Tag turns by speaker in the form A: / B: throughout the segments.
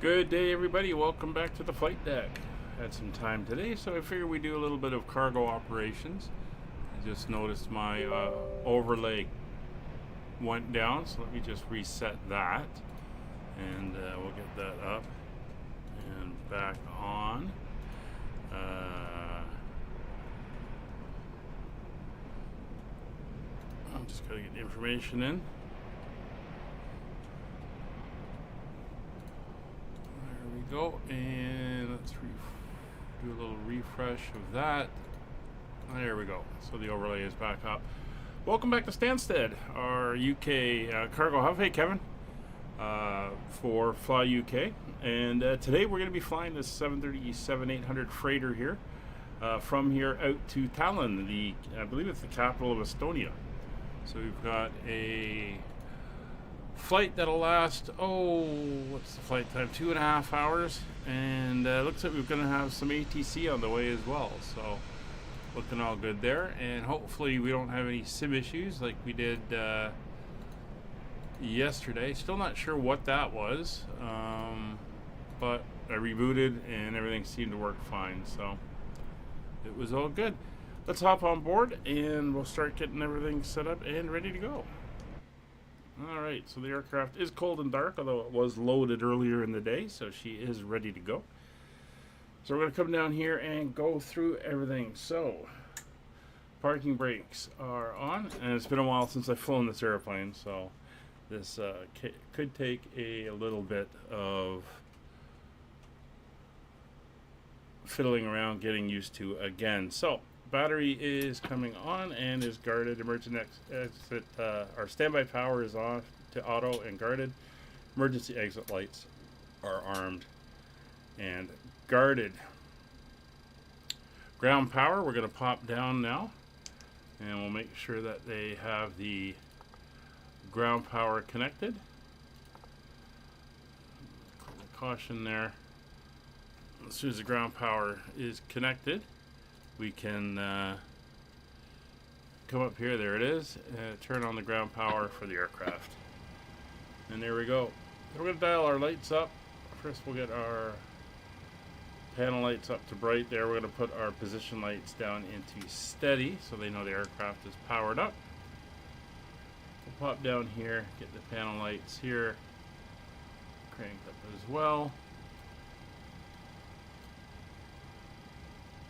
A: Good day, everybody. Welcome back to the flight deck. Had some time today, so I figured we do a little bit of cargo operations. I just noticed my overlay went down, so let me just reset that, and we'll get that up and back on. I'm just gotta get the information in. Go and let's do a little refresh of that. There we go. So the overlay is back up. Welcome back to Stansted, our UK cargo hub. Hey, Kevin, for FlyUK. And today we're going to be flying this 737-800 freighter here from here out to Tallin, I believe it's the capital of Estonia. So we've got a flight that'll last, what's the flight time? 2.5 hours, and looks like we're going to have some ATC on the way as well, so looking all good there. And hopefully we don't have any sim issues like we did yesterday. Still not sure what that was, but I rebooted and everything seemed to work fine, so it was all good. Let's hop on board and we'll start getting everything set up and ready to go. Alright, so the aircraft is cold and dark, although it was loaded earlier in the day, so she is ready to go. So we're going to come down here and go through everything. So, parking brakes are on, and it's been a while since I've flown this airplane, so this could take a little bit of fiddling around, getting used to again. So, battery is coming on and is guarded. Emergency exit, our standby power is off to auto and guarded. Emergency exit lights are armed and guarded. Ground power, we're going to pop down now, and we'll make sure that they have the ground power connected. Caution there. As soon as the ground power is connected, we can come up here, there it is, and turn on the ground power for the aircraft. And there we go. We're going to dial our lights up. First we'll get our panel lights up to bright there. We're going to put our position lights down into steady so they know the aircraft is powered up. We'll pop down here, get the panel lights here cranked up as well.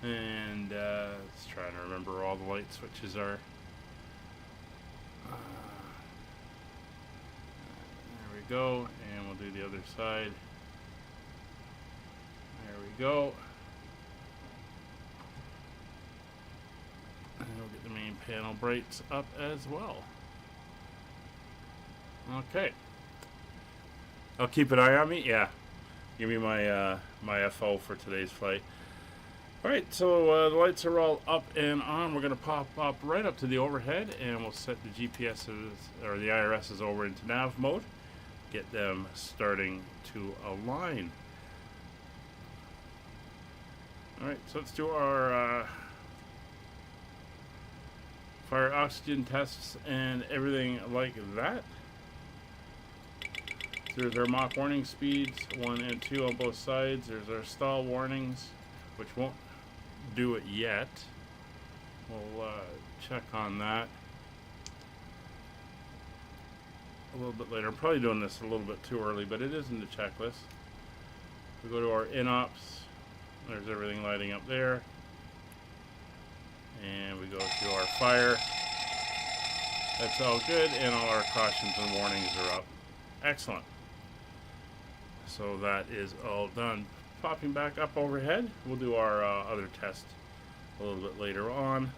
A: And let's try to remember all the light switches are. There we go, and we'll do the other side. There we go. And we'll get the main panel brights up as well. Okay. I'll keep an eye on me. Yeah. Give me my my FO for today's flight. Alright, so the lights are all up and on. We're going to pop up right up to the overhead, and we'll set the GPSs, or the IRSs, over into nav mode. Get them starting to align. Alright, so let's do our fire oxygen tests and everything like that. So there's our Mach warning speeds, 1 and 2 on both sides. There's our stall warnings, which won't do it yet. We'll check on that a little bit later. I'm probably doing this a little bit too early, but it is in the checklist. We go to our in-ops. There's everything lighting up there. And we go to our fire. That's all good, and all our cautions and warnings are up. Excellent. So that is all done. Popping back up overhead, we'll do our other test a little bit later on.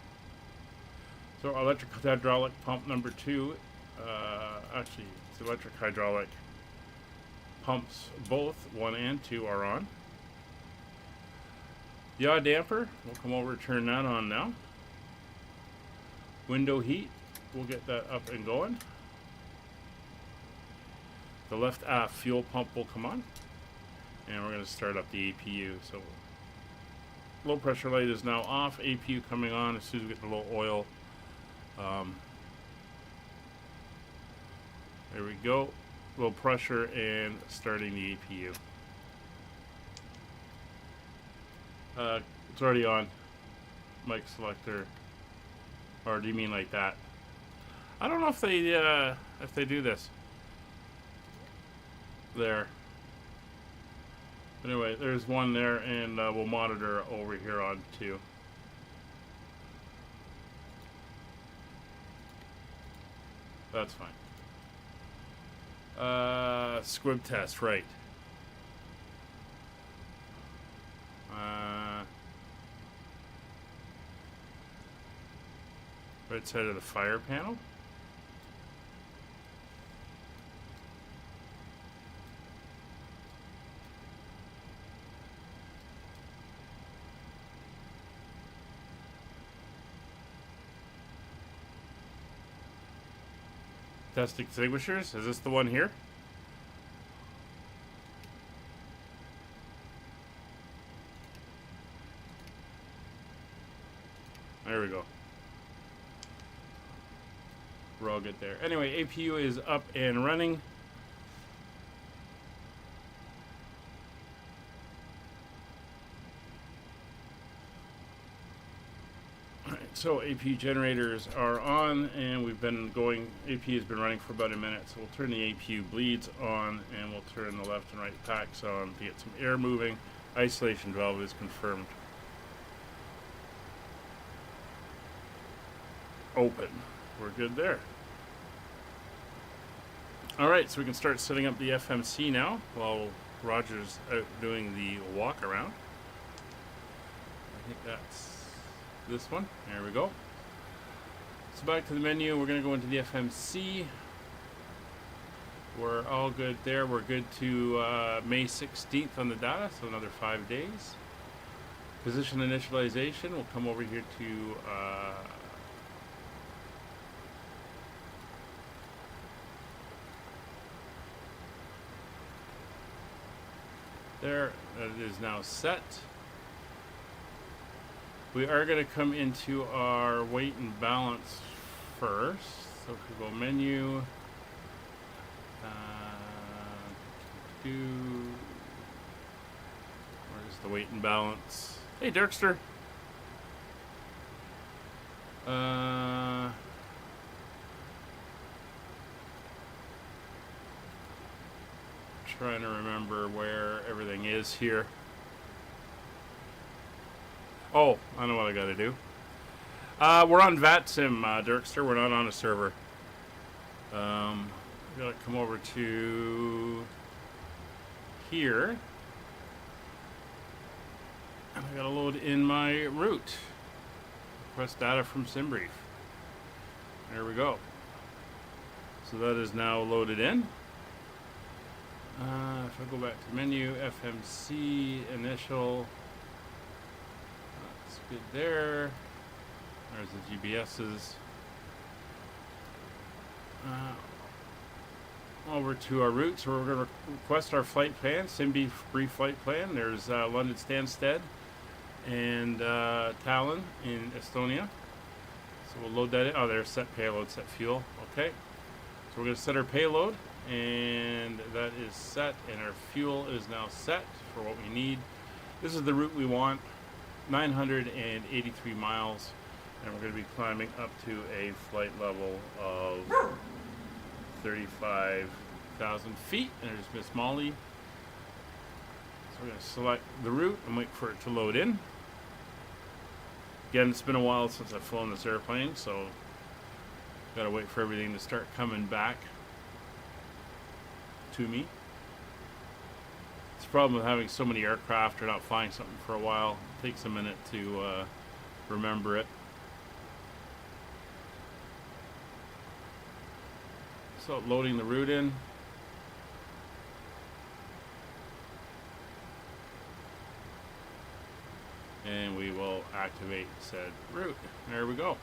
A: So our electric hydraulic pump number 2, actually it's electric hydraulic pumps, both 1 and 2 are on. The yaw damper, we'll come over and turn that on now. Window heat, we'll get that up and going. The left aft fuel pump will come on. And we're going to start up the APU. So low pressure light is now off. APU coming on as soon as we get the low oil. There we go. Low pressure and starting the APU. It's already on. Mic selector. Or do you mean like that? I don't know if they do this. There. Anyway, there's one there, and we'll monitor over here on 2. That's fine. Squib test, right. Right side of the fire panel. Test extinguishers. Is this the one here? There we go. We're all good there. Anyway, APU is up and running. So APU generators are on, and we've been going, APU has been running for about a minute, so we'll turn the APU bleeds on, and we'll turn the left and right packs on to get some air moving. Isolation valve is confirmed. Open. We're good there. Alright, so we can start setting up the FMC now, while Roger's out doing the walk around. I think that's this one. There we go. So back to the menu, we're going to go into the FMC. We're all good there. We're good to May 16th on the data, so another 5 days. Position initialization, we'll come over here to there. That is now set. We are going to come into our weight and balance first. So if we go menu, where's the weight and balance? Hey, Dirkster. Trying to remember where everything is here. Oh, I know what I got to do. We're on VATSim, Dirkster. We're not on a server. We got to come over to here. And I got to load in my route. Request data from SimBrief. There we go. So that is now loaded in. If I go back to menu, FMC, initial. That's good there. There's the GBSs. Over to our route. So we're going to request our flight plan, SimBrief flight plan. There's London Stansted and Tallin in Estonia. So we'll load that in. Oh, there's set payload, set fuel. Okay. So we're going to set our payload, and that is set, and our fuel is now set for what we need. This is the route we want, 983 miles, and we're going to be climbing up to a flight level of 35,000 feet. And there's Miss Molly. So we're going to select the route and wait for it to load in. Again, it's been a while since I've flown this airplane, so got to wait for everything to start coming back to me. It's a problem with having so many aircraft or not flying something for a while. It takes a minute to remember it. So loading the route in. And we will activate said route. There we go.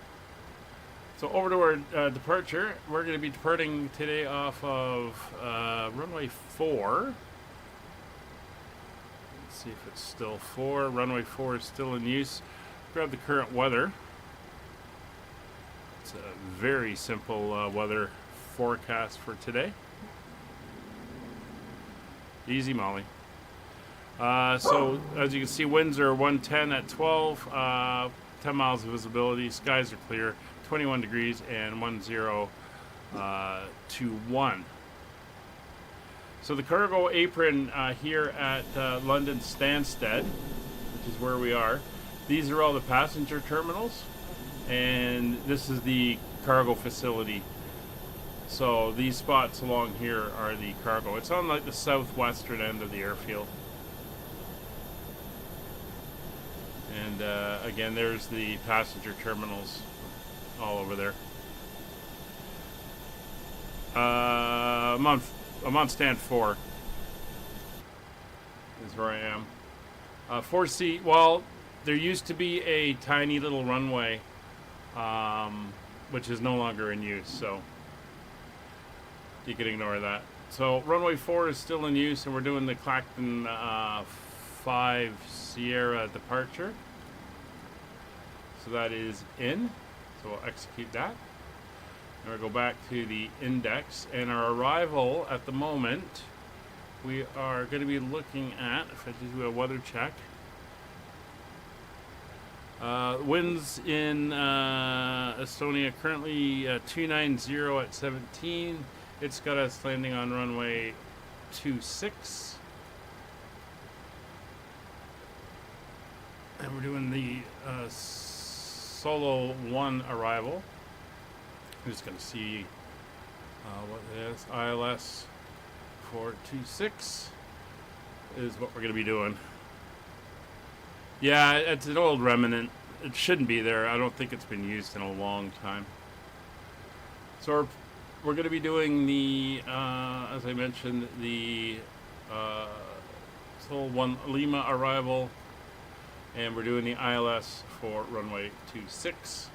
A: So over to our departure. We're going to be departing today off of runway 4. Let's see if it's still 4. Runway 4 is still in use. Grab the current weather. It's a very simple weather forecast for today. Easy, Molly. So as you can see, winds are 110 at 12, 10 miles of visibility, skies are clear, 21 degrees, and 1021. So the cargo apron here at London Stansted, which is where we are, these are all the passenger terminals, and this is the cargo facility. So these spots along here are the cargo. It's on like the southwestern end of the airfield. And again, there's the passenger terminals all over there. I'm on stand 4 is where I am. 4C, well, there used to be a tiny little runway, which is no longer in use, so you can ignore that. So runway 4 is still in use, and we're doing the Clacton 5 Sierra departure. So that is in. So we'll execute that. And we'll go back to the index. And our arrival at the moment, we are going to be looking at, if I do a weather check, winds in Estonia currently 290 at 17. It's got us landing on runway 26. And we're doing the Solo 1 arrival. I'm just going to see what it is. ILS 426 is what we're going to be doing. Yeah, it's an old remnant. It shouldn't be there. I don't think it's been used in a long time. So we're going to be doing the, as I mentioned, the Sol 1 Lima arrival, and we're doing the ILS for runway 26,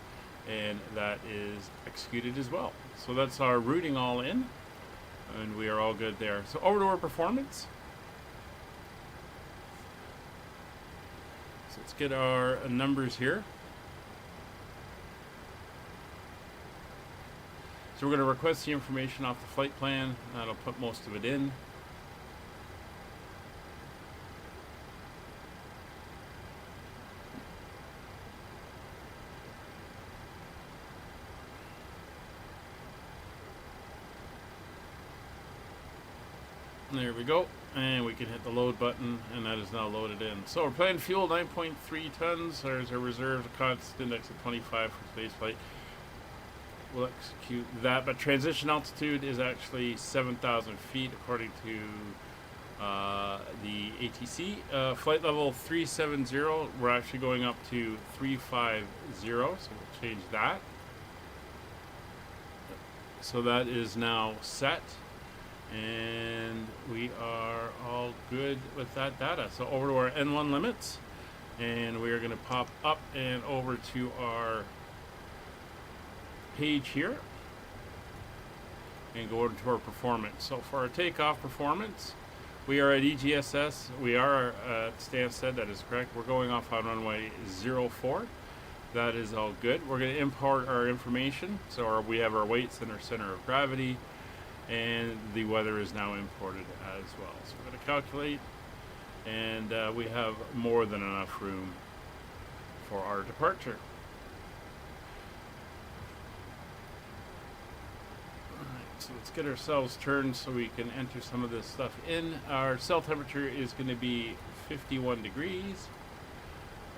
A: and that is executed as well. So that's our routing all in, and we are all good there. So over to our performance. So let's get our numbers here. So we're going to request the information off the flight plan. That'll put most of it in. There we go. And we can hit the load button, and that is now loaded in. So we're planning fuel 9.3 tons. There's a reserve constant index of 25 for today's flight. We'll execute that, but transition altitude is actually 7,000 feet according to the ATC. Flight level 370, we're actually going up to 350, so we'll change that. So that is now set, and we are all good with that data. So over to our N1 limits, and we are going to pop up and over to our page here and go over to our performance. So for our takeoff performance, we are at EGSS. We are at Stansted, that is correct. We're going off on runway 04. That is all good. We're going to import our information. So we have our weights and our center of gravity, and the weather is now imported as well. So we're going to calculate, and we have more than enough room for our departure. So let's get ourselves turned so we can enter some of this stuff in. Our cell temperature is going to be 51 degrees.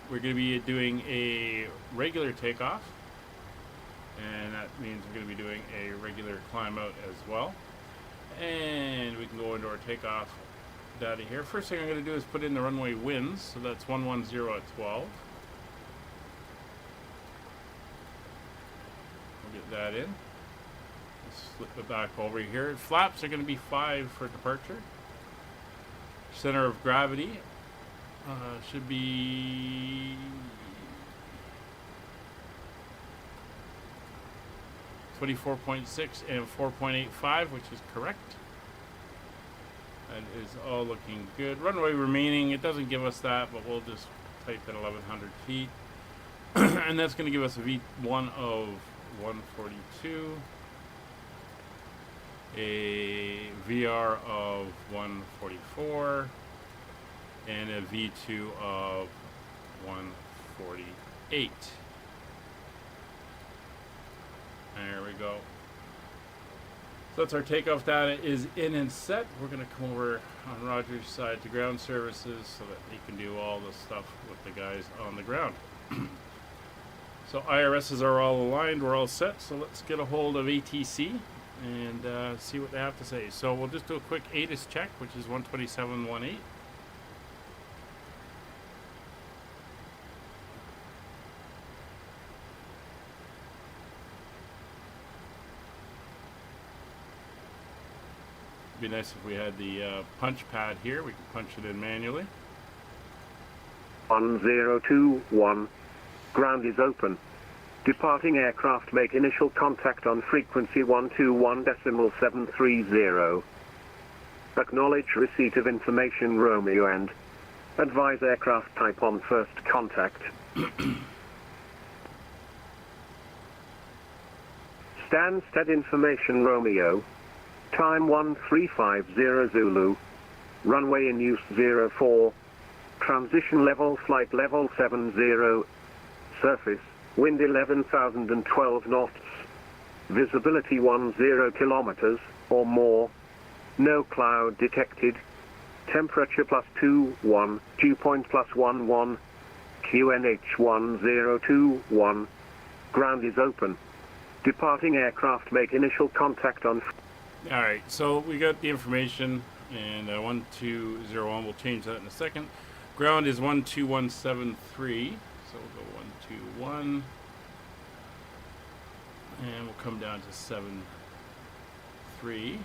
A: We're going to be doing a regular takeoff, and that means we're going to be doing a regular climb out as well. And we can go into our takeoff data here. First thing I'm going to do is put in the runway winds, so that's 110 at 12. We'll get that in. Flip it back over here. Flaps are going to be 5 for departure. Center of gravity should be 24.6 and 4.85, which is correct. That is all looking good. Runway remaining, it doesn't give us that, but we'll just type in 1,100 feet. And that's going to give us a V1 of 142. A VR of 144, and a V2 of 148. There we go. So that's our takeoff data is in and set. We're going to come over on Roger's side to ground services so that he can do all the stuff with the guys on the ground. So IRSs are all aligned. We're all set. So let's get a hold of ATC and see what they have to say. So we'll just do a quick ATIS check, which is 127.18. Be nice if we had the punch pad here. We can punch it in manually.
B: 1021. Ground is open. Departing aircraft make initial contact on frequency 121.730. Acknowledge receipt of information Romeo and advise aircraft type on first contact. Stansted information Romeo. Time 1350 Zulu. Runway in use 04. Transition level flight level 70. Surface wind 11,012 knots. Visibility 10 kilometers or more. No cloud detected. Temperature +21. Dew point +11. QNH 1021. Ground is open. Departing aircraft make initial contact on.
A: All right, so we got the information, and 1201, we'll change that in a second. Ground is 12173, so we'll go 121, and we'll come down to 73.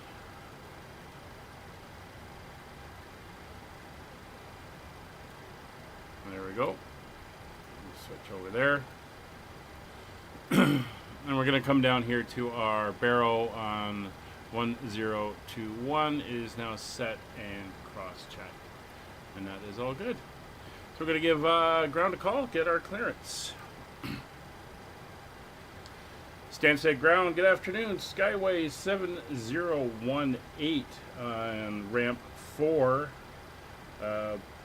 A: There we go. Switch over there. And we're going to come down here to our barrel on 1021 is now set and cross-checked. And that is all good. So we're going to give ground a call, get our clearance. Stansted ground, good afternoon. Skyway 7018 on ramp 4.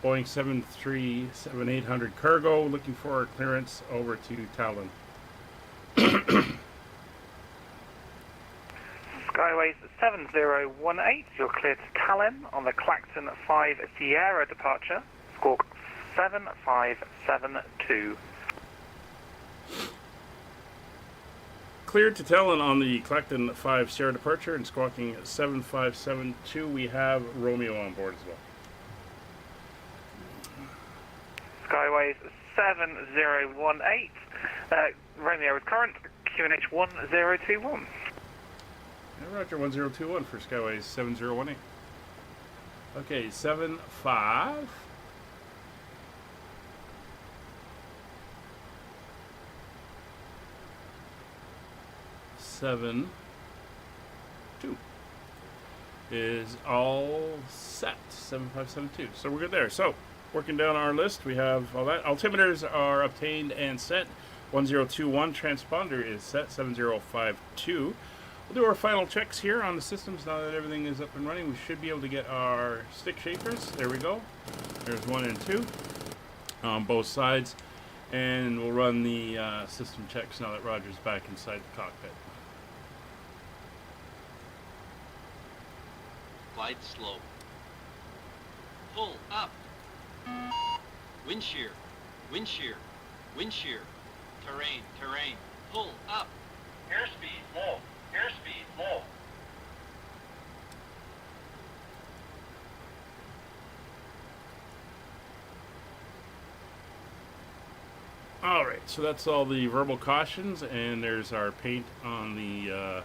A: Boeing 737-800 cargo, looking for our clearance over to Tallin.
C: Skyways 7018, you're clear to Tallin on the Clacton 5 Sierra departure, squawk 7572.
A: Cleared to Tallin on the Clacton 5 Sierra departure and squawking 7572. We have Romeo on board as well.
C: Skyways 7018, Romeo is current, QNH 1021.
A: Yeah, Roger, 1021 for Skyways 7018. Okay, 75. Seven, 2 is all set. 7572. So we're good there. So working down our list, we have all that. Altimeters are obtained and set. 1021 transponder is set. 7052. We'll do our final checks here on the systems now that everything is up and running. We should be able to get our stick shakers. There we go. There's 1 and 2 on both sides. And we'll run the system checks now that Roger's back inside the cockpit.
D: Glide slow. Pull up. Wind shear. Wind shear. Wind shear. Terrain. Terrain. Pull up. Airspeed low. Airspeed low.
A: All right, so that's all the verbal cautions, and there's our paint on the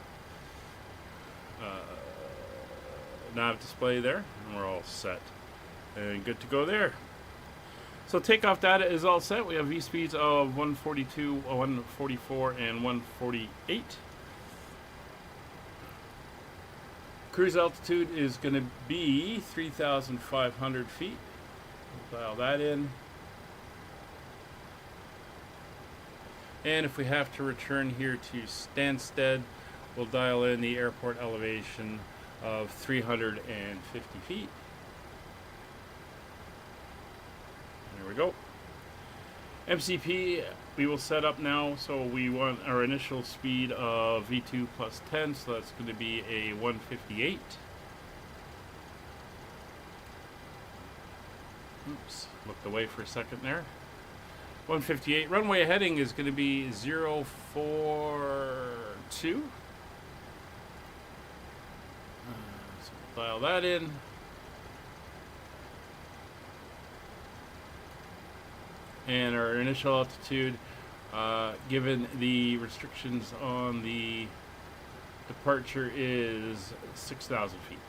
A: nav display there, and we're all set and good to go there. So takeoff data is all set. We have V speeds of 142, 144, and 148. Cruise altitude is going to be 3,500 feet. We'll dial that in. And if we have to return here to Stansted, we'll dial in the airport elevation of 350 feet. we go. MCP we will set up now, so we want our initial speed of V2 plus 10, so that's going to be a 158. Oops, looked away for a second there. 158. Runway heading is going to be 042. So we'll dial that in. And our initial altitude, given the restrictions on the departure, is 6,000 feet.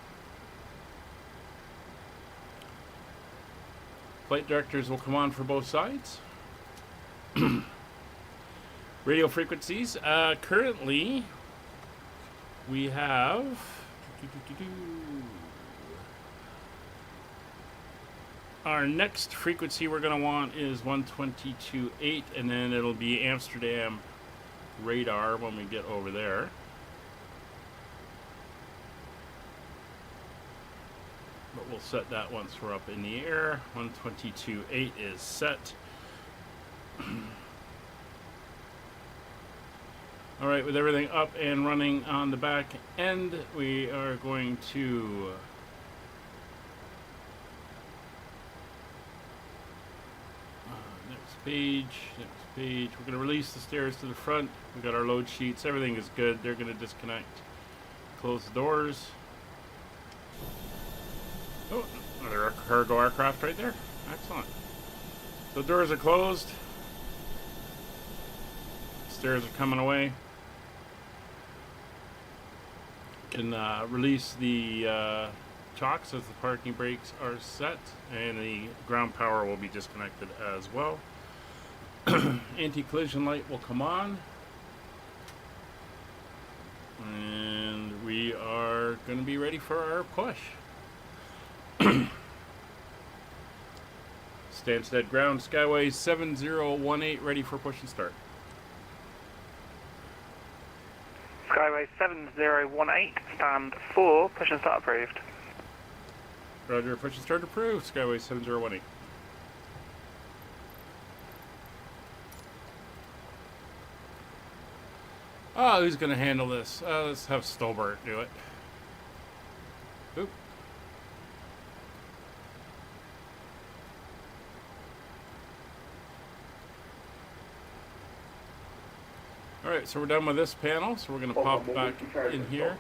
A: Flight directors will come on for both sides. Radio frequencies. Currently, we have... Our next frequency we're going to want is 122.8, and then it'll be Amsterdam radar when we get over there. But we'll set that once we're up in the air. 122.8 is set. Alright, with everything up and running on the back end, we are going to... next page. We're going to release the stairs to the front. We've got our load sheets. Everything is good. They're going to disconnect. Close the doors. Oh, another cargo aircraft right there. Excellent. So doors are closed. Stairs are coming away. Can release the chocks as the parking brakes are set, and the ground power will be disconnected as well. Anti-collision light will come on, and we are going to be ready for our push. Stansted ground, Skyway 7018, ready for push and start.
C: Skyway 7018, stand 4, push and start approved.
A: Roger, push and start approved, Skyway 7018. Oh, who's going to handle this? Let's have Stolbert do it. Oop. Alright, so we're done with this panel, so we're going to pop back in here.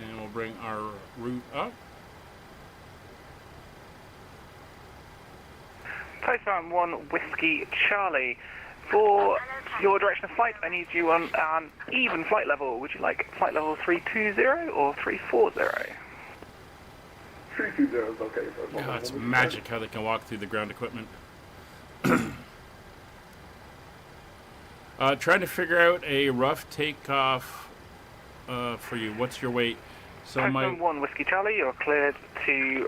A: And we'll bring our route up.
C: Typhoon 1 Whiskey Charlie. For your direction of flight, I need you on an even flight level. Would you like flight level 320 or 340?
B: 320 is okay.
A: Oh, it's magic how they can walk through the ground equipment. Trying to figure out a rough takeoff for you. What's your weight? So
C: Typhoon 1 Whiskey Charlie, you're cleared to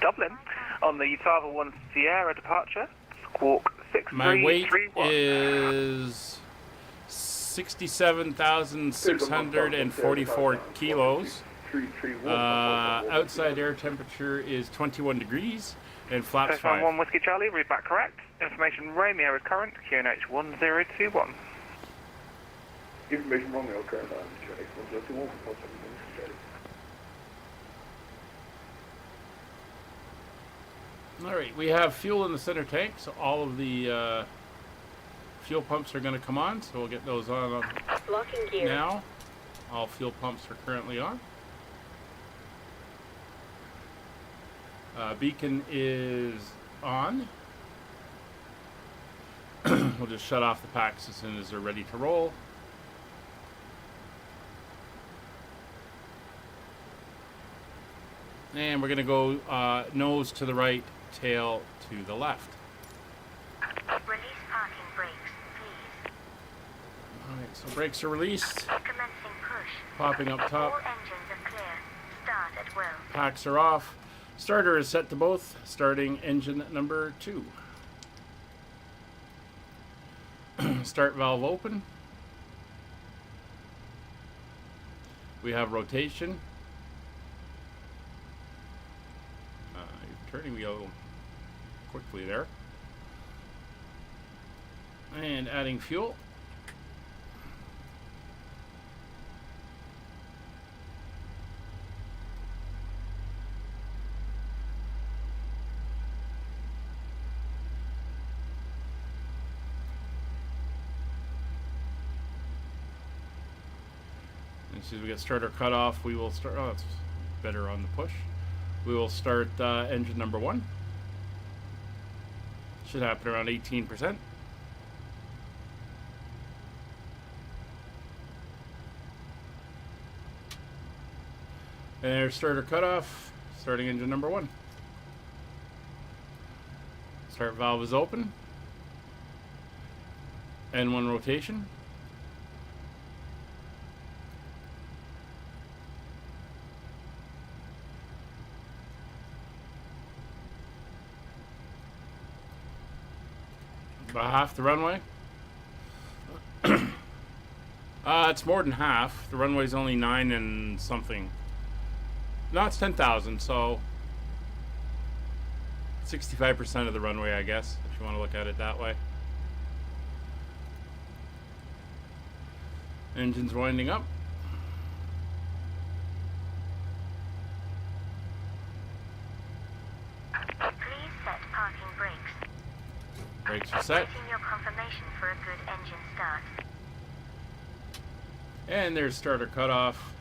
C: Dublin on the Tava 1 Sierra departure. Squawk 6331.
A: My weight is 67,644 kilos. Outside air temperature is 21 degrees and flaps 5.
C: Typhoon 1 Whiskey Charlie, read back correct. Information Romeo is current, QNH 1021.
B: Information Romeo current, QNH 1021.
A: Alright, we have fuel in the center tank, so all of the fuel pumps are going to come on, so we'll get those on now. All fuel pumps are currently on. Beacon is on. We'll just shut off the packs as soon as they're ready to roll. And we're going to go nose to the right, tail to the left.
E: Release parking brakes, please.
A: Alright, so brakes are released.
E: Commencing push.
A: Popping up top.
E: All engines are clear. Start at will.
A: Packs are off. Starter is set to both. Starting engine number 2. Start valve open. We have rotation. turning wheel quickly there. And adding fuel. As soon as we get starter cut off, we will start. Oh, that's better on the push. We will start engine number 1. Should happen around 18%. And there's starter cutoff, starting engine number 1. Start valve is open. N1 rotation. About half the runway. It's more than half. The runway's only 9 and something. No, it's 10,000, so 65% of the runway, I guess, if you want to look at it that way. Engine's winding up.
E: Please set parking brakes.
A: Brakes are set.
E: Waiting your confirmation for a good engine start.
A: And there's starter cutoff.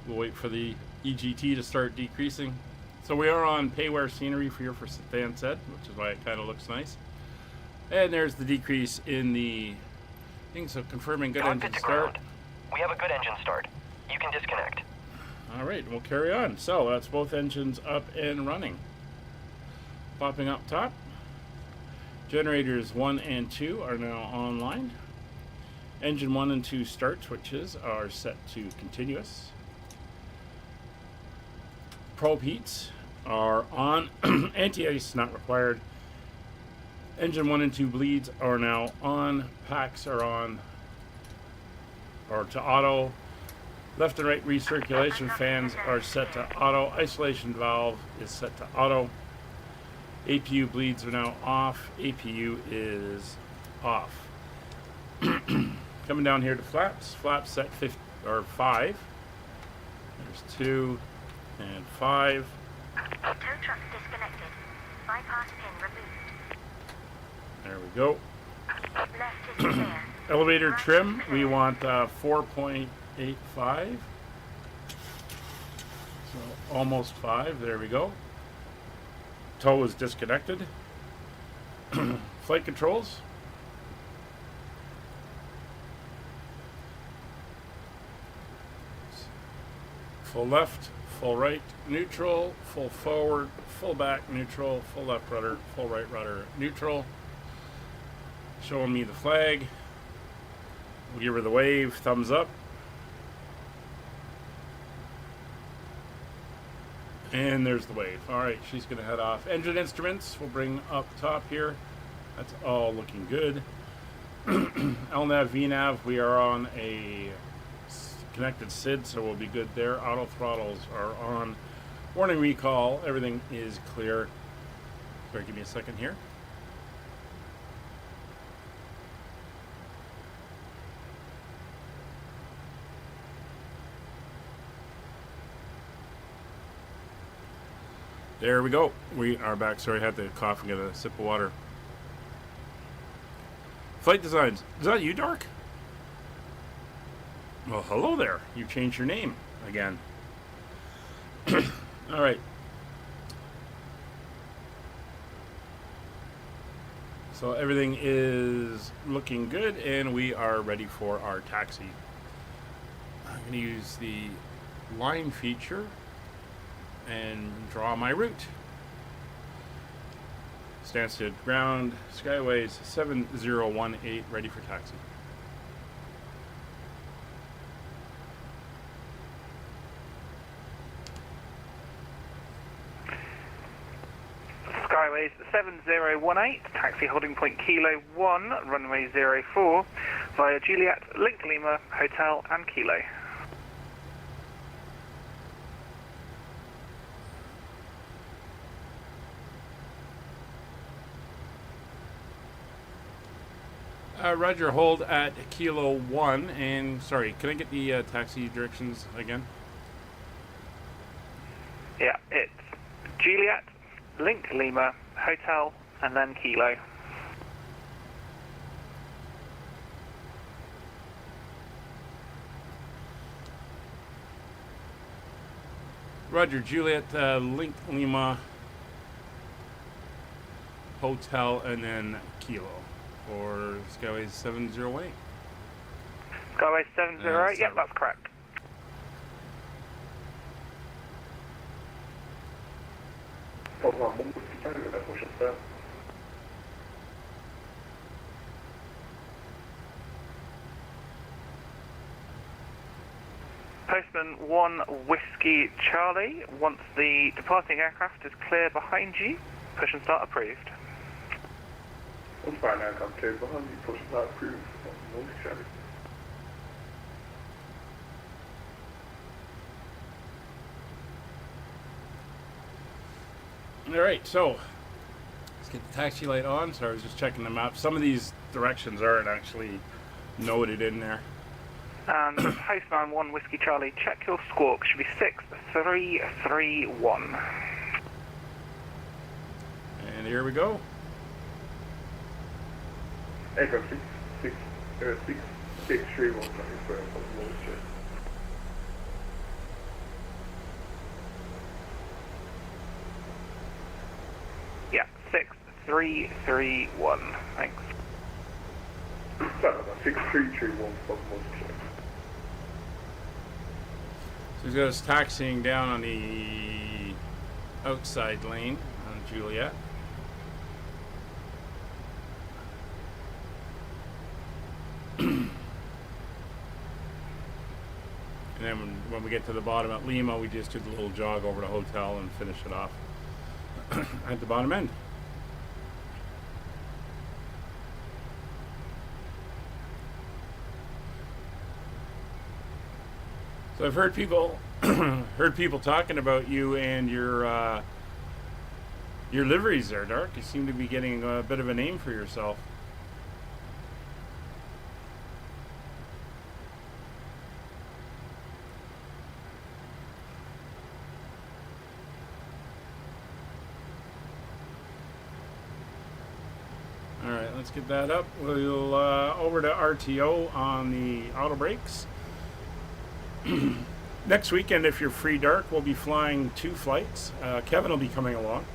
A: We'll wait for the EGT to start decreasing. So we are on payware scenery for here for Stansted, which is why it kind of looks nice. And there's the decrease in the thing, so confirming good engine start.
F: We have a good engine start. You can disconnect.
A: All right, we'll carry on. So that's both engines up and running. Popping up top. Generators 1 and 2 are now online. Engine 1 and 2 start switches are set to continuous. Probe heats are on. Anti-ice not required. Engine 1 and 2 bleeds are now on. Packs are on or to auto. Left and right recirculation fans are set to auto. Isolation valve is set to auto. APU bleeds are now off. APU is off. Coming down here to flaps. Flaps set 5. There's 2 and 5.
E: Tow truck disconnected. Bypass pin removed.
A: There we go.
E: Left is clear.
A: Elevator trim, we want 4.85. So almost 5. There we go. Tow is disconnected. Flight controls. Full left, full right, neutral, full forward, full back, neutral, full left rudder, full right rudder, neutral. Showing me the flag. We'll give her the wave, thumbs up. And there's the wave. All right, she's going to head off. Engine instruments we'll bring up top here. That's all looking good. LNAV, VNAV, we are on a connected SID, so we'll be good there. Auto throttles are on. Warning recall, everything is clear. Sorry, give me a second here. There we go. We are back. Sorry, I had to cough and get a sip of water. Flight designs. Is that you, Dark? Well, hello there. You changed your name again. All right. So everything is looking good, and we are ready for our taxi. I'm going to use the line feature and draw my route. Stansted ground, Skyways 7018, ready for taxi.
C: Skyways 7018, taxi holding point Kilo 1, runway 04, via Juliet, Link Lima, Hotel and Kilo.
A: Roger, hold at Kilo 1. And, sorry, can I get the taxi directions again?
C: Yeah, it's Juliet, Link Lima, Hotel, and then Kilo.
A: Roger, Juliet, Link Lima, Hotel, and then Kilo for Skyway 708.
C: Skyway 708, yep, that's correct. Postman 1 Whiskey Charlie, once the departing aircraft is clear behind you, push and start approved.
G: One fire now, come clear behind you, push and start approved. Whiskey Charlie.
A: Alright, so let's get the taxi light on. So I was just checking the map. Some of these directions aren't actually noted in there.
C: And Postman 1 Whiskey Charlie, check your squawk, should be 6331.
A: And here we go.
G: Aircraft 631 coming for Whiskey.
C: Yeah, 6331, thanks.
G: Sorry about that, 6331 from Whiskey.
A: So he's got us taxiing down on the outside lane on Juliet. And then when we get to the bottom at Lima, we just do the little jog over to Hotel and finish it off at the bottom end. So I've heard people talking about you and your liveries there, Dark. You seem to be getting a bit of a name for yourself. All right, let's get that up. We'll over to RTO on the auto brakes. Next weekend, if you're free, Dark, we'll be flying 2 flights. Kevin will be coming along.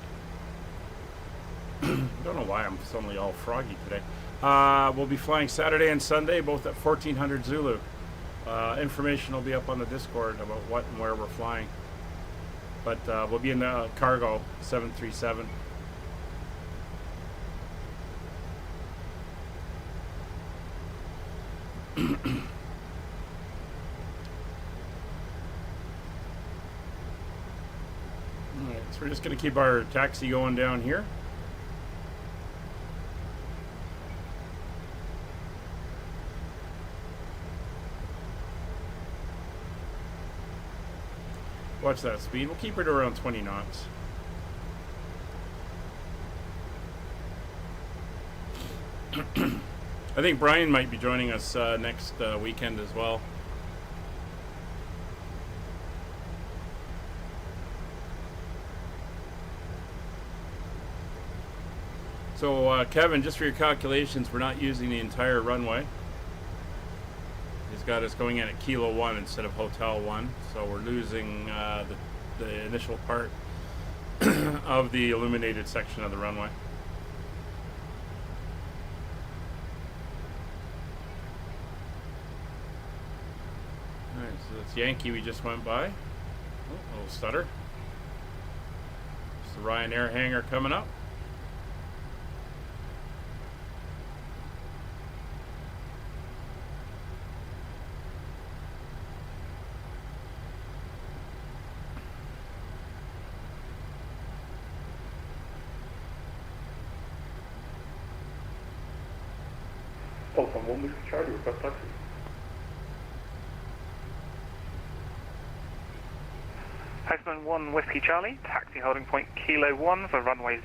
A: Don't know why I'm suddenly all froggy today. We'll be flying Saturday and Sunday, both at 1400 Zulu. Information will be up on the Discord about what and where we're flying. But we'll be in the cargo 737. Alright, so we're just going to keep our taxi going down here. Watch that speed. We'll keep it around 20 knots. I think Brian might be joining us next weekend as well. So Kevin, just for your calculations, we're not using the entire runway. He's got us going in at Kilo 1 instead of Hotel 1, so we're losing the initial part of the illuminated section of the runway. Alright, so that's Yankee we just went by. Oh, a little stutter. It's the Ryanair hangar coming up.
G: From 1 Whiskey Charlie, we've got taxi.
C: Postman 1 Whiskey Charlie, taxi holding point Kilo 1 for runway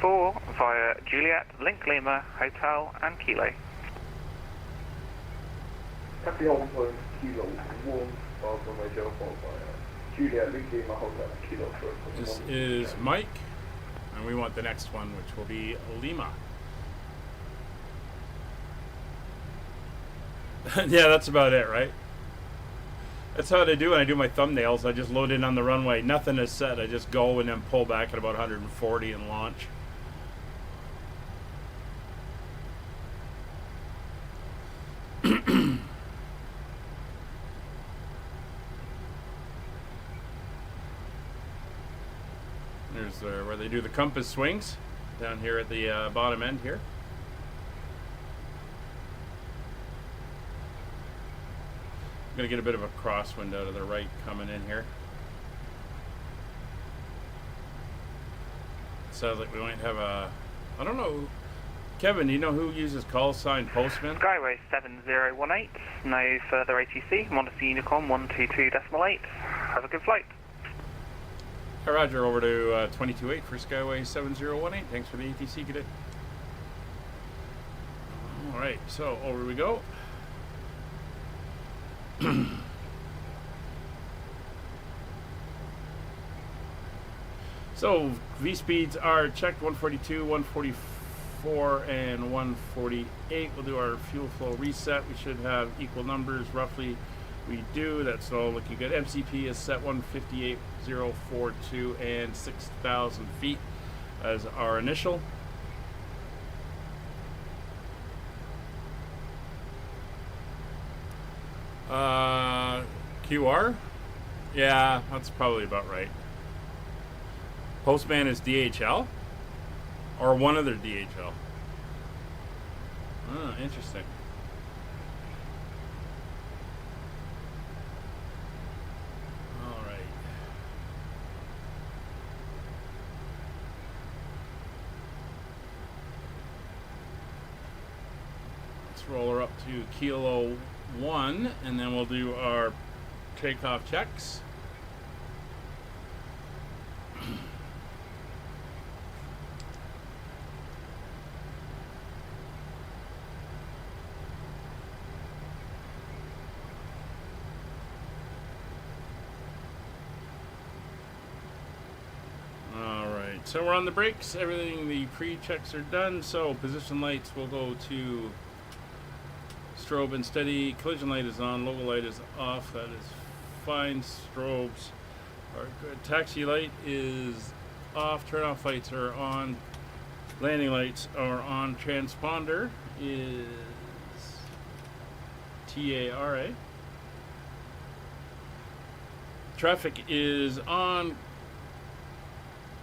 C: 04 via Juliet, Link Lima, Hotel and Kilo.
G: Taxi home point Kilo 1 of runway 04 Juliet, Lee Lima Hotel Kilo 1.
A: This is Mike, and we want the next one, which will be Lima. Yeah, that's about it, right? That's how I do when I do my thumbnails. I just load in on the runway. Nothing is set. I just go and then pull back at about 140 and launch. There's where they do the compass swings down here at the bottom end here. I'm going to get a bit of a crosswind out of the right coming in here. Sounds like we might have a... I don't know. Kevin, do you know who uses call sign Postman?
C: Skyway 7018, no further ATC, Modesty Unicorn 122.8. Have a good flight.
A: Hi, Roger, over to 228 for Skyway 7018. Thanks for the ATC, good day. Alright, so over we go. So V speeds are checked: 142, 144, and 148. We'll do our fuel flow reset. We should have equal numbers roughly. We do. That's all looking good. MCP is set 158,042 and 6,000 feet as our initial. QR? Yeah, that's probably about right. Postman is DHL? Or one other DHL? Oh, interesting. Alright. Let's roll her up to Kilo 1, and then we'll do our takeoff checks. Alright, so we're on the brakes. Everything, the pre-checks are done. So position lights will go to strobe and steady. Collision light is on. Logo light is off. That is fine. Strobes are good. Taxi light is off. Turn off lights are on. Landing lights are on. Transponder is TARA. Traffic is on.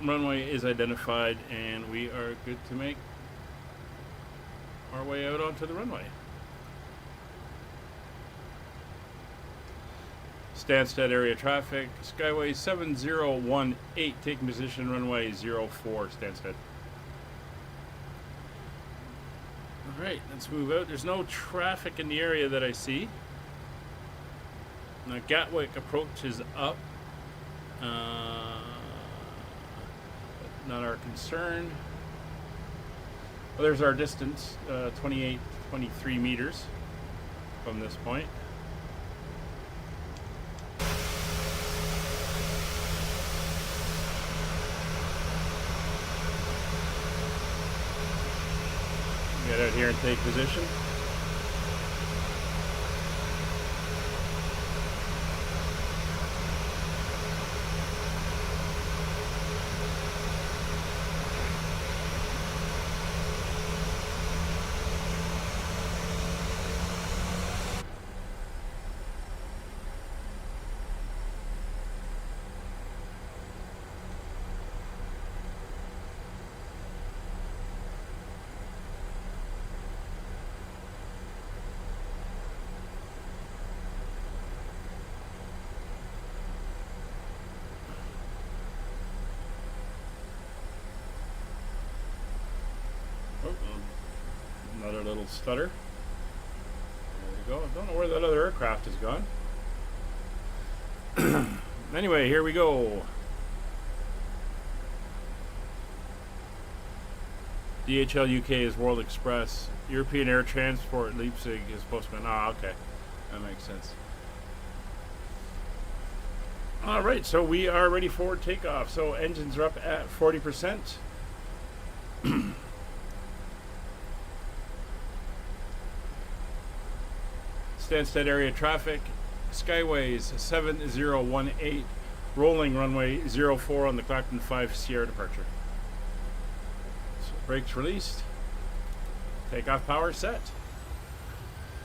A: Runway is identified, and we are good to make our way out onto the runway. Stansted area traffic, Skyway 7018, taking position, runway 04, Stansted. Alright, let's move out. There's no traffic in the area that I see. Now, Gatwick approach is up. Not our concern. Well, there's our distance, 23 meters from this point. Get out here and take position. Another little stutter. There we go. I don't know where that other aircraft has gone. Anyway, here we go. DHL UK is World Express. European Air Transport Leipzig is Postman. Ah, okay. That makes sense. All right, so we are ready for takeoff. So engines are up at 40%. Stansted area traffic, Skyways 7018, rolling runway 04 on the Clacton 5 Sierra departure. So brakes released, takeoff power set.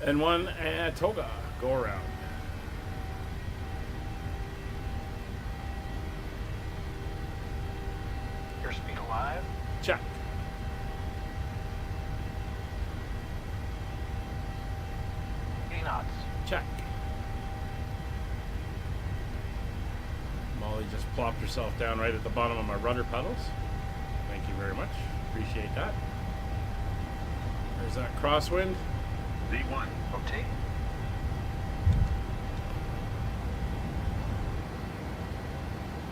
A: N1 and Toga, go around.
F: Airspeed alive.
A: Check.
F: Knots.
A: Check. Molly just plopped herself down right at the bottom of my rudder pedals. Thank you very much. Appreciate that. There's that crosswind.
F: V1. Rotate.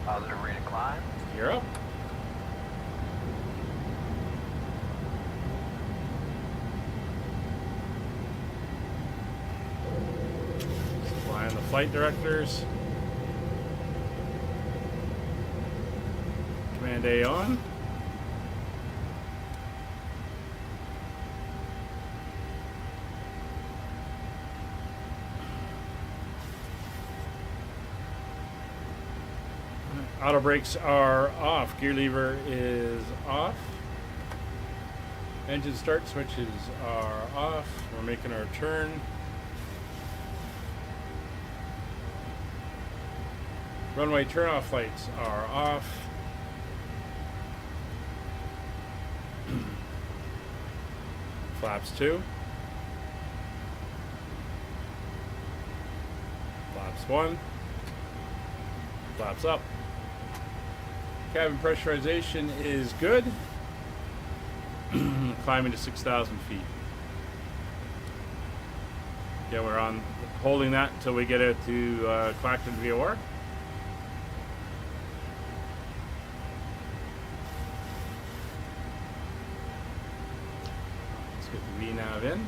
F: Positive rate of climb.
A: You're up. Flying the flight directors. Command A on. Auto brakes are off. Gear lever is off. Engine start switches are off. We're making our turn. Runway turnoff lights are off. Flaps 2. Flaps 1. Flaps up. Cabin pressurization is good. Climbing to 6,000 feet. Yeah, we're on holding that until we get out to Clacton VOR. Let's get the VNav in.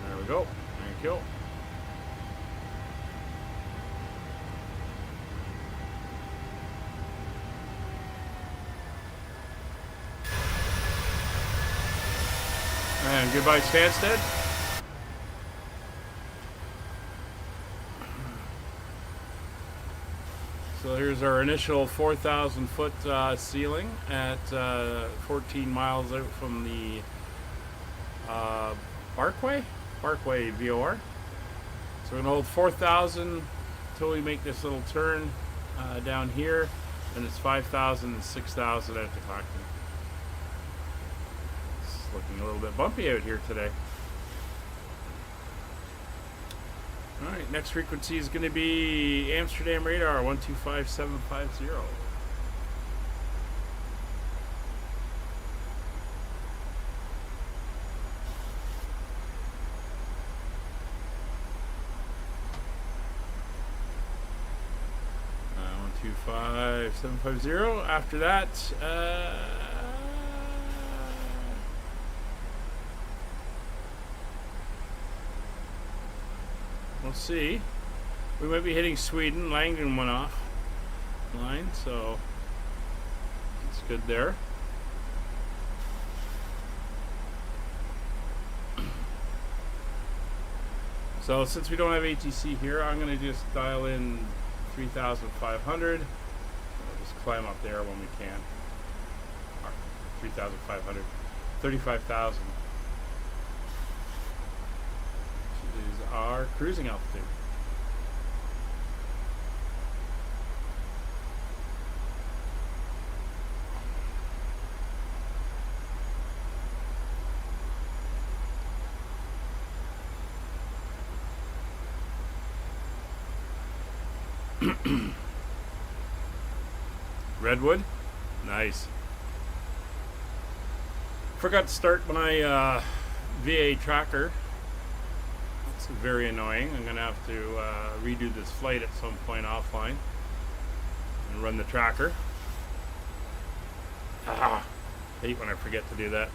A: There we go. Thank you. And goodbye, Stansted. So here's our initial 4,000 foot ceiling at 14 miles out from the Barkway VOR. So we're gonna hold 4,000 until we make this little turn down here, and it's 5,000 and 6,000 at the Clacton. Looking a little bit bumpy out here today. Alright, next frequency is going to be Amsterdam radar 125750. Uh, 125750. After that, we'll see. We might be hitting Sweden. Langdon went off line, so it's good there. So since we don't have ATC here, I'm going to just dial in 3,500. We'll just climb up there when we can. 3,500. 35,000. Is our cruising altitude. Redwood, nice. Forgot to start my VA tracker. It's very annoying. I'm gonna have to redo this flight at some point offline and run the tracker. Hate when I forget to do that.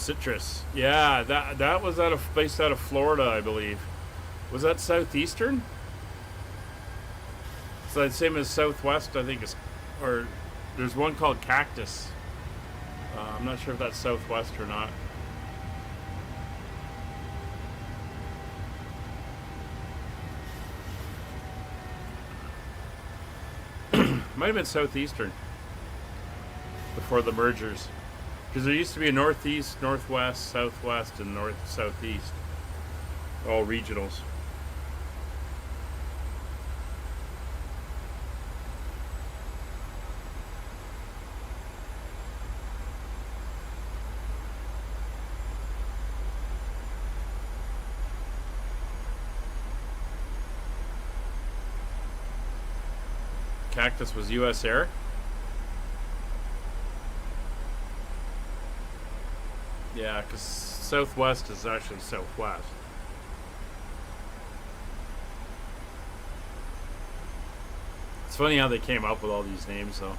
A: Citrus. Yeah, that was based out of Florida, I believe. Was that Southeastern? So the same as Southwest, I think, or there's one called Cactus. I'm not sure if that's Southwest or not. Might have been Southeastern before the mergers, because there used to be a Northeast, Northwest, Southwest, and Southeast, all regionals. Cactus was U.S. Air. Yeah, because Southwest is actually Southwest. It's funny how they came up with all these names, though.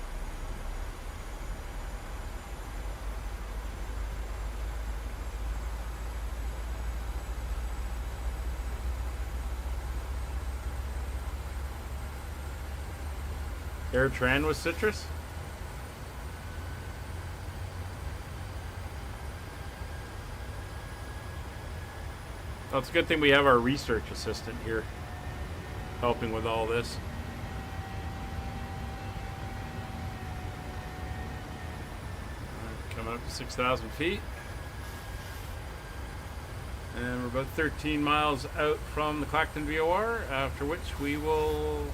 A: AirTran was Citrus? Well, it's a good thing we have our research assistant here helping with all this. Coming up to 6,000 feet. And we're about 13 miles out from the Clacton VOR, after which we will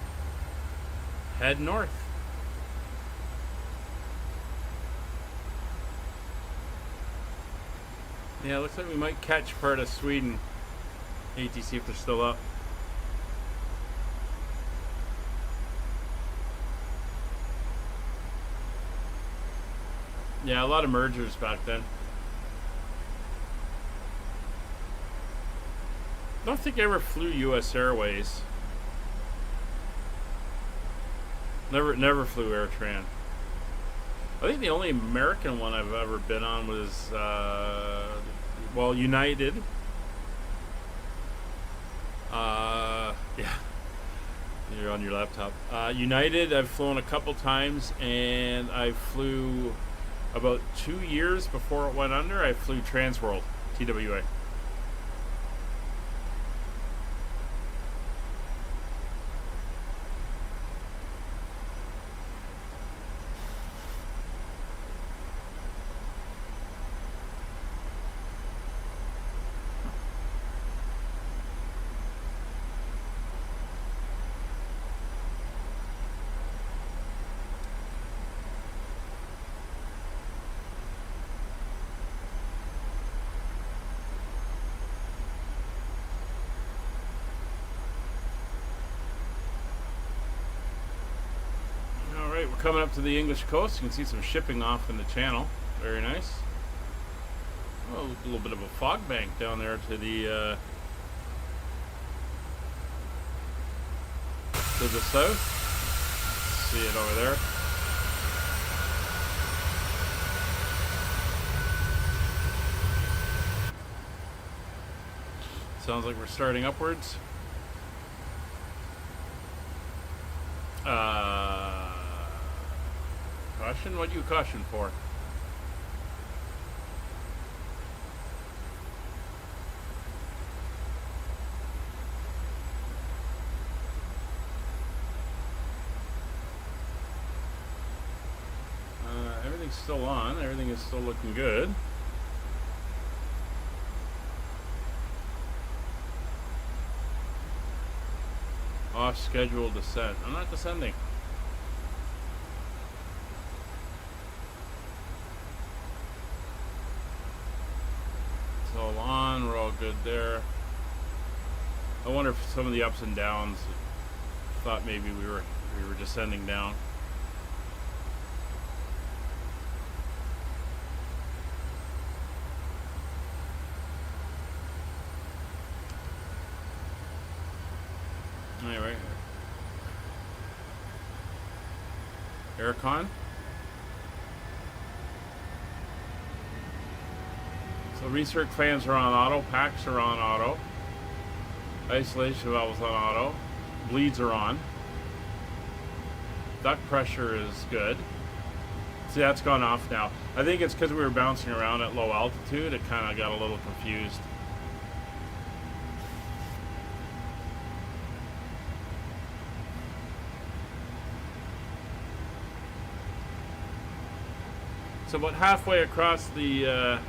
A: head north. Yeah, looks like we might catch part of Sweden. ATC if they're still up. Yeah, a lot of mergers back then. I don't think I ever flew US Airways. Never flew AirTran. I think the only American one I've ever been on was, well, United. Yeah, you're on your laptop. United, I've flown a couple times, and I flew about 2 years before it went under. I flew Transworld, TWA. We're coming up to the English coast. You can see some shipping off in the channel. Very nice. Oh, a little bit of a fog bank down there to the south. See it over there. Sounds like we're starting upwards. Caution? What do you caution for? Everything's still on. Everything is still looking good. Off schedule descent. I'm not descending. It's all on. We're all good there. I wonder if some of the ups and downs thought maybe we were descending down. Anyway, Aircon. So recirc fans are on auto, packs are on auto, isolation valves on auto, bleeds are on, duct pressure is good. See, that's gone off now. I think it's because we were bouncing around at low altitude, it kind of got a little confused. So about halfway across the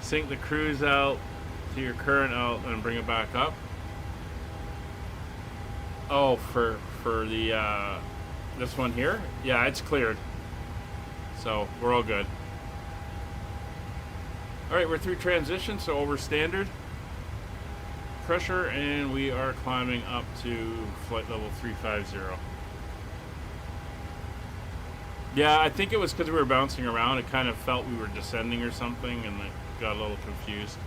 A: sink the cruise out to your current out and bring it back up. Oh, for the this one here? Yeah, it's cleared. So we're all good. Alright, we're through transition, so over standard pressure, and we are climbing up to flight level 350. Yeah, I think it was because we were bouncing around. It kind of felt we were descending or something, and it got a little confused.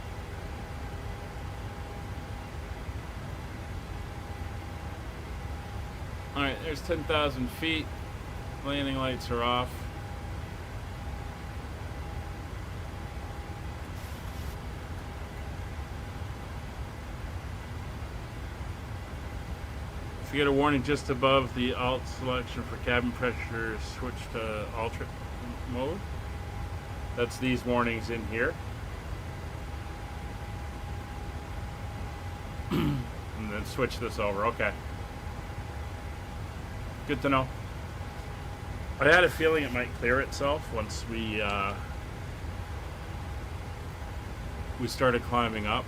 A: Alright, there's 10,000 feet. Landing lights are off. If you get a warning just above the alt selection for cabin pressure, switch to ultra mode. That's these warnings in here. And then switch this over. Okay. Good to know. I had a feeling it might clear itself once we started climbing up.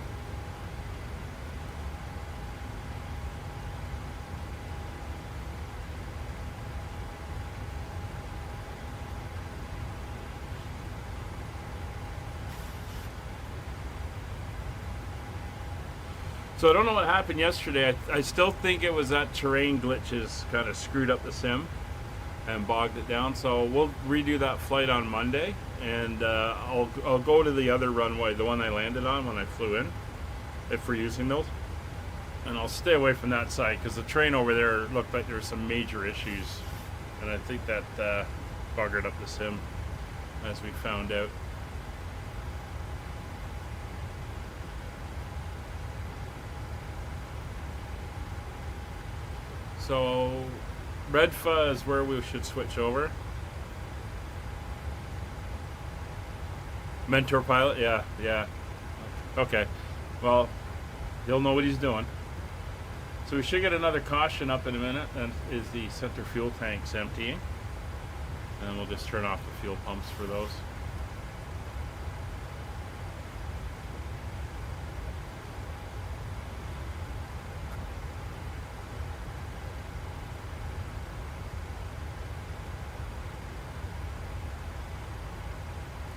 A: So I don't know what happened yesterday. I still think it was that terrain glitches kind of screwed up the sim and bogged it down. So we'll redo that flight on Monday, and I'll go to the other runway, the one I landed on when I flew in, if we're using those. And I'll stay away from that side because the terrain over there looked like there were some major issues, and I think that buggered up the sim, as we found out. So, Redfa is where we should switch over. Mentor pilot, yeah. Okay, well, he'll know what he's doing. So we should get another caution up in a minute. That is the center fuel tanks emptying. And we'll just turn off the fuel pumps for those.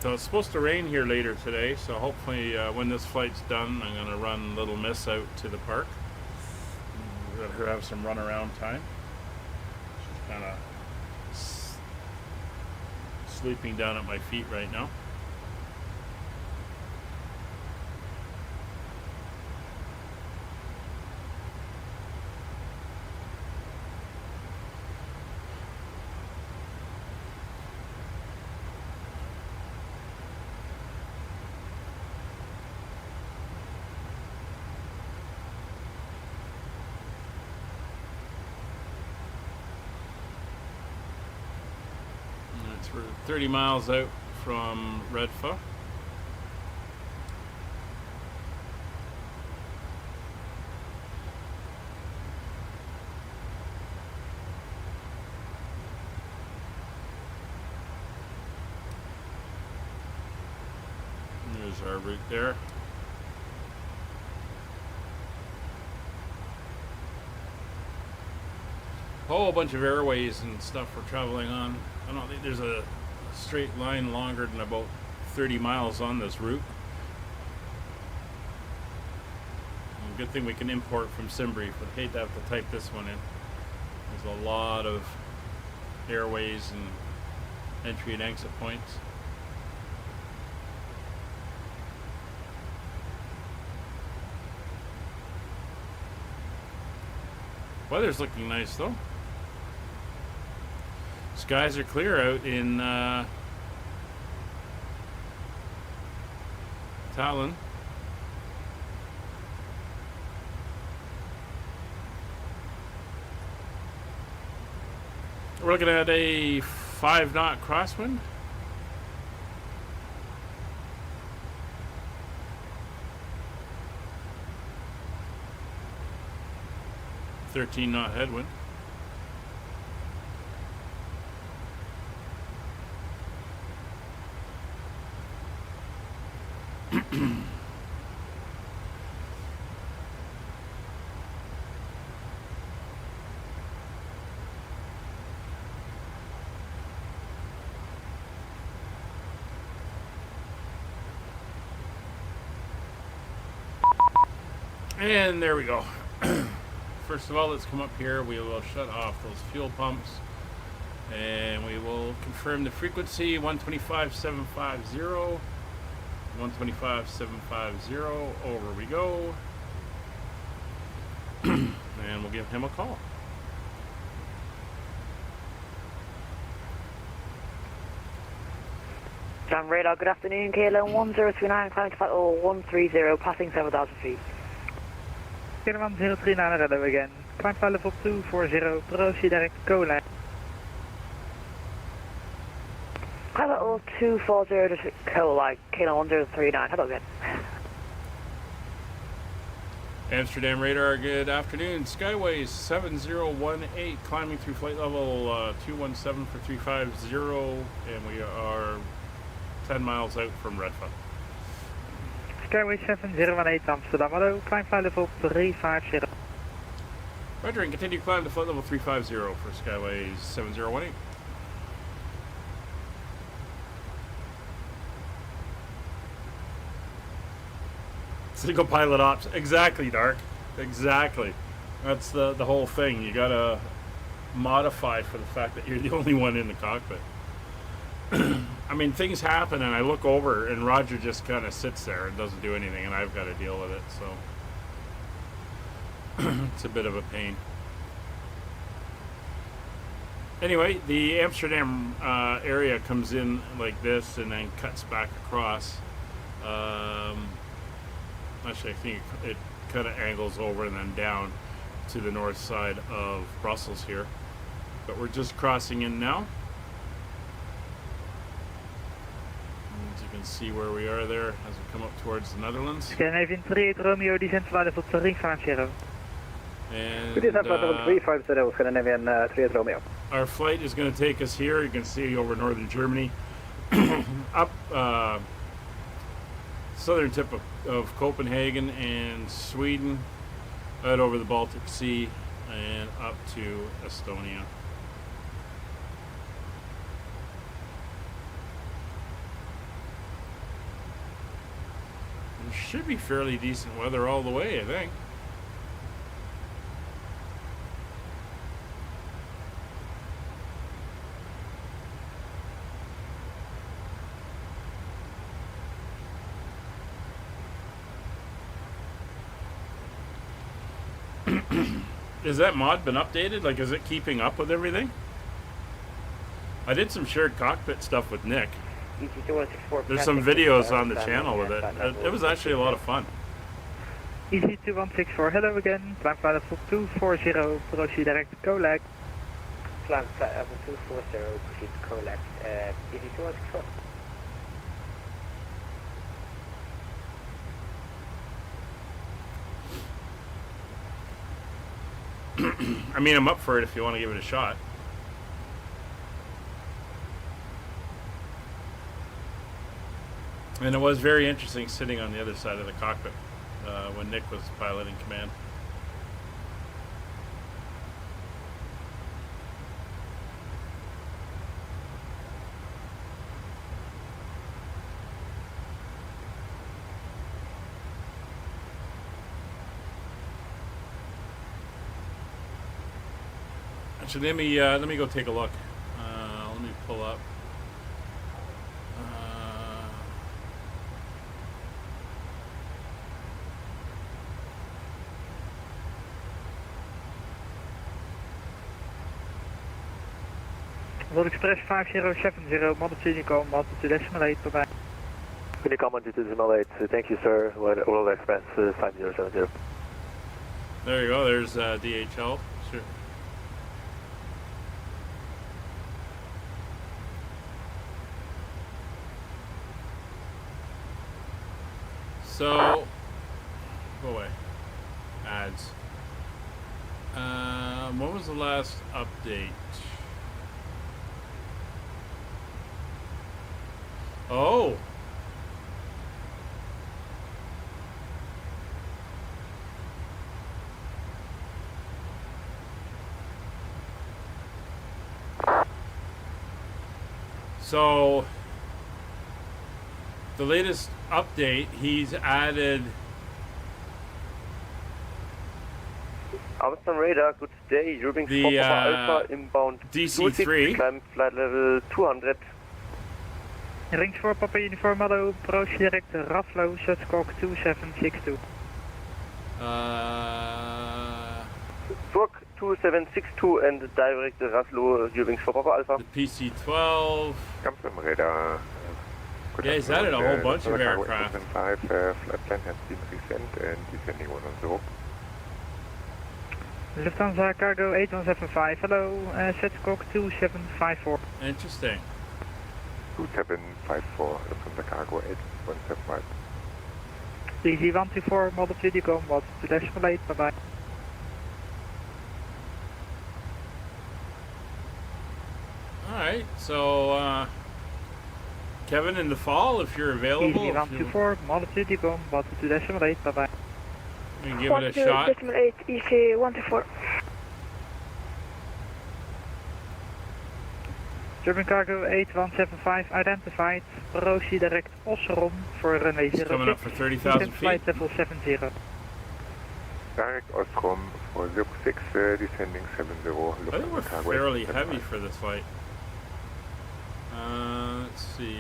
A: So it's supposed to rain here later today, so hopefully when this flight's done, I'm going to run Little Miss out to the park. Let her have some run around time. She's kind of sleeping down at my feet right now. We're 30 miles out from Redfa. There's our route there. A whole bunch of airways and stuff we're traveling on. I don't think there's a straight line longer than about 30 miles on this route. And good thing we can import from SimBrief. I'd hate to have to type this one in. There's a lot of airways and entry and exit points. Weather's looking nice though. Skies are clear out in Tallin. We're looking at a 5-knot crosswind. .13-knot headwind. And there we go. First of all, let's come up here. We will shut off those fuel pumps and we will confirm the frequency 125.750. 125.750. Over we go. And we'll give him a call.
H: Jam radar, good afternoon, KLM 1039, climbing to flight 130, passing 7,000 feet.
I: KLM 1039, hello again. Climb flight level 240, proceed direct, go line.
H: Climb level 240, just go like KLM 1039, hello again.
A: Amsterdam radar, good afternoon. Skyways 7018, climbing through flight level 217 for 350, and we are 10 miles out from Redfern.
I: Skyway 7018 Amsterdam, hello, climb flight level 350.
A: Roger, and continue climb to flight level 350 for Skyways 7018. Single pilot ops. Exactly, Dark. Exactly. That's the whole thing. You gotta modify for the fact that you're the only one in the cockpit. I mean, things happen and I look over and Roger just kind of sits there and doesn't do anything and I've got to deal with it, so it's a bit of a pain. Anyway, the Amsterdam area comes in like this and then cuts back across. Actually, I think it kind of angles over and then down to the north side of Brussels here. But we're just crossing in now. As you can see where we are there as we come up towards the Netherlands.
I: Scandinavian 38 Romeo, descent flight level 350.
A: And
J: descent flight level 350, Scandinavian 38 Romeo.
A: Our flight is going to take us here. You can see over northern Germany, up southern tip of Copenhagen and Sweden, out over the Baltic Sea and up to Estonia. There should be fairly decent weather all the way, I think. Is that mod been updated? Like, is it keeping up with everything? I did some shared cockpit stuff with Nick. There's some videos on the channel with it. It was actually a lot of fun.
I: EC2164, hello again. Climb flight level 240, proceed direct, go lag.
J: Climb flight level 240, proceed collect, EC2164.
A: I mean, I'm up for it if you want to give it a shot. And it was very interesting sitting on the other side of the cockpit when Nick was piloting command. Actually, let me go take a look. Let me pull up.
I: World Express 5070, model Unicom, model 2.8, bye-bye.
J: Honeycomb on 2.8, thank you sir, World Express 5070.
A: There you go, there's DHL. Sure. So, go away. Ads. What was the last update? Oh! So, the latest update, he's added...
J: Amsterdam radar, good day, Rubing
A: The,
J: 4 Alpha inbound.
A: DC-3.
J: Climb flight level 200.
I: Rings voor Papa Uniform, hallo, approach direct Raflo, Sutscock 2762.
J: Squawk 2762 and direct Raflo, Rubing 4 Papa Alpha.
A: The PC-12.
G: Amsterdam radar.
A: Yeah, he's added a whole bunch of aircraft.
G: 5, flight plan has been resent and descending 110.
I: Lufthansa Cargo 8175, hello, Sutscock 2754.
A: Interesting.
G: 2754, Lufthansa Cargo 8175.
I: Easy 124, model Unicom, model 2.8, bye-bye.
A: Alright, so, Kevin in the fall, if you're available.
I: Easy 124, model Unicom, model 2.8, bye-bye.
A: You can give it a shot.
H: 1.8, EC 124.
I: German Cargo 8175 identified, Rosie direct Osseron for runway 06.
A: It's coming up for 30,000 feet.
I: Flight level 70.
G: Direct Ostrom for 06, descending 70.
A: I think we're fairly heavy for this flight. Let's see.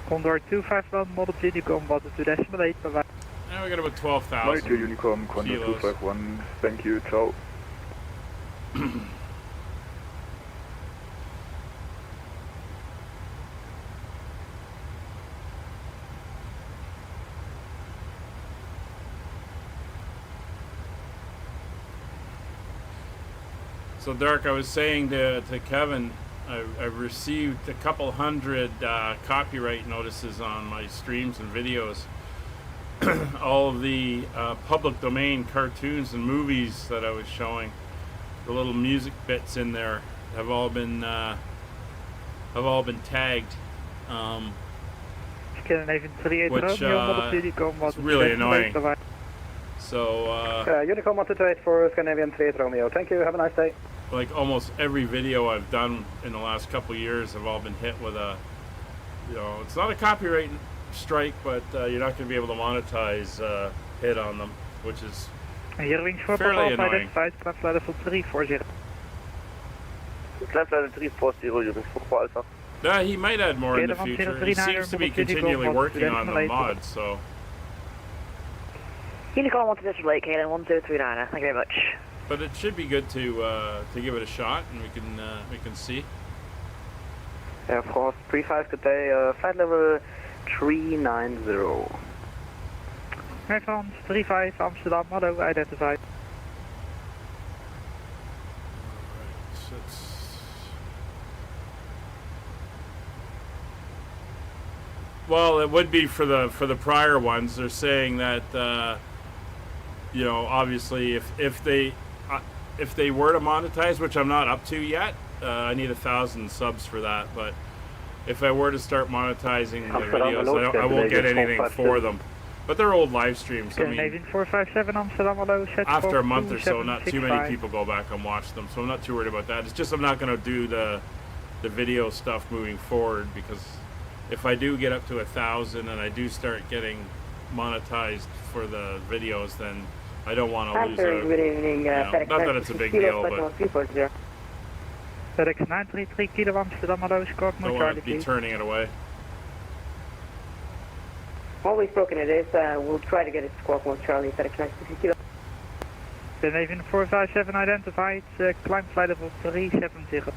I: Condor 251, model Unicom, model 2.8, bye-bye.
A: Now we got about 12,000
G: Unicom, Condor
A: kilos.
G: 251, thank you, ciao.
A: So Dirk, I was saying to Kevin, I've received a couple hundred copyright notices on my streams and videos. All of the public domain cartoons and movies that I was showing, the little music bits in there have all been tagged, which is really annoying. So
J: Unicom 128 for Scandinavian 38 Romeo. Thank you, have a nice day.
A: like almost every video I've done in the last couple of years have all been hit with a, you know, it's not a copyright strike, but you're not going to be able to monetize hit on them, which is fairly annoying.
I: Climb level 340.
J: Climb level 340, Rubing 4 Alpha.
A: Yeah, he might add more in the future. He seems to be continually working on the mods, so.
H: Unicom 128, Kayla 1039, thank you very much.
A: But it should be good to give it a shot, and we can see.
J: Air France 35 good day, flight level 390.
I: Air France 35 Amsterdam, hello, identified.
A: Well, it would be for the prior ones. They're saying that you know, obviously if they were to monetize, which I'm not up to yet, I need 1,000 subs for that. But if I were to start monetizing the videos, I won't get anything for them. But they're old live streams. I mean,
I: 457 Amsterdam, hello,
A: after a month or so, not too many people go back and watch them, so I'm not too worried about that. It's just I'm not going to do the video stuff moving forward, because if I do get up to 1,000 and I do start getting monetized for the videos, then I don't want to lose
H: Good evening,
A: you know, not that it's a big deal, but
I: FedEx 933 Kilo Amsterdam, hello, Squawk
A: I don't want to be turning it away.
H: What we've spoken it is, we'll try to get it Squawk 1 Charlie, FedEx 933 Kilo.
I: Scandinavian 457 identified, climb flight level 370.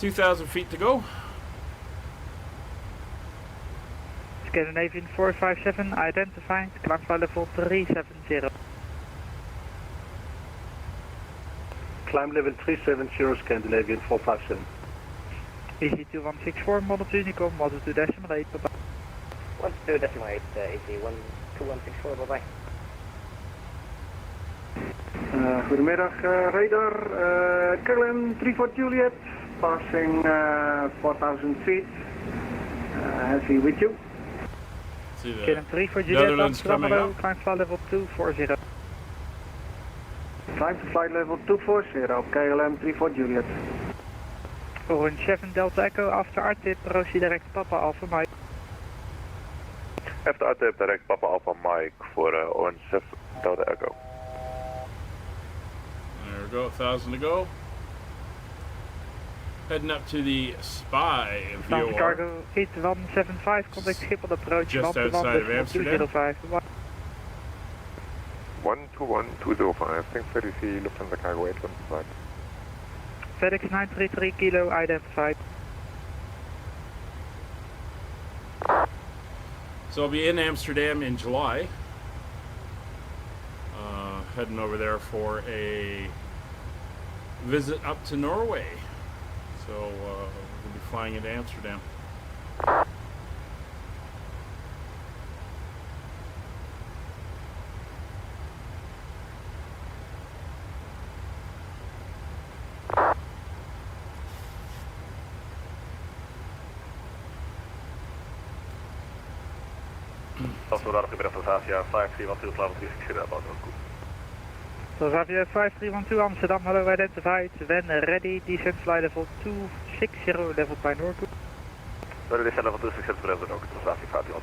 A: 2,000 feet to go.
I: Scandinavian 457 identified, climb flight level 370.
B: Climb level 370, Scandinavian 457.
I: EC 2164, model 2 Honeycomb, model 2 decimal 8, bye bye.
J: 1 decimal 8, EC 2164, bye bye.
B: Goedemiddag, radar. KLM 34 Juliet, passing 4,000 feet. Heavy with you.
A: See the
I: KLM 3 for Juliet,
A: Netherlands coming
I: hello,
A: up.
I: climb flight level 240.
B: Climb to flight level 240, KLM 34 Juliet.
I: Orange 7 Delta Echo, after RTIP, proceed direct Papa Alpha Mike.
K: After RTIP, direct Papa Alpha Mike for Orange 7 Delta Echo.
A: There we go, 1,000 to go. Heading up to the Spy
I: Sound
A: VOR.
I: cargo 8175, contact Schiphol approach,
A: Just outside of Amsterdam.
I: 205.
K: 121205, thanks for the Lufthansa Cargo 825.
I: FedEx 933 kilo identified.
A: So I'll be in Amsterdam in July. Heading over there for a visit up to Norway. So we'll be flying into Amsterdam.
J: Transavia 5312 level 360 about North.
I: Transavia 5312 Amsterdam, hello, identified. When ready, descent flight level 260, level by Norco.
J: Ready, descent level 260, level Norco, Transavia 5312.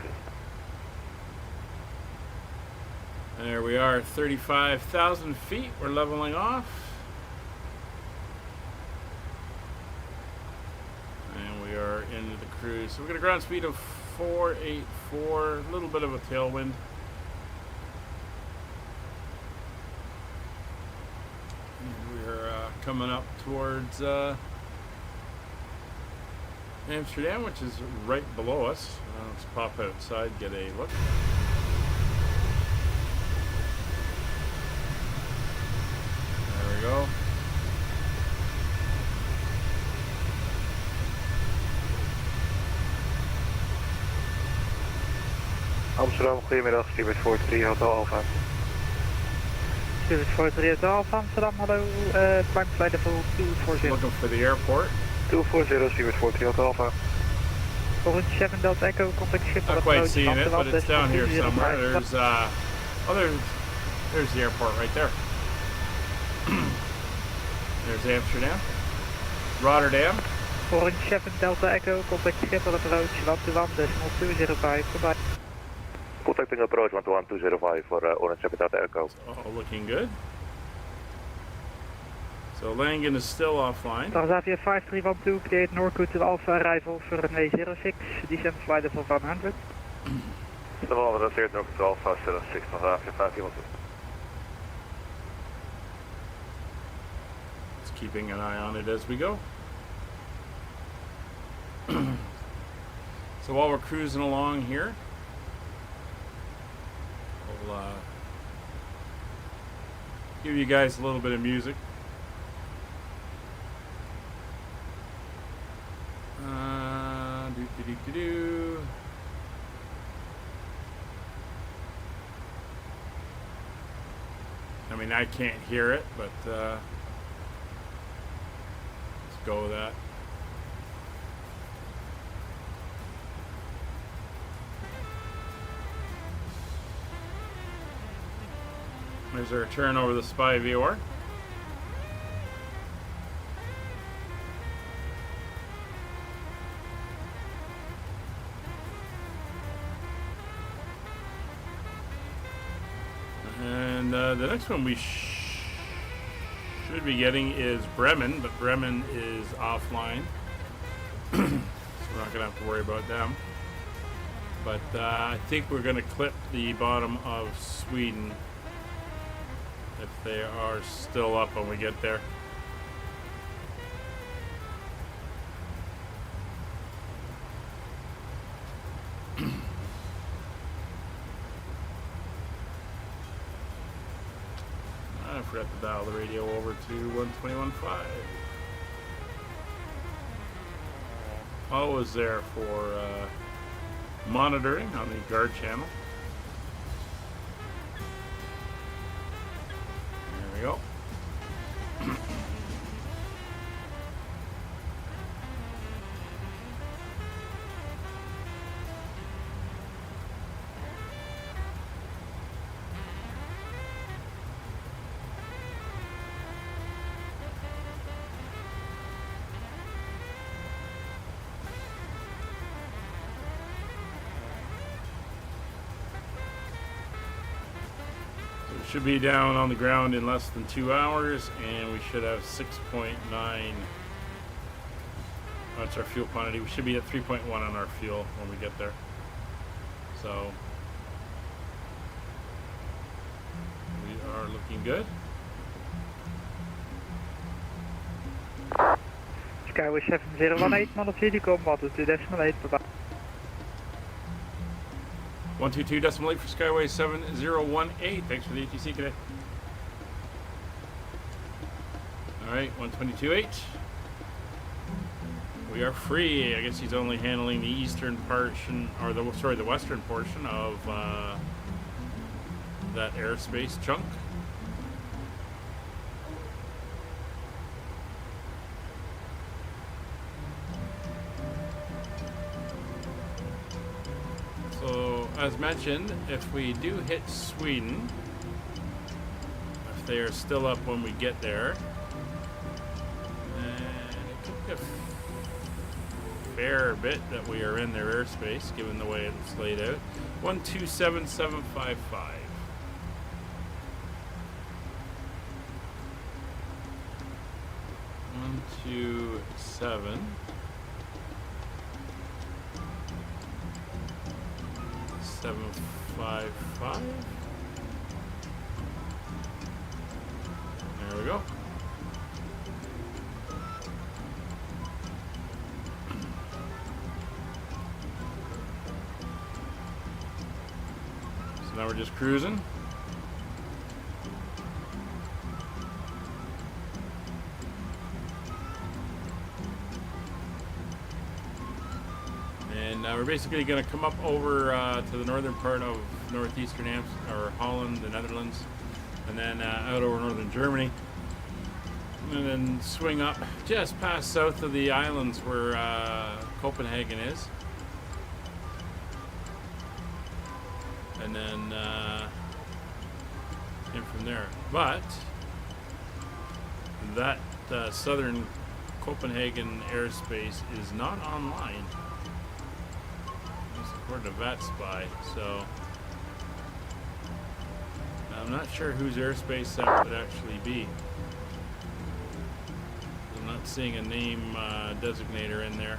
A: There we are, 35,000 feet. We're leveling off. And we are into the cruise. So we got a ground speed of 484, a little bit of a tailwind. And we're coming up towards Amsterdam, which is right below us. Let's pop outside, get a look. There we go.
K: Amsterdam, goedemiddag, Stewart 43 Hotel Alpha.
I: Stewart 43 Hotel Alpha, Amsterdam, hello, climb flight level 240.
A: Looking for the airport.
K: 240, Stewart 43 Hotel Alpha.
I: Orange 7 Delta Echo, contact Schiphol
A: Not quite
I: approach,
A: seeing it, but it's down here somewhere.
I: 205.
A: There's the airport right there. There's Amsterdam. Rotterdam.
I: Orange 7 Delta Echo, contact Schiphol approach, 121.205, goodbye.
K: Contacting approach 11205 for Orange 7 Delta Echo.
A: All looking good. So Langen is still offline.
I: Transavia 5312, cleared Norco to Alpha arrival for runway 06, descent flight level 100.
J: 700, cleared Norco to Alpha 06, Transavia 5312.
A: Just keeping an eye on it as we go. So while we're cruising along here, we'll give you guys a little bit of music. Do. I mean, I can't hear it, but let's go with that. There's our turn over the Spy VOR. And the next one we should be getting is Bremen, but Bremen is offline. So we're not going to have to worry about them. But I think we're going to clip the bottom of Sweden if they are still up when we get there. I forgot to dial the radio over to 121.5. Always there for monitoring on the guard channel. There we go. Should be down on the ground in less than 2 hours, and we should have 6.9. That's our fuel quantity. We should be at 3.1 on our fuel when we get there. So we are looking good.
I: Skyway 7018, Monolith, combat to 2.8, bye-bye.
A: 122.8 for Skyway 7018. Thanks for the ATC today. Alright, 122.8. We are free. I guess he's only handling the eastern portion, or the western portion of that airspace chunk. So, as mentioned, if we do hit Sweden, if they are still up when we get there, and it could be a fair bit that we are in their airspace, given the way it's laid out. 127.755. One, 2, 7. 755. There we go. So now we're just cruising. And we're basically going to come up over to the northern part of northeastern or Holland, the Netherlands, and then out over northern Germany, and then swing up just past south of the islands where Copenhagen is, and then in from there. But that southern Copenhagen airspace is not online, according to VATSim, so I'm not sure whose airspace that would actually be. I'm not seeing a name designator in there.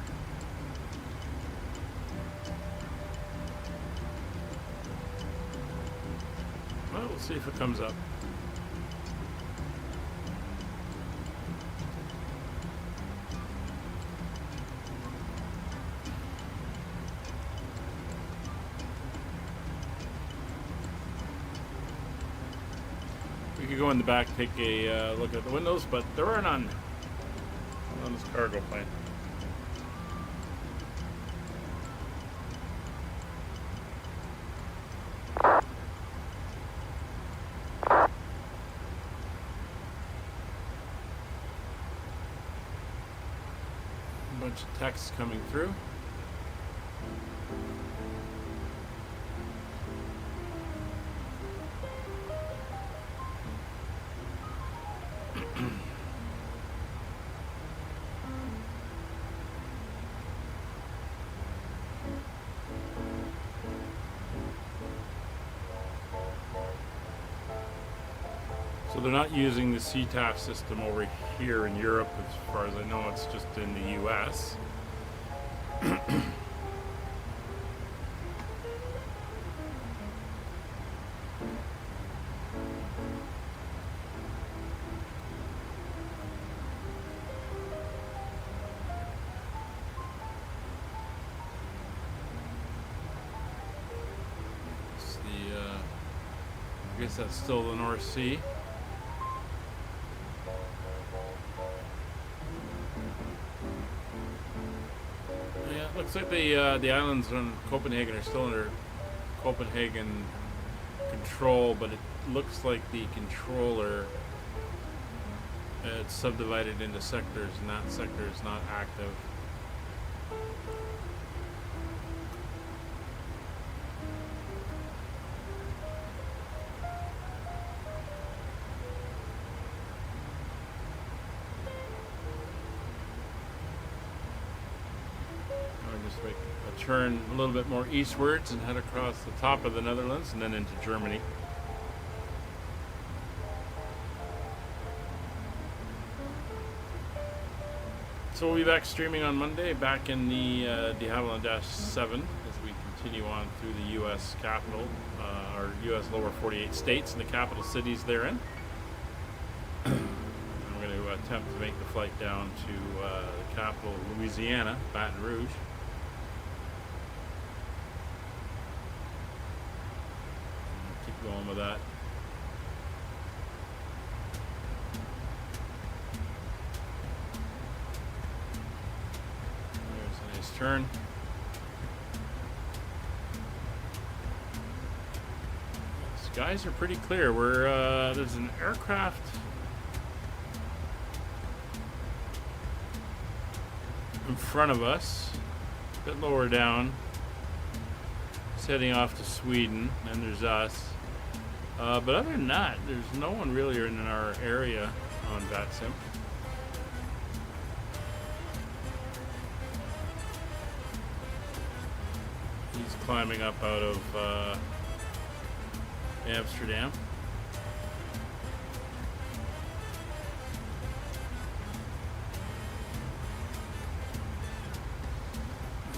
A: Well, we'll see if it comes up. We could go in the back, take a look at the windows, but there are none on this cargo plane. A bunch of text coming through. So they're not using the CTAF system over here in Europe, as far as I know. It's just in the US. I guess that's still the North Sea. Yeah, it looks like the islands on Copenhagen are still under Copenhagen control, but it looks like the controller, it's subdivided into sectors, and that sector is not active. Just make a turn a little bit more eastwards and head across the top of the Netherlands and then into Germany. So we'll be back streaming on Monday, back in the de Havilland-7 as we continue on through the U.S. capital, our U.S. lower 48 states and the capital cities therein. I'm going to attempt to make the flight down to the capital, Louisiana, Baton Rouge. Keep going with that. There's a nice turn. Skies are pretty clear. We're there's an aircraft in front of us, a bit lower down. It's heading off to Sweden, and there's us. But other than that, there's no one really in our area on VATSim. He's climbing up out of Amsterdam.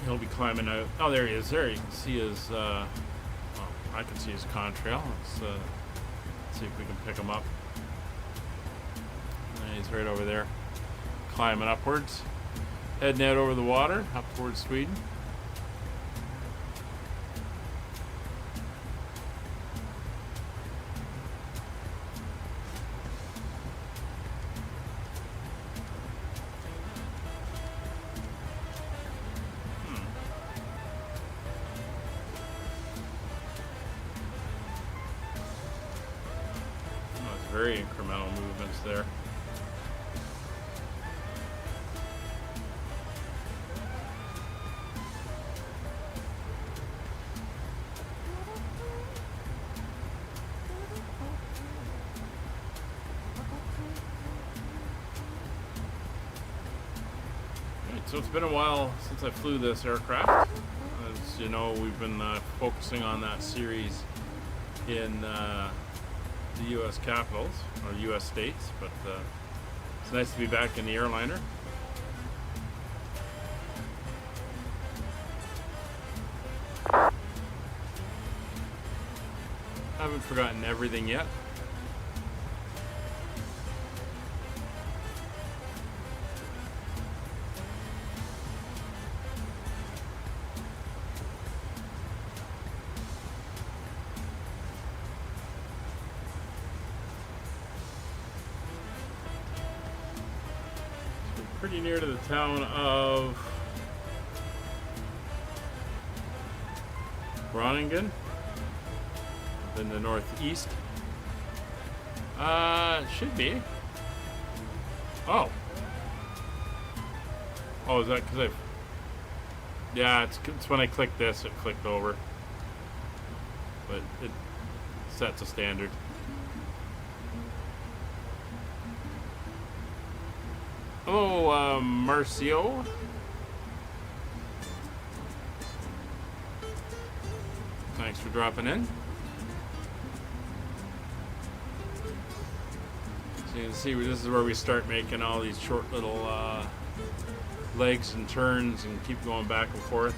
A: He'll be climbing out. Oh, there he is. There you can see his. Well, I can see his contrail. Let's see if we can pick him up. And he's right over there, climbing upwards, heading out over the water, up towards Sweden. Very incremental movements there. Right, so it's been a while since I flew this aircraft. As you know, we've been focusing on that series in the U.S. capitals, or U.S. states, but it's nice to be back in the airliner. Haven't forgotten everything yet. Pretty near to the town of Groningen in the northeast. It should be. Oh, is that because I've... Yeah, it's when I clicked this, it clicked over. But it sets a standard. Hello, Marcio. Thanks for dropping in. So you can see this is where we start making all these short little legs and turns and keep going back and forth.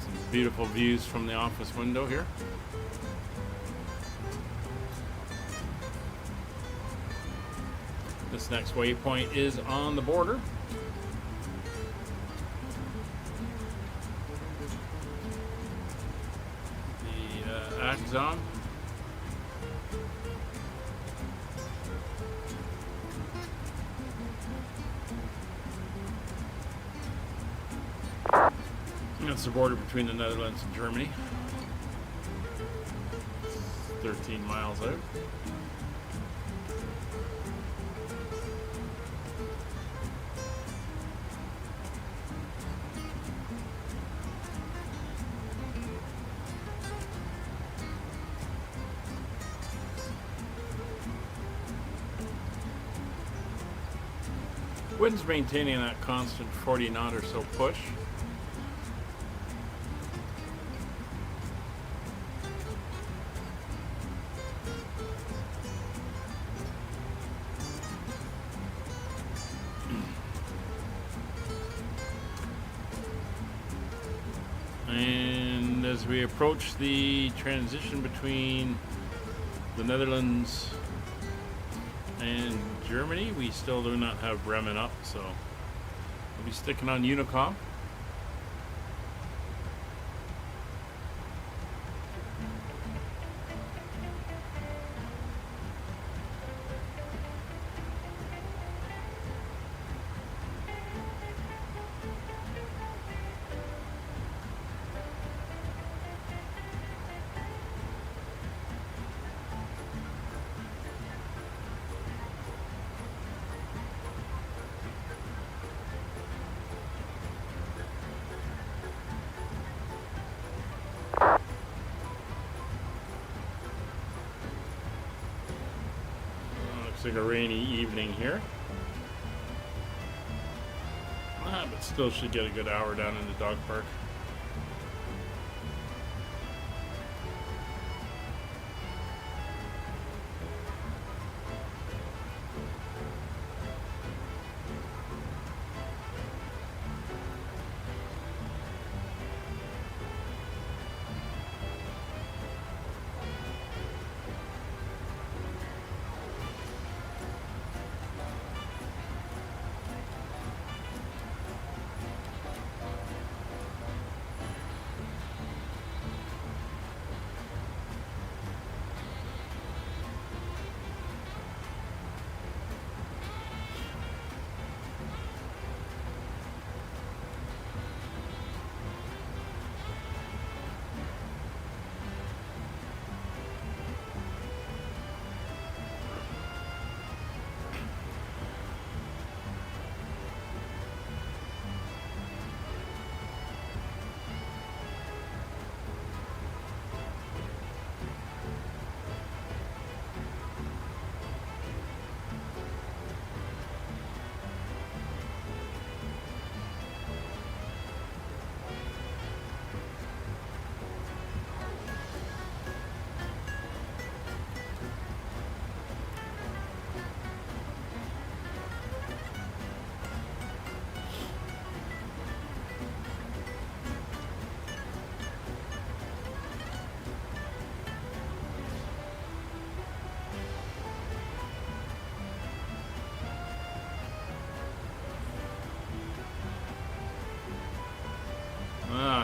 A: Some beautiful views from the office window here. This next waypoint is on the border. The Axon. That's the border between the Netherlands and Germany. 13 miles out. Wind's maintaining that constant 40 knot or so push. And as we approach the transition between the Netherlands and Germany, we still do not have Bremen up, so we'll be sticking on Unicom. Looks like a rainy evening here. But still should get a good hour down in the dog park.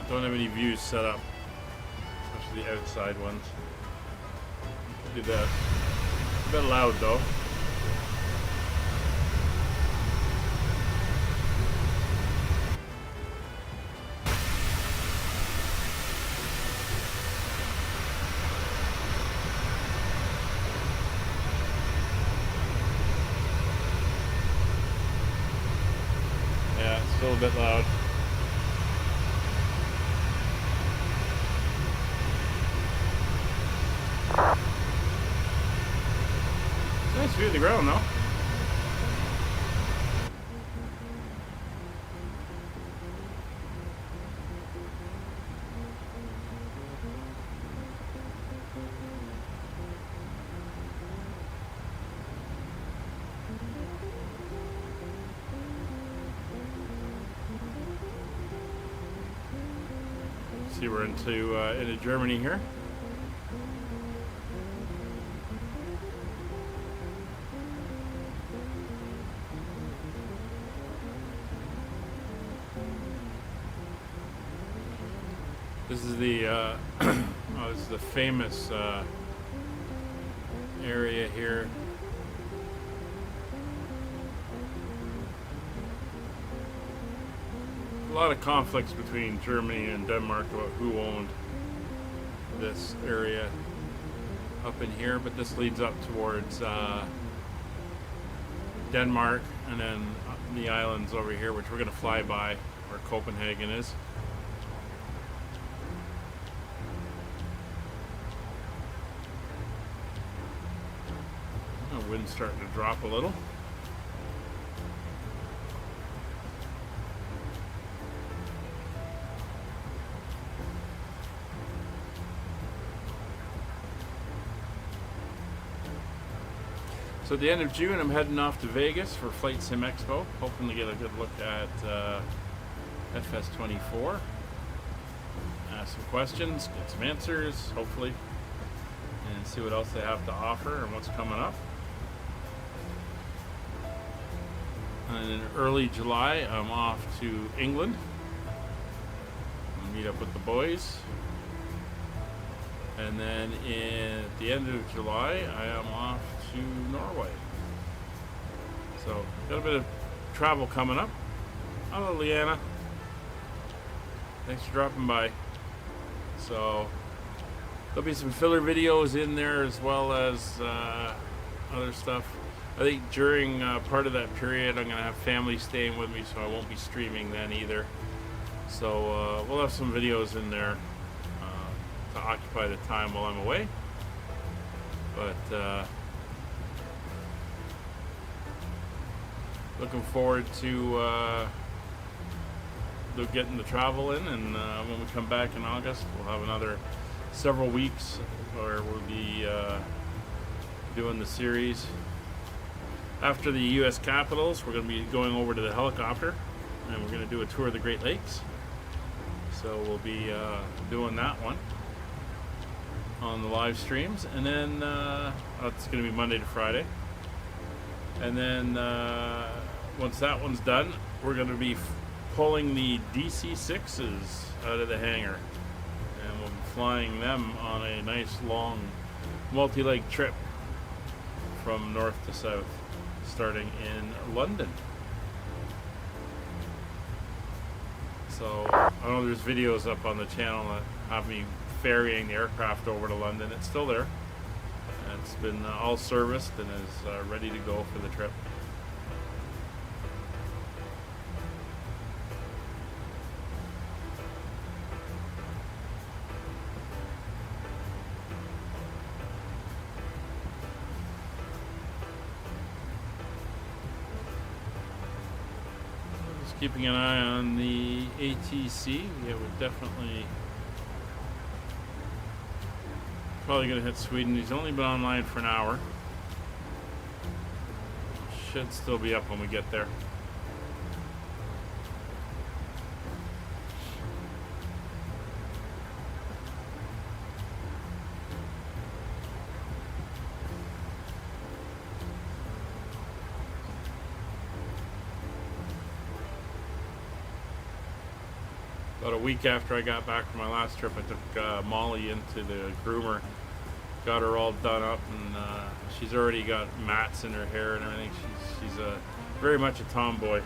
A: Don't have any views set up, especially the outside ones. Do that. A bit loud though. Yeah, it's still a bit loud. Nice view of the ground, though. See, we're into Germany here. This is the oh, this is the famous area here. A lot of conflicts between Germany and Denmark about who owned this area up in here, but this leads up towards Denmark, and then the islands over here, which we're going to fly by, where Copenhagen is. The wind's starting to drop a little. So at the end of June, I'm heading off to Vegas for FlyUK Expo, hoping to get a good look at FS24. Ask some questions, get some answers, hopefully, and see what else they have to offer and what's coming up. And in early July, I'm off to England. I'll meet up with the boys. And then at the end of July, I am off to Norway. So, got a bit of travel coming up. Hello, Leanna. Thanks for dropping by. So, there'll be some filler videos in there as well as other stuff. I think during part of that period, I'm going to have family staying with me, so I won't be streaming then either. So, we'll have some videos in there to occupy the time while I'm away. But looking forward to getting the travel in, and when we come back in August, we'll have another several weeks where we'll be doing the series. After the U.S. Capitals, we're going to be going over to the helicopter, and we're going to do a tour of the Great Lakes. So we'll be doing that one on the live streams, and then it's going to be Monday to Friday, and then once that one's done, we're going to be pulling the DC-6s out of the hangar, and we'll be flying them on a nice long multi-leg trip from north to south, starting in London. So I know there's videos up on the channel that have me ferrying the aircraft over to London. It's still there. It's been all serviced and is ready to go for the trip. Just keeping an eye on the ATC. Yeah, we're definitely probably going to hit Sweden. He's only been online for an hour. Should still be up when we get there. About a week after I got back from my last trip, I took Molly into the groomer, got her all done up, and she's already got mats in her hair and everything. She's very much a tomboy.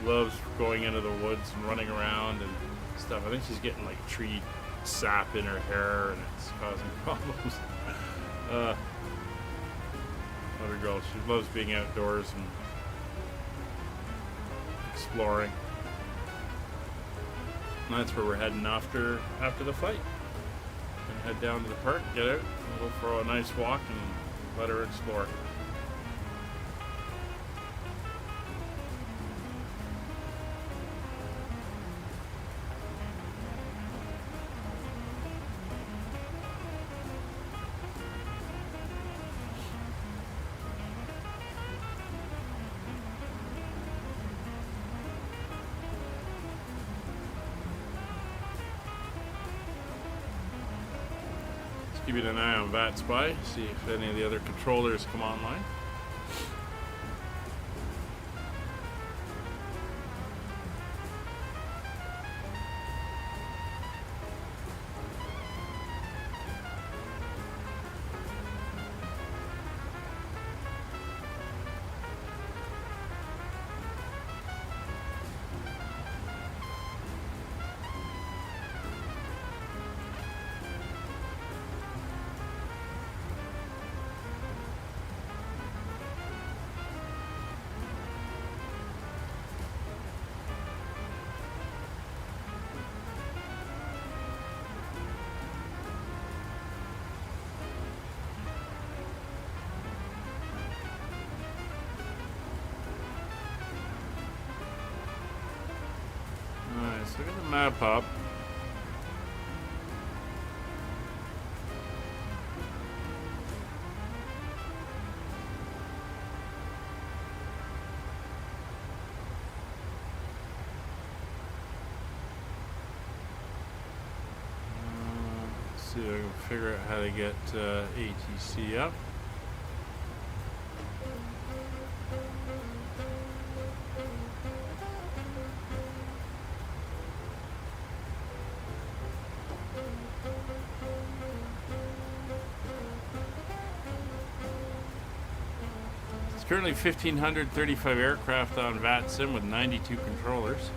A: Loves going into the woods and running around and stuff. I think she's getting like tree sap in her hair, and it's causing problems. Other girl, she loves being outdoors and exploring. And that's where we're heading after the flight. Gonna head down to the park, get out, and go for a nice walk and let her explore. Keeping an eye on VATSim, see if any of the other controllers come online. map up. See if I can figure out how to get ATC up. It's currently 1,535 aircraft on VATSim with 92 controllers.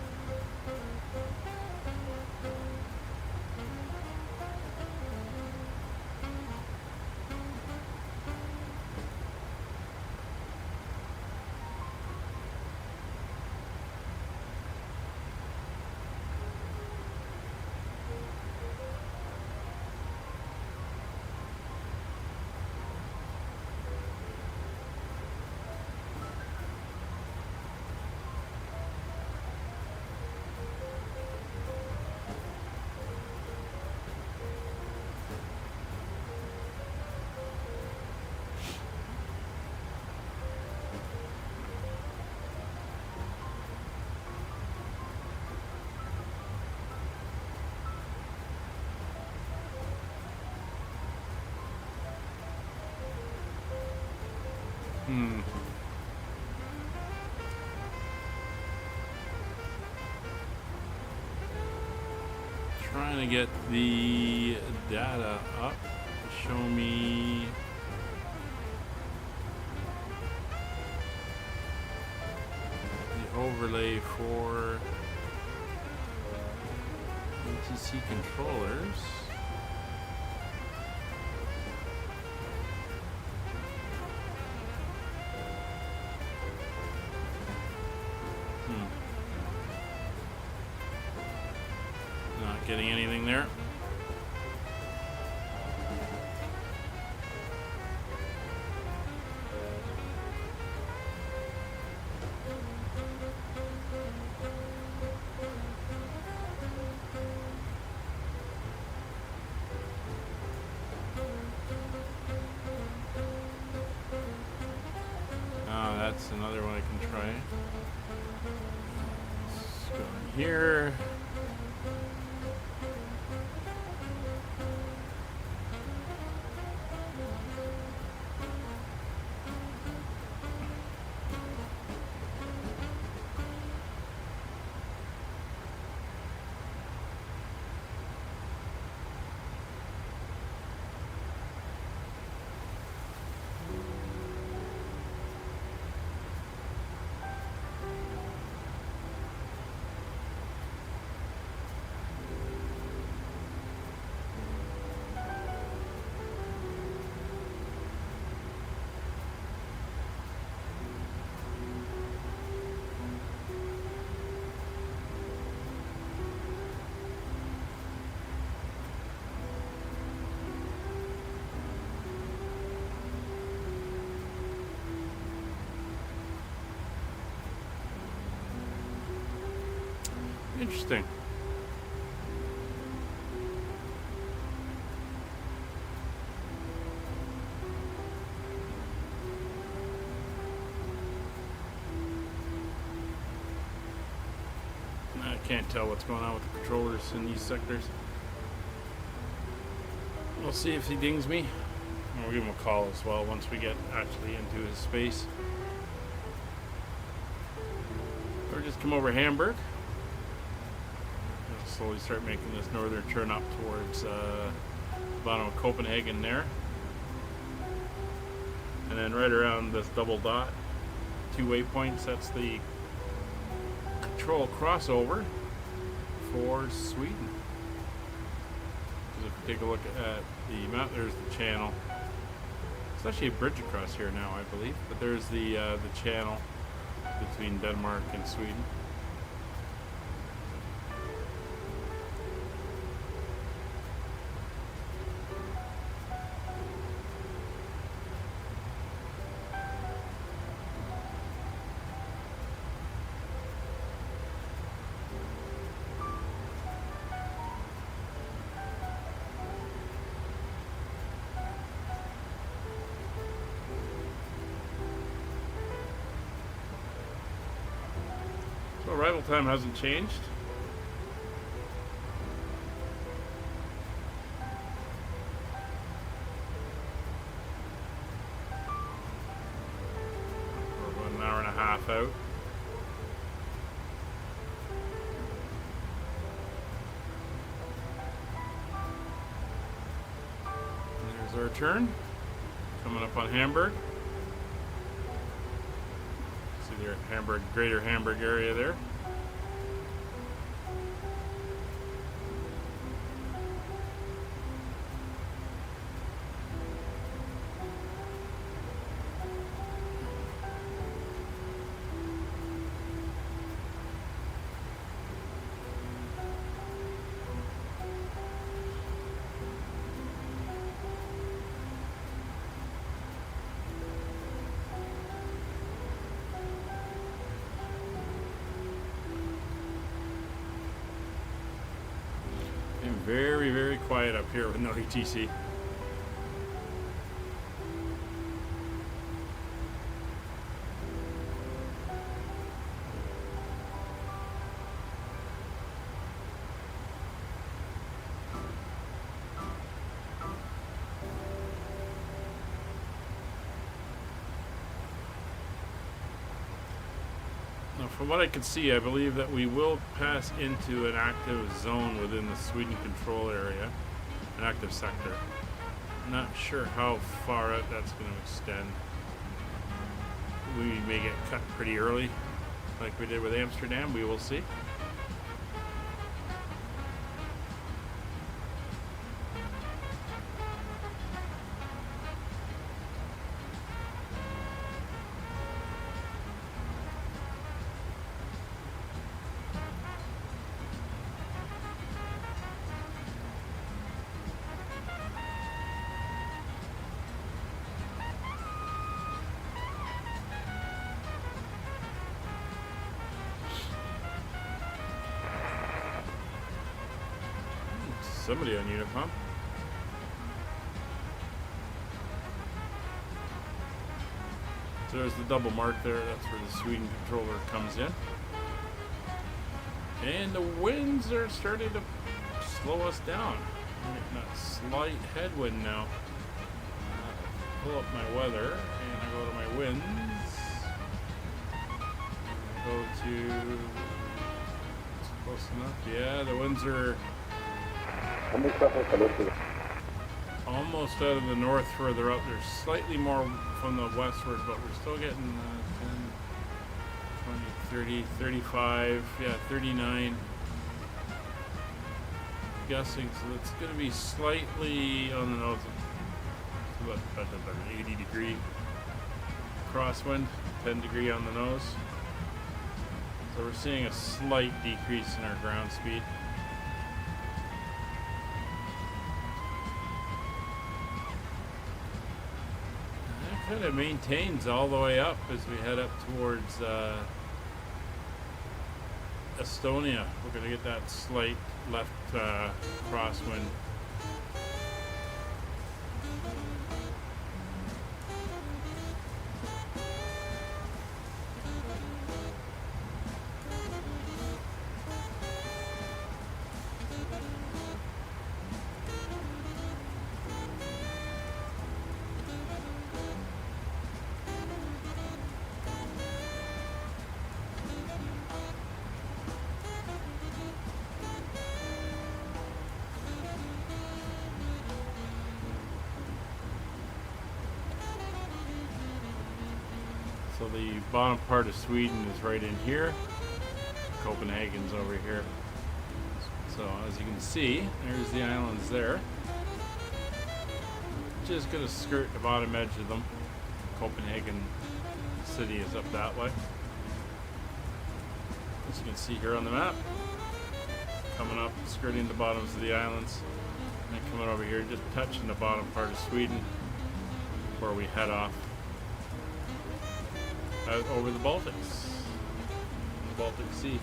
A: Trying to get the data up to show me the overlay for ATC controllers. Not getting anything there. That's another one I can try. Let's go in here. Interesting. I can't tell what's going on with the controllers in these sectors. We'll see if he dings me. We'll give him a call as well once we get actually into his space. Or just come over Hamburg. Slowly start making this northern turn up towards the bottom of Copenhagen there, and then right around this double dot, 2 waypoints, that's the control crossover for Sweden. Because if you take a look at the map, there's the channel. It's actually a bridge across here now, I believe, but there's the channel between Denmark and Sweden. cycle time hasn't changed. We're about an hour and a half out. And there's our turn. Coming up on Hamburg. See the Hamburg, greater Hamburg area there. Very, very quiet up here with no ETC. Now, from what I can see, I believe that we will pass into an active zone within the Sweden control area, an active sector. Not sure how far out that's going to extend. We may get cut pretty early, like we did with Amsterdam. We will see. Somebody on Unicom. So there's the double mark there. That's where the Sweden controller comes in. And the winds are starting to slow us down. We're getting that slight headwind now. Pull up my weather and I go to my winds. I go to... It's close enough. Yeah, the winds are almost out of the north further up. There's slightly more from the westward, but we're still getting 10, 20, 30, 35, yeah, 39. Guessing, so it's going to be slightly on the nose. About 80 degree crosswind, 10 degree on the nose. So we're seeing a slight decrease in our ground speed. Kind of maintains all the way up as we head up towards Estonia. We're going to get that slight left crosswind. So the bottom part of Sweden is right in here. Copenhagen's over here. So as you can see, there's the islands there. Just gonna skirt the bottom edge of them. Copenhagen city is up that way. As you can see here on the map. Coming up, skirting the bottoms of the islands. And then coming over here, just touching the bottom part of Sweden before we head off. Out over the Baltics, the Baltic Sea.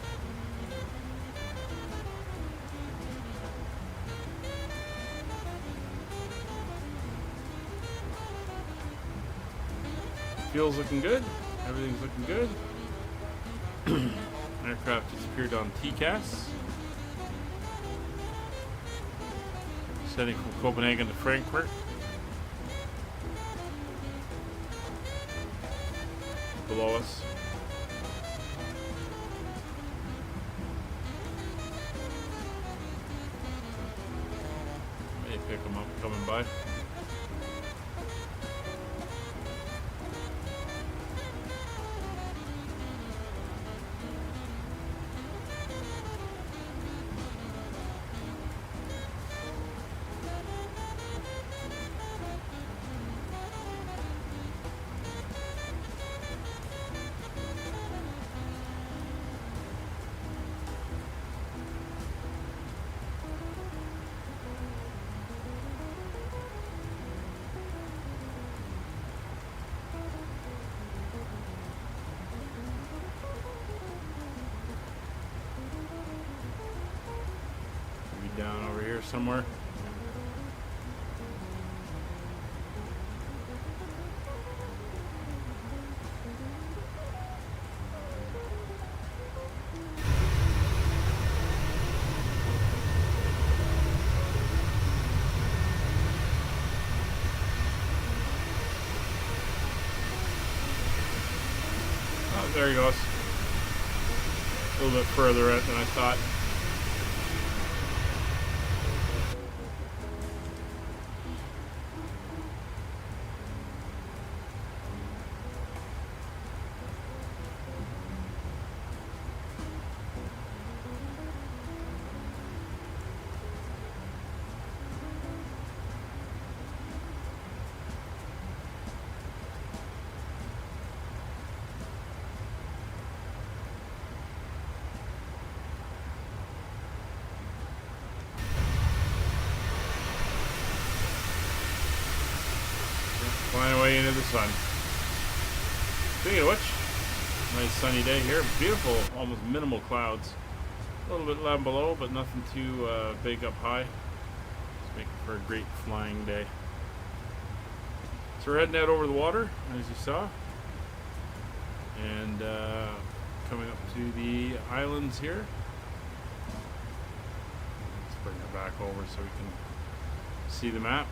A: Fuel's looking good. Everything's looking good. Aircraft just appeared on TCAS. Setting from Copenhagen to Frankfurt. Below us. May pick them up coming by. Down over here somewhere. Oh, there he goes. A little bit further out than I thought. Flying away into the sun. Speaking of which, nice sunny day here. Beautiful, almost minimal clouds. A little bit down below, but nothing too big up high. Just making for a great flying day. So we're heading out over the water, as you saw. And coming up to the islands here. Let's bring it back over so we can see the map.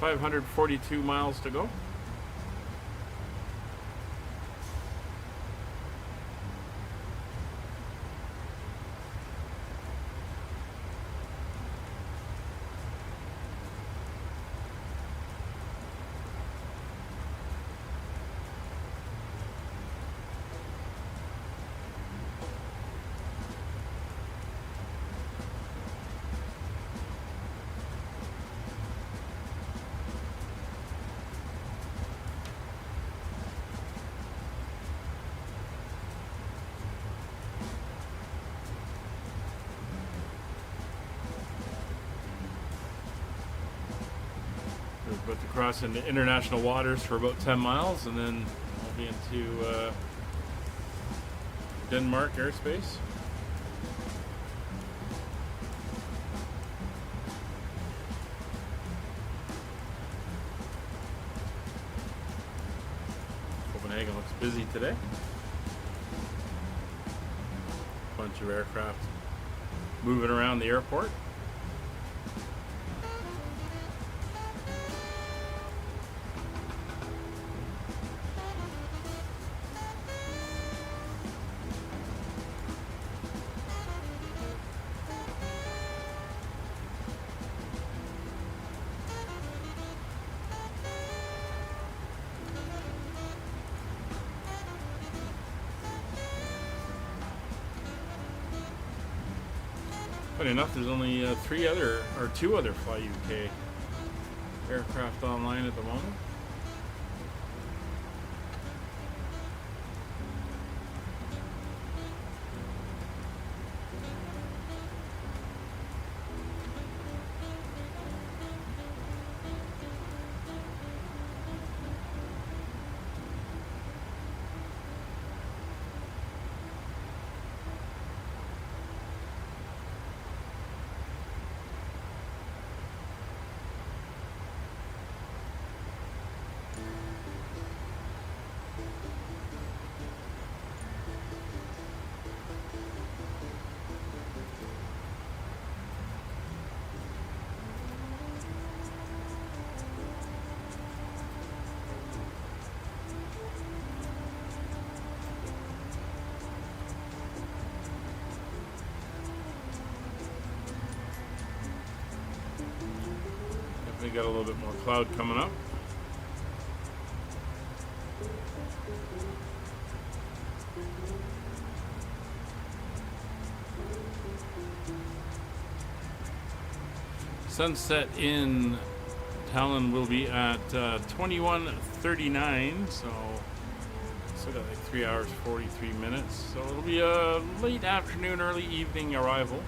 A: 542 miles to go. We're about to cross into international waters for about 10 miles and then we'll be into Denmark airspace. Copenhagen looks busy today. Bunch of aircraft moving around the airport. Funny enough, there's only two other FlyUK aircraft online at the moment. We got a little bit more cloud coming up. Sunset in Tallin will be at 21:39, so still got like 3 hours 43 minutes. So it'll be a late afternoon, early evening arrival.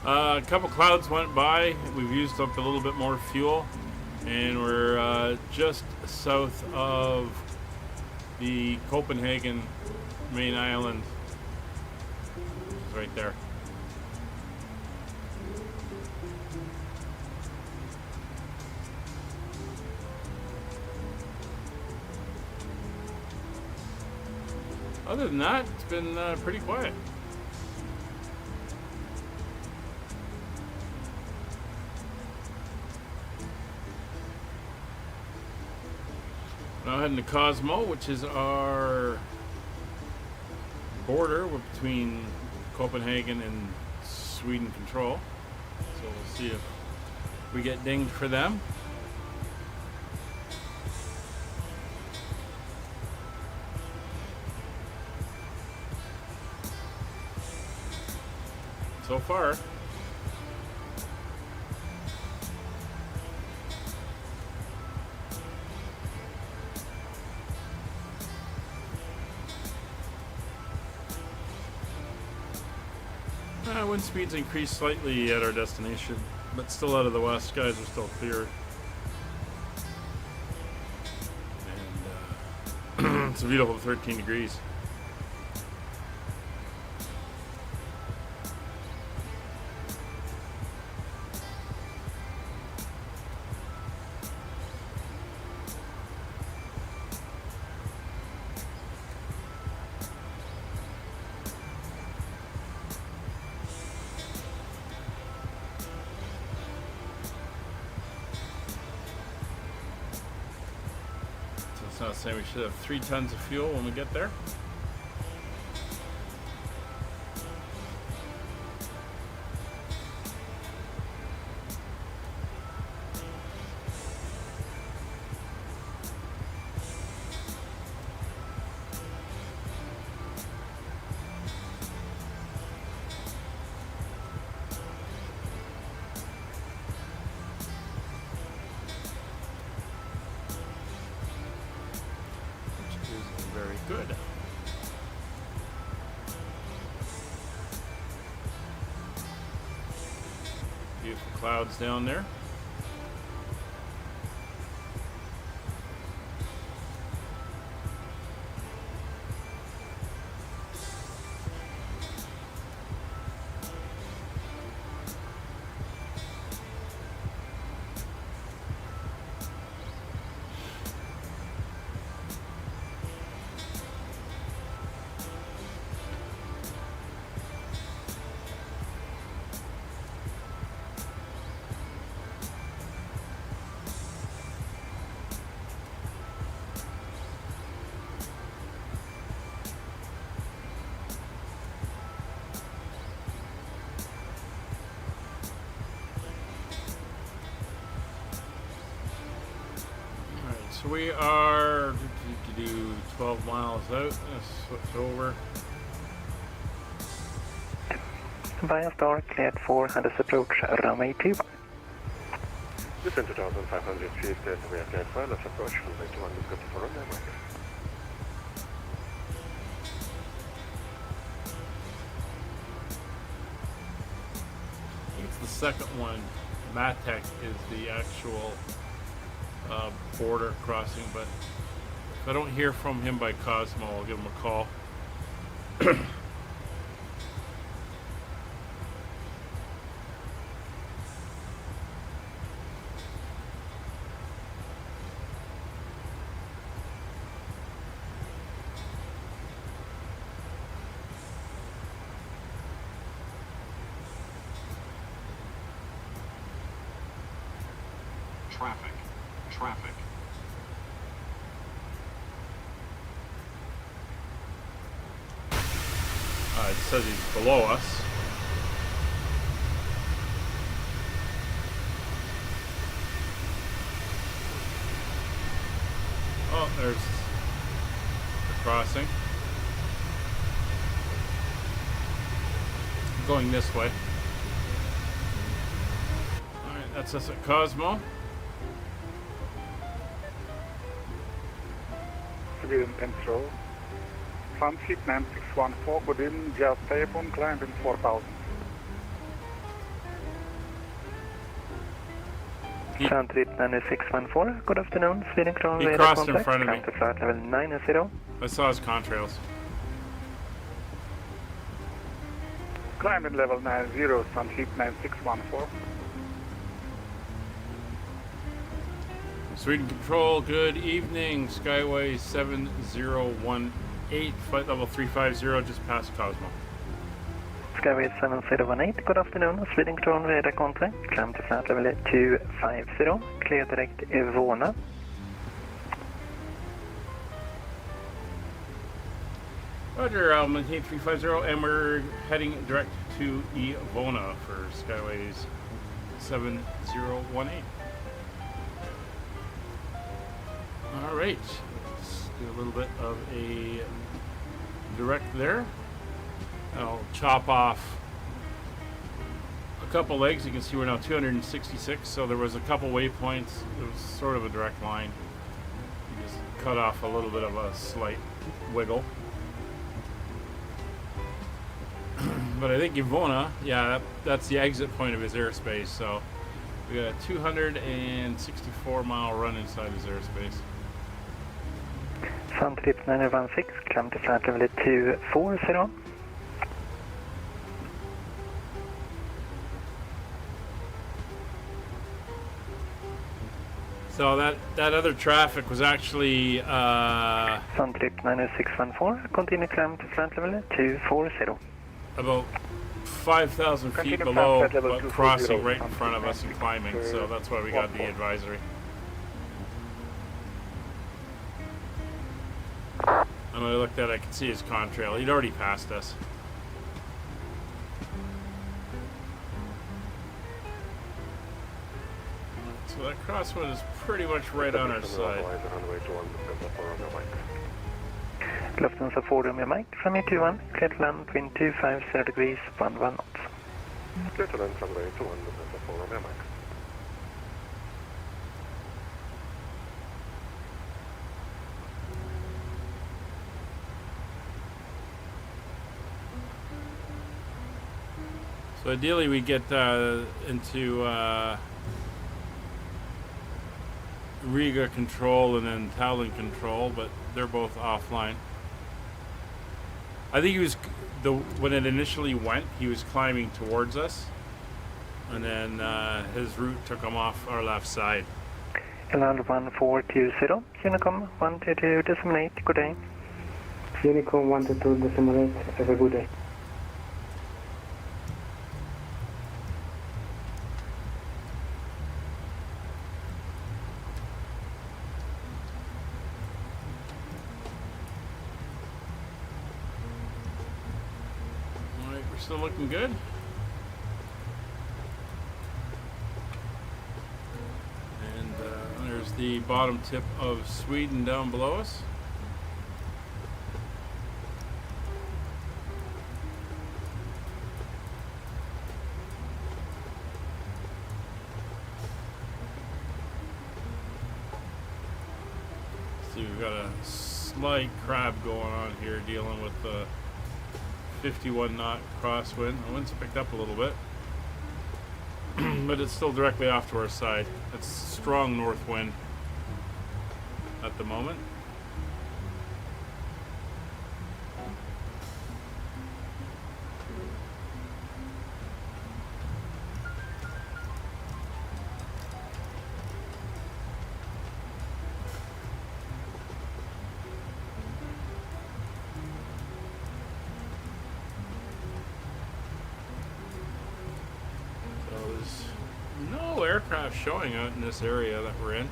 A: A couple clouds went by. We've used up a little bit more fuel, and we're just south of the Copenhagen main island. It's right there. Other than that, it's been pretty quiet. Now heading to Cosmo, which is our border between Copenhagen and Sweden control. So we'll see if we get dinged for them. So far, wind speeds increased slightly at our destination, but still out of the west. Skies are still clear. And it's a beautiful 13 degrees. So I was saying we should have 3 tons of fuel when we get there. Good. Beautiful clouds down there. So we are 12 miles out. Let's switch over.
J: Via Star cleared for Hades approach runway 2.
K: Descend 2500 feet, we have cleared fire, let's approach, runway 21, let's go to runway, Mike.
A: It's the second one. Matec is the actual border crossing, but if I don't hear from him by Cosmo, I'll give him a call.
F: Traffic.
A: It says he's below us. Oh, there's the crossing. Going this way. Alright, that's us at Cosmo.
L: Civilian control. Sunship 9614, good evening, just telephone, climb in 4000.
J: Suntrip 9614, good afternoon, Sweden Crown
A: He
J: radar
A: crossed
J: contact,
A: in front of me.
J: climb to flight level 90.
A: I saw his contrails.
L: Climb in level 90, Sunship 9614.
A: Sweden Control, good evening. Skyway 7018, flight level 350, just past Cosmo.
J: Skyway 7018, good afternoon, Sweden Crown radar contact, climb to flight level 250, clear direct Ivona.
A: Roger, maintain 350, and we're heading direct to Ivona for Skyways 7018. All right, let's do a little bit of a direct there. I'll chop off a couple legs. You can see we're now 266, so there was a couple waypoints. It was sort of a direct line. You just cut off a little bit of a slight wiggle. But I think Ivona, yeah, that's the exit point of his airspace, so we got a 264 mile run inside his airspace.
J: Suntrip 916, climb to flight level 240.
A: So that other traffic was actually
J: Suntrip 90614, continue climb to flight level 240.
A: About 5,000 feet below, but crossing right in front of us and climbing, so that's why we got the advisory. And when I looked at it, I could see his contrail. He'd already passed us. So that crosswind is pretty much right on our side.
J: Lufthansa 4 Romeo Mike, from 21, clear to land, wind 250 degrees, 11 knots.
K: Clear to land, runway 21, Lufthansa 4 Romeo Mike.
A: So ideally we get into Riga control and then Tallin control, but they're both offline. I think he was, when it initially went, he was climbing towards us, and then his route took him off our left side.
J: Land 1420, Honeycomb 122.8, good day.
M: Honeycomb 122.8, have a good day.
A: Still looking good. And there's the bottom tip of Sweden down below us. see we've got a slight crab going on here, dealing with the 51 knot crosswind. The wind's picked up a little bit, but it's still directly off to our side. It's strong north wind at the moment. Aircraft showing out in this area that we're in,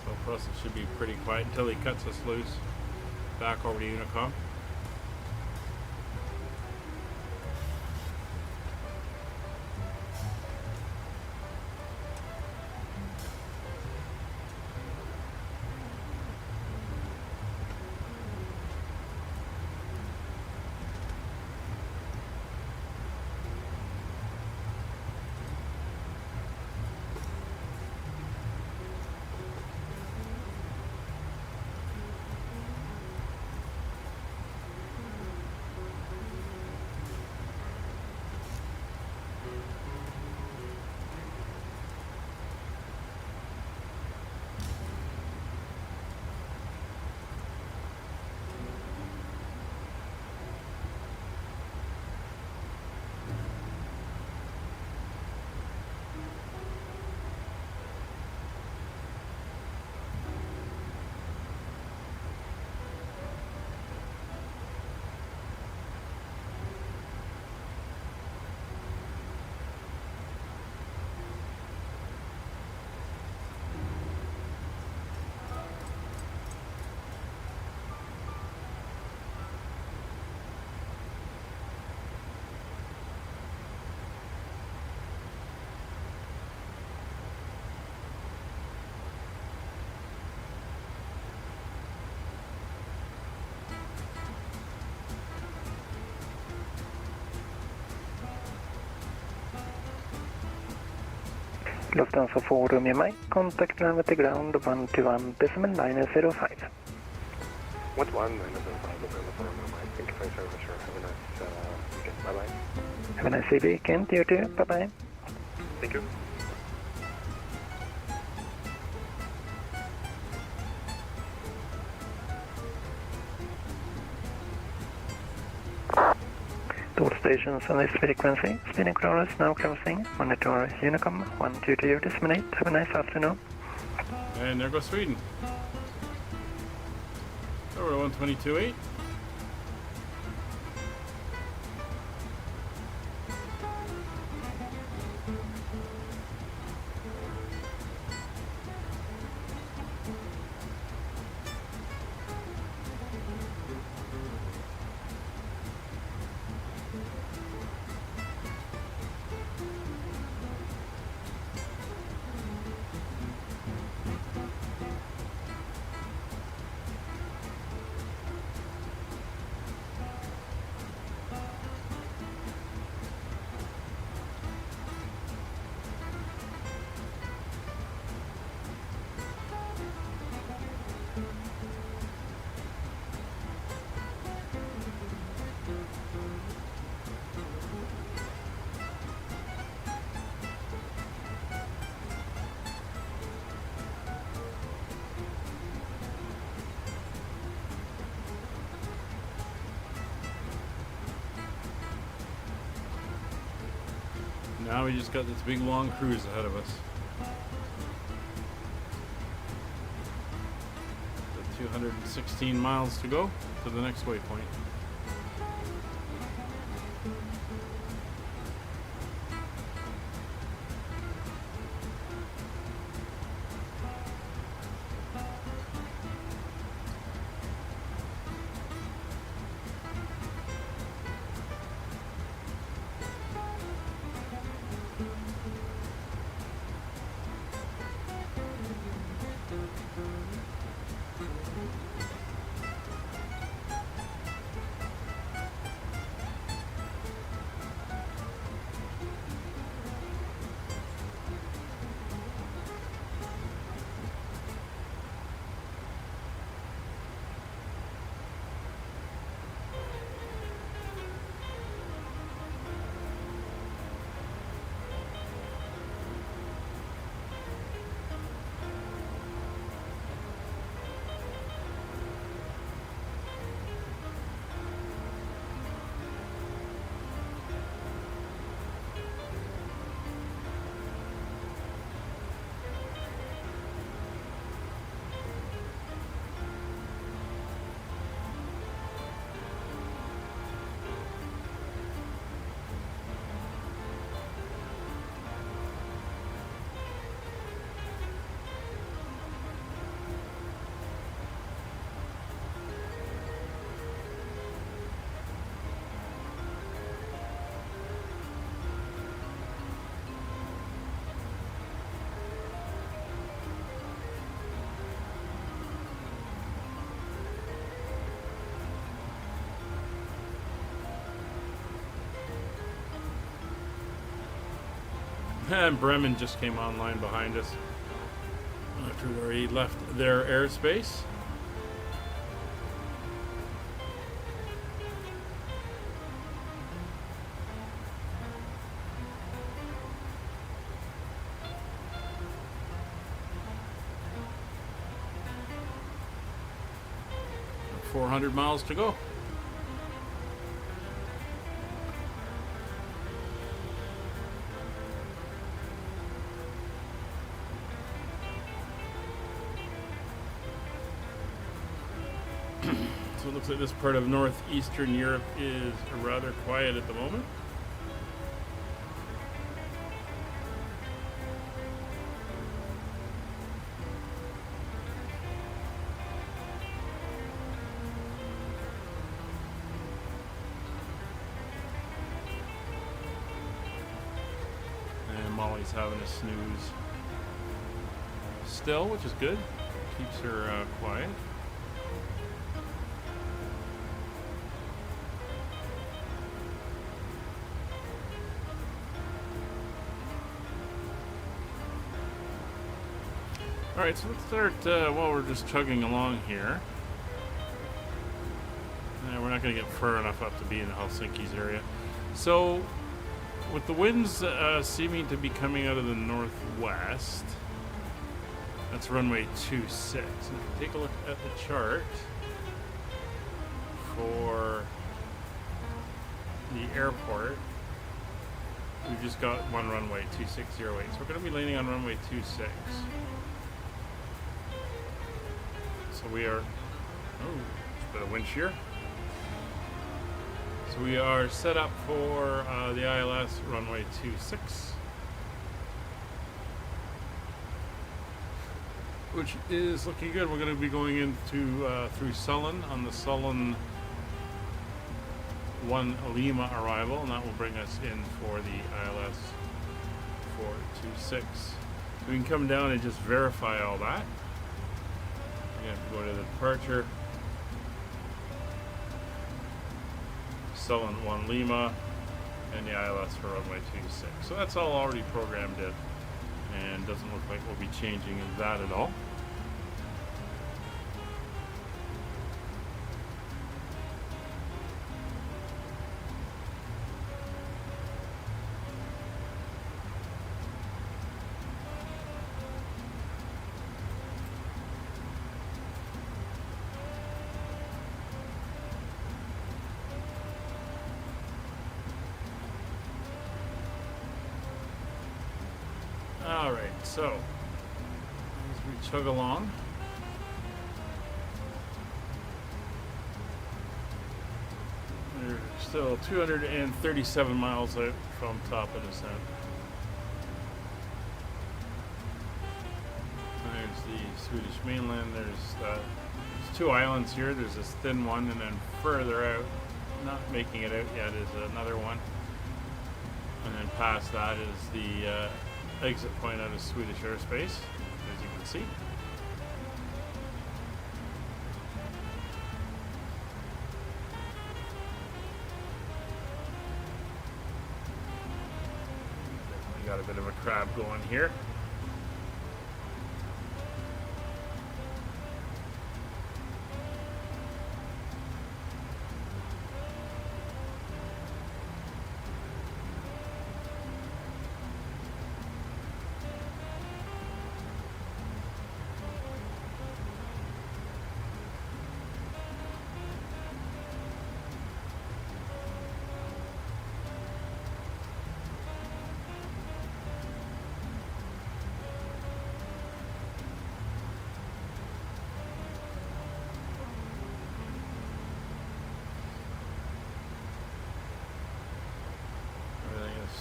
A: so for us it should be pretty quiet until he cuts us loose back over to Unicom.
J: Lufthansa 4 Romeo Mike, contact runway to ground 121 decimal 905.
K: 121 905, Lufthansa 4 Romeo Mike, thank you for your service, sir. Have a nice weekend, bye-bye.
J: Have a nice weekend, you too, bye-bye.
K: Thank you. All stations on this frequency, speeding crawlers now closing, monitor Unicom 122 decimal 8, have a nice afternoon.
A: And there goes Sweden. Over to 122.8. Now we just got this big long cruise ahead of us. The 216 miles to go to the next waypoint. And Bremen just came online behind us after they already left their airspace. And 400 miles to go. So it looks like this part of northeastern Europe is rather quiet at the moment. And Molly's having a snooze still, which is good. Keeps her quiet. Alright, so let's start while we're just chugging along here. We're not going to get far enough up to be in the Helsinki's area. So, with the winds seeming to be coming out of the northwest, that's runway 26. And if you take a look at the chart for the airport, we've just got one runway, 2608. So we're going to be landing on runway 26. So we are, a bit of wind shear. So we are set up for the ILS runway 26, which is looking good. We're going to be going into through Tallin on the Tallin 1 Lima arrival, and that will bring us in for the ILS 426. We can come down and just verify all that. We have to go to the departure. Tallin 1 Lima and the ILS for runway 26. So that's all already programmed in, and doesn't look like we'll be changing that at all. Alright, so as we chug along, we're still 237 miles out from top of descent. There's the Swedish mainland. There's two islands here. There's this thin one, and then further out, not making it out yet, is another one. And then past that is the exit point out of Swedish airspace, as you can see. We got a bit of a crab going here.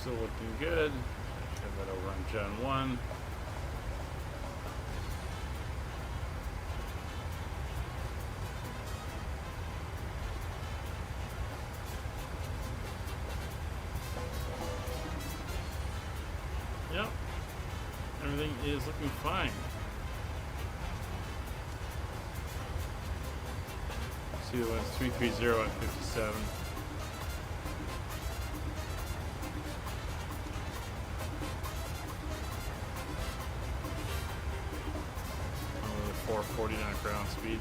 A: Still looking good. Have that over on Gen 1. Yep. Everything is looking fine. See the one's 330 at 57. 449 ground speed.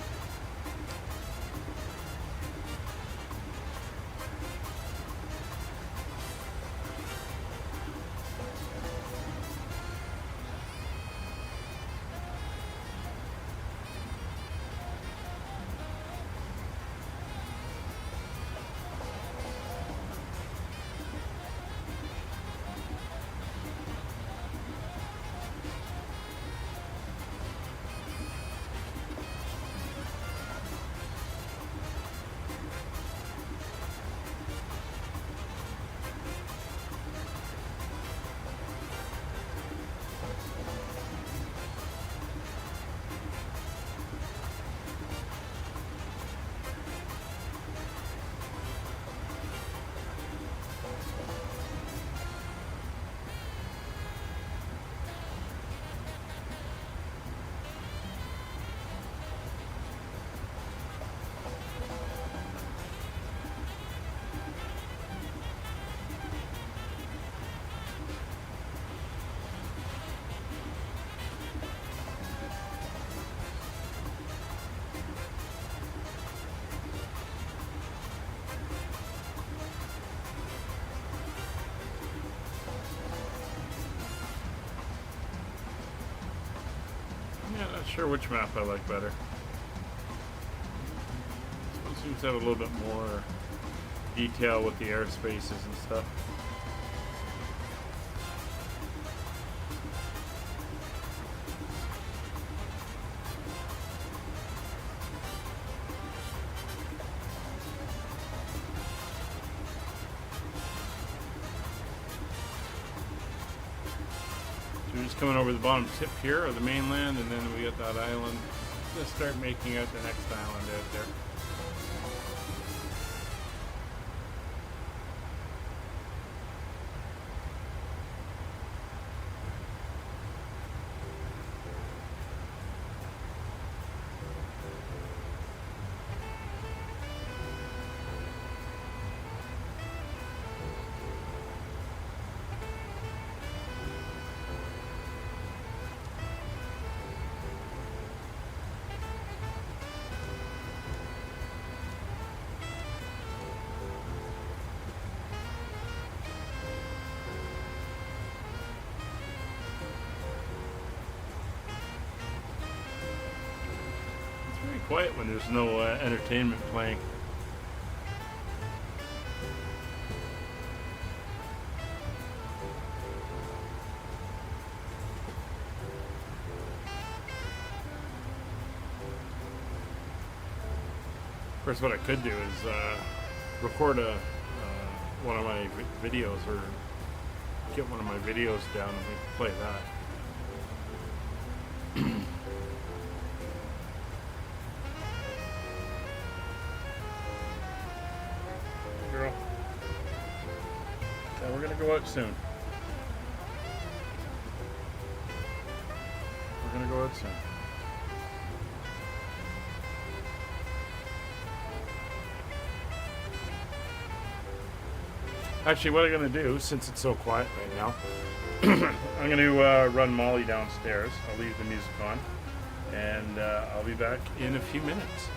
A: Yeah, not sure which map I like better. This one seems to have a little bit more detail with the airspaces and stuff. We're just coming over the bottom tip here of the mainland, and then we got that island. Let's start making out the next island out there. Quiet when there's no entertainment playing. Of course, what I could do is record one of my videos, or get one of my videos down and we can play that. Girl. Yeah, we're gonna go out soon. We're gonna go out soon. Actually, what I'm gonna do, since it's so quiet right now, I'm gonna run Molly downstairs. I'll leave the music on, and I'll be back in a few minutes.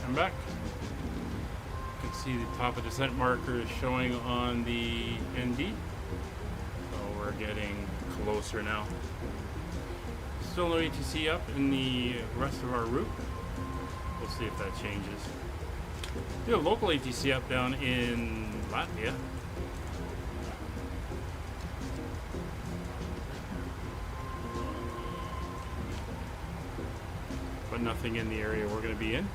A: I'm back. You can see the top of descent marker is showing on the ND. So we're getting closer now. Still no ETC up in the rest of our route. We'll see if that changes. We have local ATC up down in Latvia. But nothing in the area we're going to be in.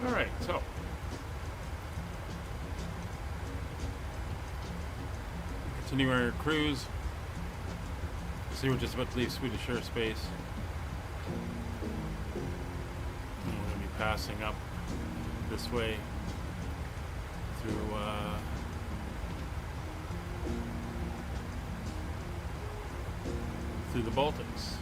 A: Alright, so continuing our cruise. See, we're just about to leave Swedish airspace. And we're going to be passing up this way through the Baltics.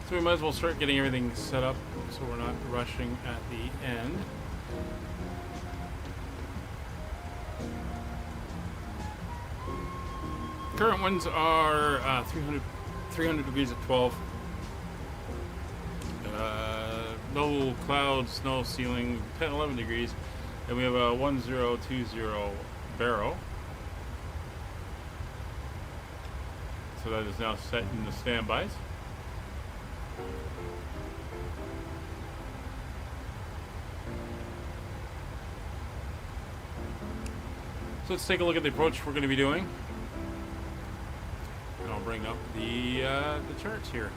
A: So we might as well start getting everything set up so we're not rushing at the end. current winds are 300 degrees at 12. No clouds, no ceiling, 10, 11 degrees. And we have a 1020 barrel. So that is now set in the standbys. So let's take a look at the approach we're going to be doing. And I'll bring up the charts here.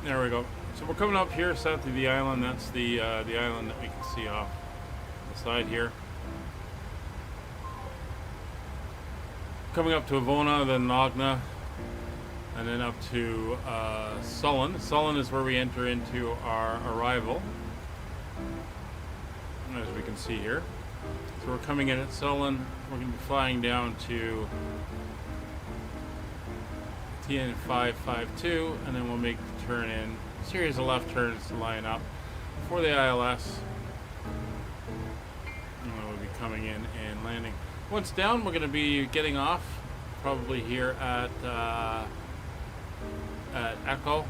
A: There we go. So we're coming up here south of the island. That's the island that we can see off the side here. Coming up to Avona, then Nogna, and then up to Sullen. Sullen is where we enter into our arrival, as we can see here. So we're coming in at Sullen. We're going to be flying down to TN 552, and then we'll make the turn in, series of left turns to line up for the ILS. And then we'll be coming in and landing. Once down, we're going to be getting off, probably here at Echo,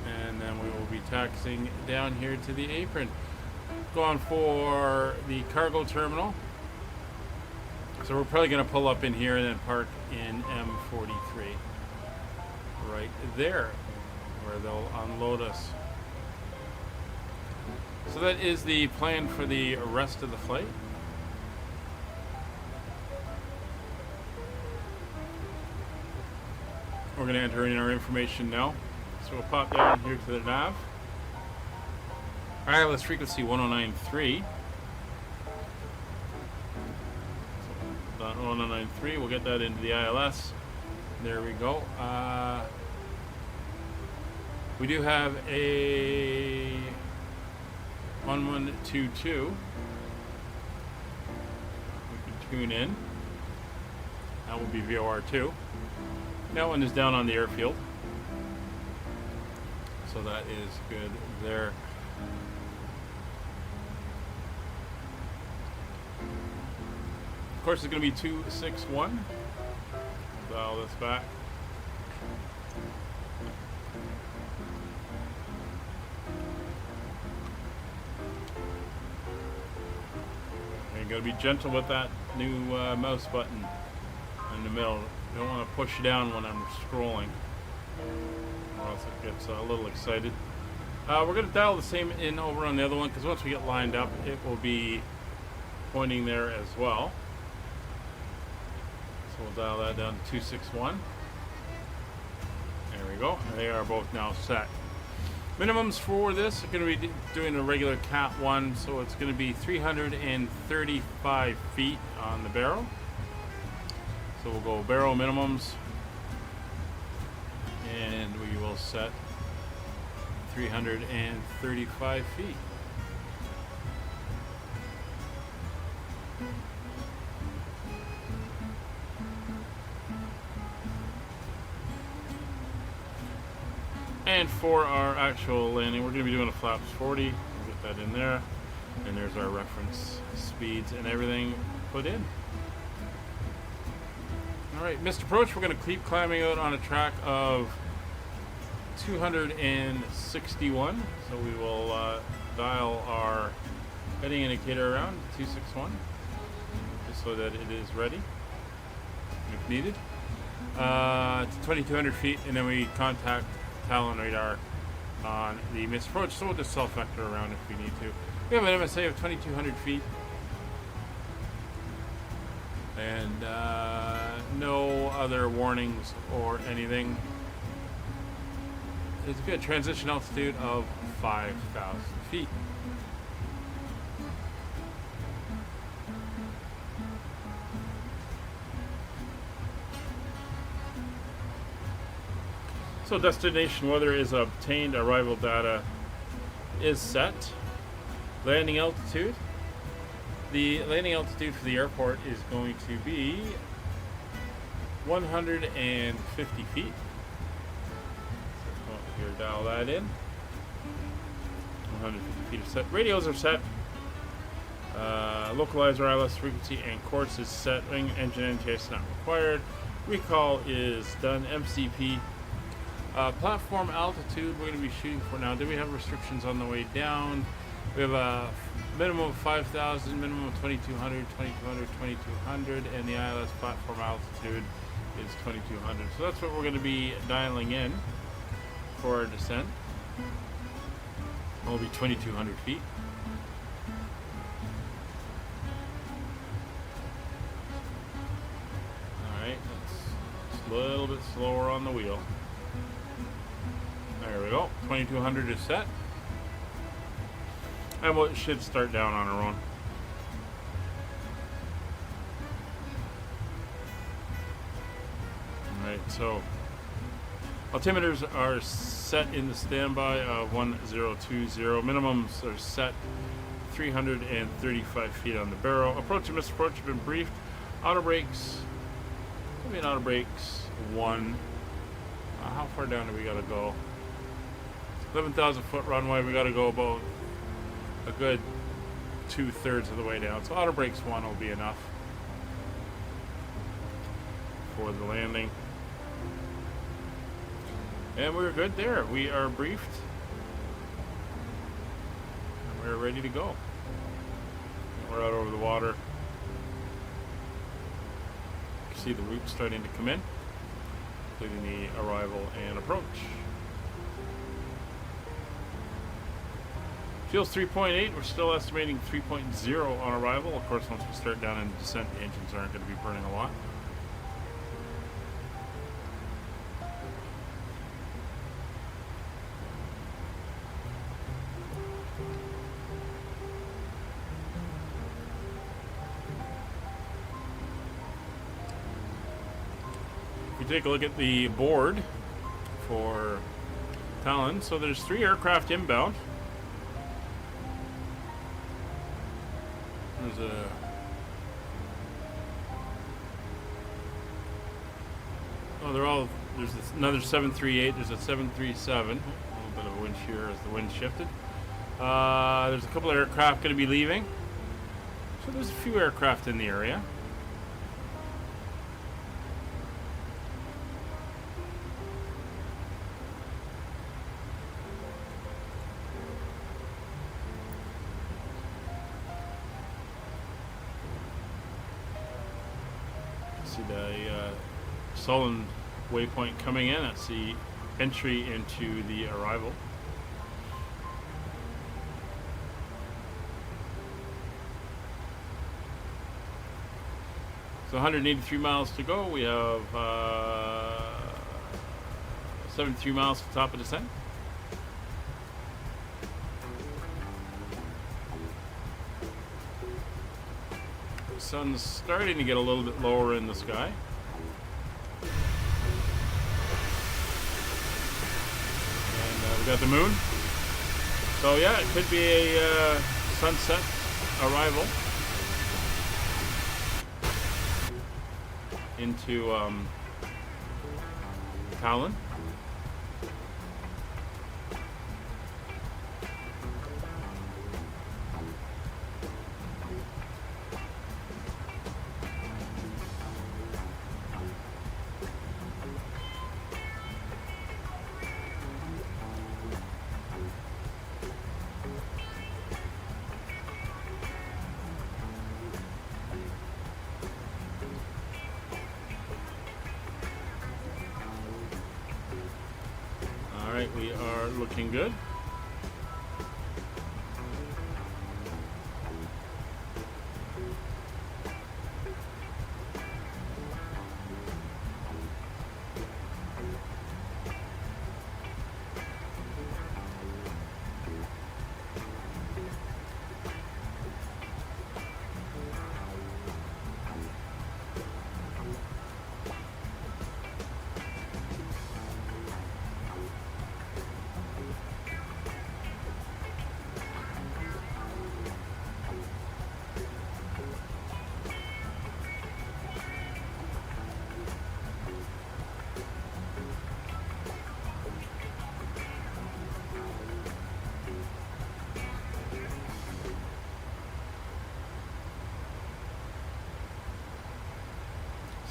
A: and then we will be taxiing down here to the apron. Going for the cargo terminal. So we're probably going to pull up in here and then park in M43. Right there, where they'll unload us. So that is the plan for the rest of the flight. We're going to enter in our information now. So we'll pop down here to the nav. ILS frequency 1093. So 1093, we'll get that into the ILS. There we go. We do have a 1122. We can tune in. That will be VOR2. That one is down on the airfield. So that is good there. Of course, it's going to be 261. Dial this back. You got to be gentle with that new mouse button in the middle. You don't want to push down when I'm scrolling, or else it gets a little excited. We're going to dial the same in over on the other one, because once we get lined up, it will be pointing there as well. So we'll dial that down to 261. There we go. They are both now set. Minimums for this are going to be doing a regular Cat 1, so it's going to be 335 feet on the barrel. So we'll go barrel minimums, and we will set 335 feet. And for our actual landing, we're going to be doing a flaps 40. We'll get that in there. And there's our reference speeds and everything put in. Alright, missed approach. We're going to keep climbing out on a track of 261. So we will dial our heading indicator around 261, just so that it is ready if needed. To 2,200 feet, and then we contact Tallin radar on the missed approach, so we'll just self-vector around if we need to. We have an MSA of 2,200 feet, and no other warnings or anything. It's a good transition altitude of 5,000 feet. So destination weather is obtained, arrival data is set. Landing altitude. The landing altitude for the airport is going to be 150 feet. So here, dial that in. 150 feet is set. Radios are set. Localizer ILS frequency and course is set. Wing engine NTS not required. Recall is done. MCP. Platform altitude we're going to be shooting for now. Do we have restrictions on the way down? We have a minimum of 5,000, minimum of 2,200, 2,200, 2,200, and the ILS platform altitude is 2,200. So that's what we're going to be dialing in for our descent. It'll be 2,200 feet. Alright, that's a little bit slower on the wheel. There we go. 2,200 is set. And we should start down on our own. Alright, so altimeters are set in the standby of 1020. Minimums are set 335 feet on the barrel. Approach and misapproach have been briefed. Auto brakes. Give me an auto brakes 1. How far down do we gotta go? 11,000 foot runway. We gotta go about a good 2/3 of the way down. So auto brakes 1 will be enough for the landing. And we're good there. We are briefed. And we're ready to go. We're out over the water. You can see the route starting to come in, including the arrival and approach. Fuel's 3.8. We're still estimating 3.0 on arrival. Of course, once we start down in descent, the engines aren't going to be burning a lot. If you take a look at the board for Tallin, so there's 3 aircraft inbound. There's another 738, there's a 737, a little bit of a wind shear as the wind shifted. There's a couple of aircraft going to be leaving. So there's a few aircraft in the area. See the Tallin waypoint coming in. That's the entry into the arrival. So 183 miles to go. We have 73 miles to the top of descent. The sun's starting to get a little bit lower in the sky. We got the moon. So yeah, it could be a sunset arrival into Tallin. We are looking good.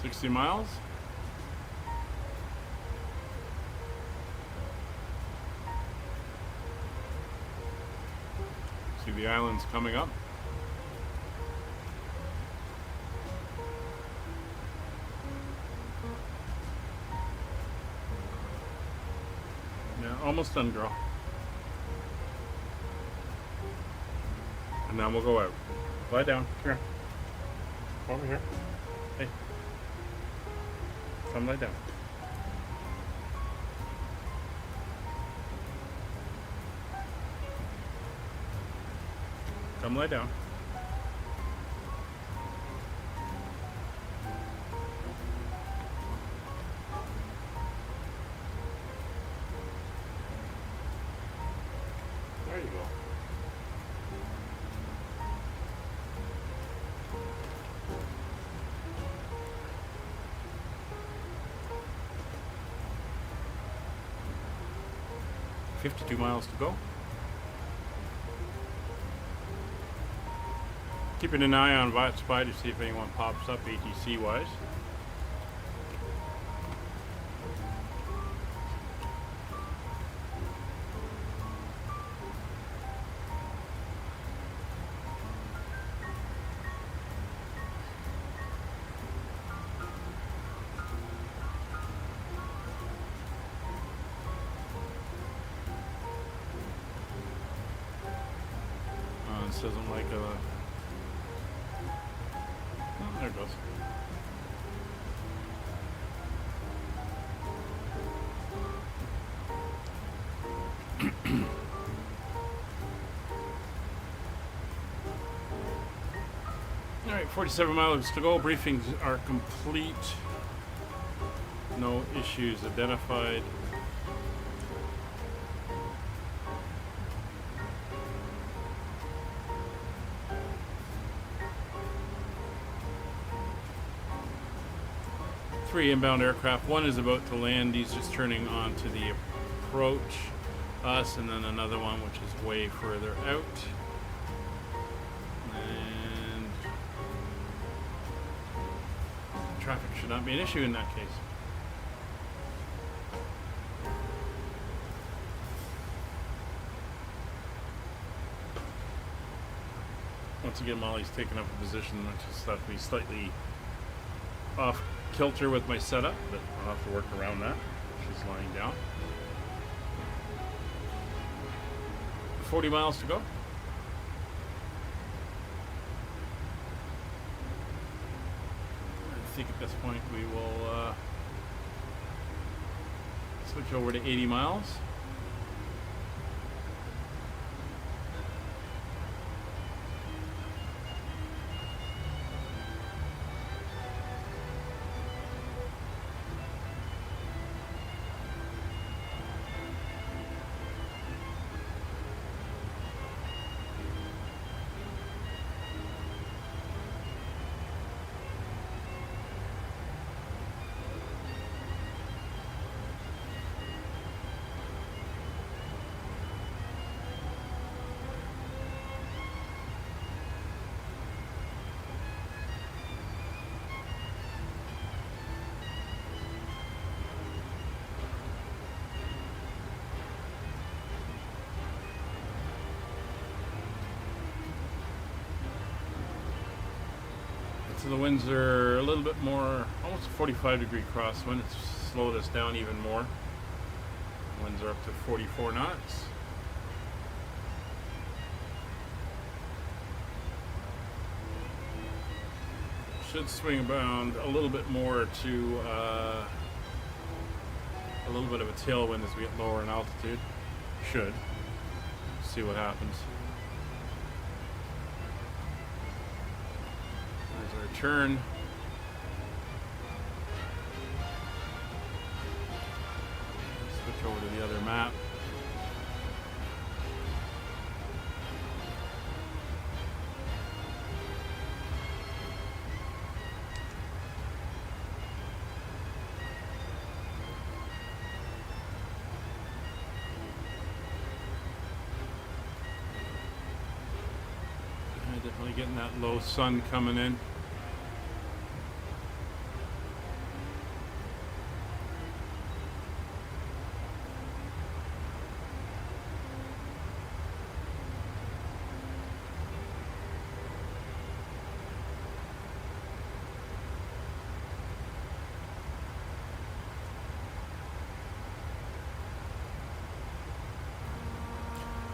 A: 60 miles. See the islands coming up. Yeah, almost done, girl. And then we'll go out. Lie down. Here. Over here. Hey. Come lie down. Come lie down. There you go. $52 miles to go. Keeping an eye on VATSim to see if anyone pops up ATC wise. This doesn't like a. Oh, there it goes. All right, 47 miles to go. Briefings are complete. No issues identified. Three inbound aircraft. One is about to land. He's just turning on to the approach us, and then another one which is way further out. And traffic should not be an issue in that case. Once again, Molly's taken up a position which has left me slightly off kilter with my setup, but I'll have to work around that. She's lying down. 40 miles to go. I think at this point we will switch over to 80 miles. So the winds are a little bit more, almost a 45-degree crosswind. It's slowed us down even more. Winds are up to 44 knots. Should swing around a little bit more to a little bit of a tailwind as we get lower in altitude. Should. See what happens. There's our turn. Switch over to the other map. Definitely getting that low sun coming in.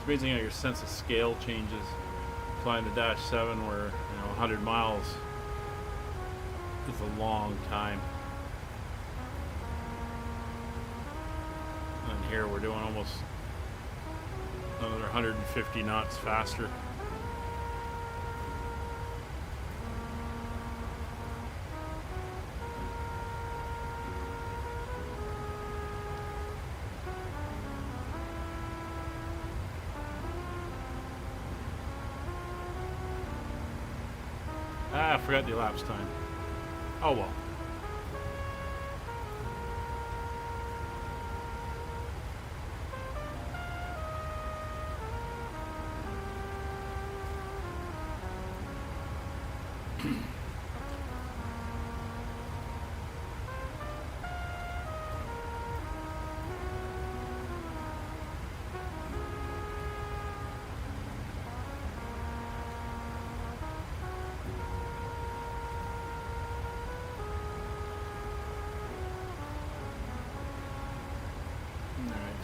A: amazing how your sense of scale changes flying the Dash 7 where, 100 miles is a long time. And here we're doing almost another 150 knots faster. I forgot the elapsed time. Oh well.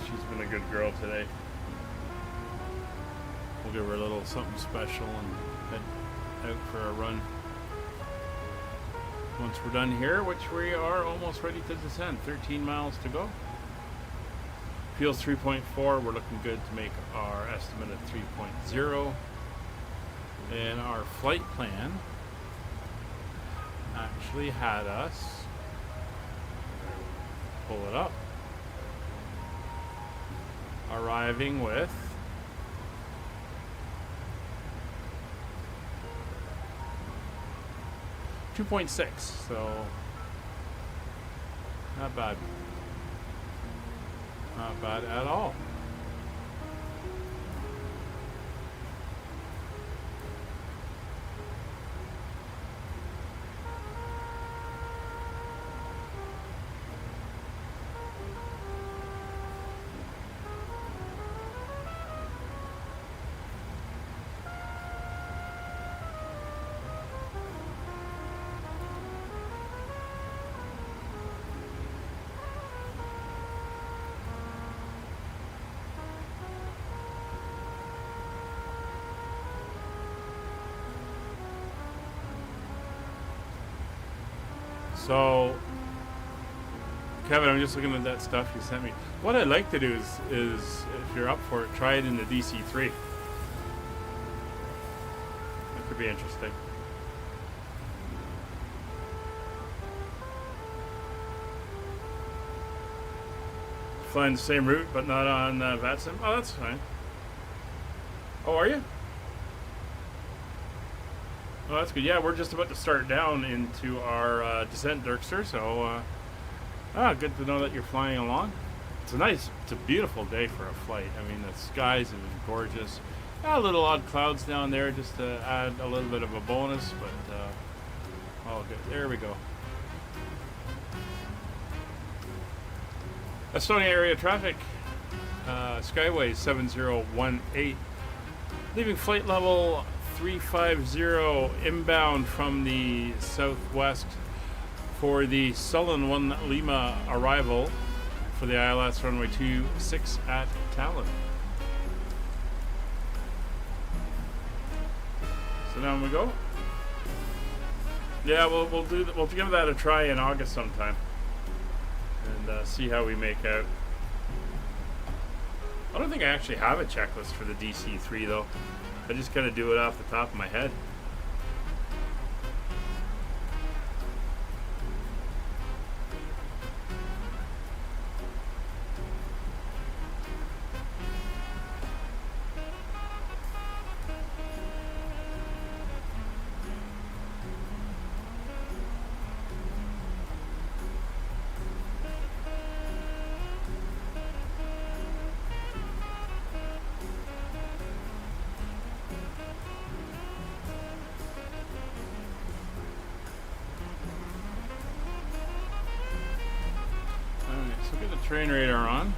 A: She's been a good girl today. We'll give her a little something special and head out for a run. Once we're done here, which we are almost ready to descend. 13 miles to go. Fuel's 3.4. We're looking good to make our estimate at 3.0. And our flight plan actually had us pull it up. Arriving with 2.6, so not bad. Not bad at all. So, Kevin, I'm just looking at that stuff you sent me. What I'd like to do is if you're up for it, try it in the DC-3. That could be interesting. Flying the same route, but not on VATSim. Oh, that's fine. Oh, are you? Oh, that's good. Yeah, we're just about to start down into our descent, Dirkster. So, good to know that you're flying along. It's a beautiful day for a flight. I mean, the skies have been gorgeous. Little odd clouds down there just to add a little bit of a bonus, but all good. There we go. Estonia area traffic, Skyway 7018, leaving flight level 350 inbound from the southwest for the Sullen 1 Lima arrival for the ILS runway 26 at Tallin. So down we go. Yeah, we'll give that a try in August sometime and see how we make out. I don't think I actually have a checklist for the DC-3 though. I just kind of do it off the top of my head. Train radar on.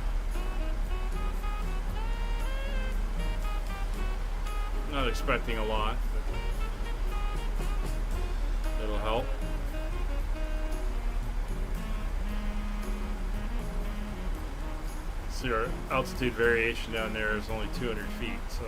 A: Not expecting a lot, but it'll help. your altitude variation down there is only 200 feet, so.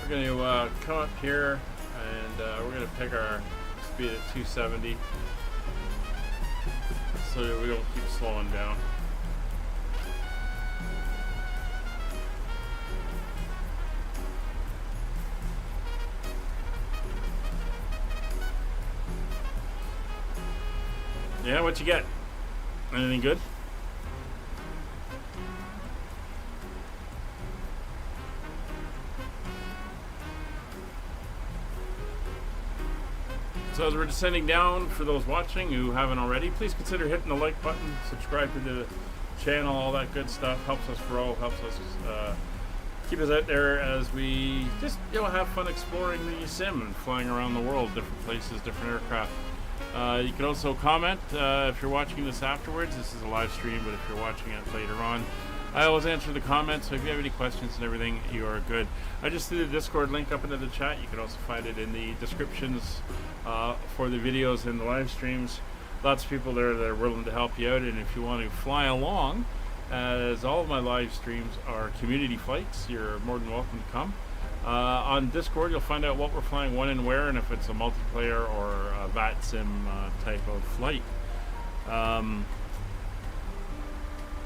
A: We're going to come up here and we're going to pick our speed at 270 so that we don't keep slowing down. Yeah, what you get? Anything good? So as we're descending down, for those watching who haven't already, please consider hitting the like button, subscribe to the channel, all that good stuff. Helps us grow, helps us keep us out there as we just have fun exploring the sim and flying around the world, different places, different aircraft. You can also comment if you're watching this afterwards. This is a live stream, but if you're watching it later on, I always answer the comments, so if you have any questions and everything, you are good. I just threw the Discord link up into the chat. You can also find it in the descriptions for the videos and the live streams. Lots of people there that are willing to help you out, and if you want to fly along, as all of my live streams are community flights, you're more than welcome to come. On Discord, you'll find out what we're flying, when and where, and if it's a multiplayer or a VATSim type of flight.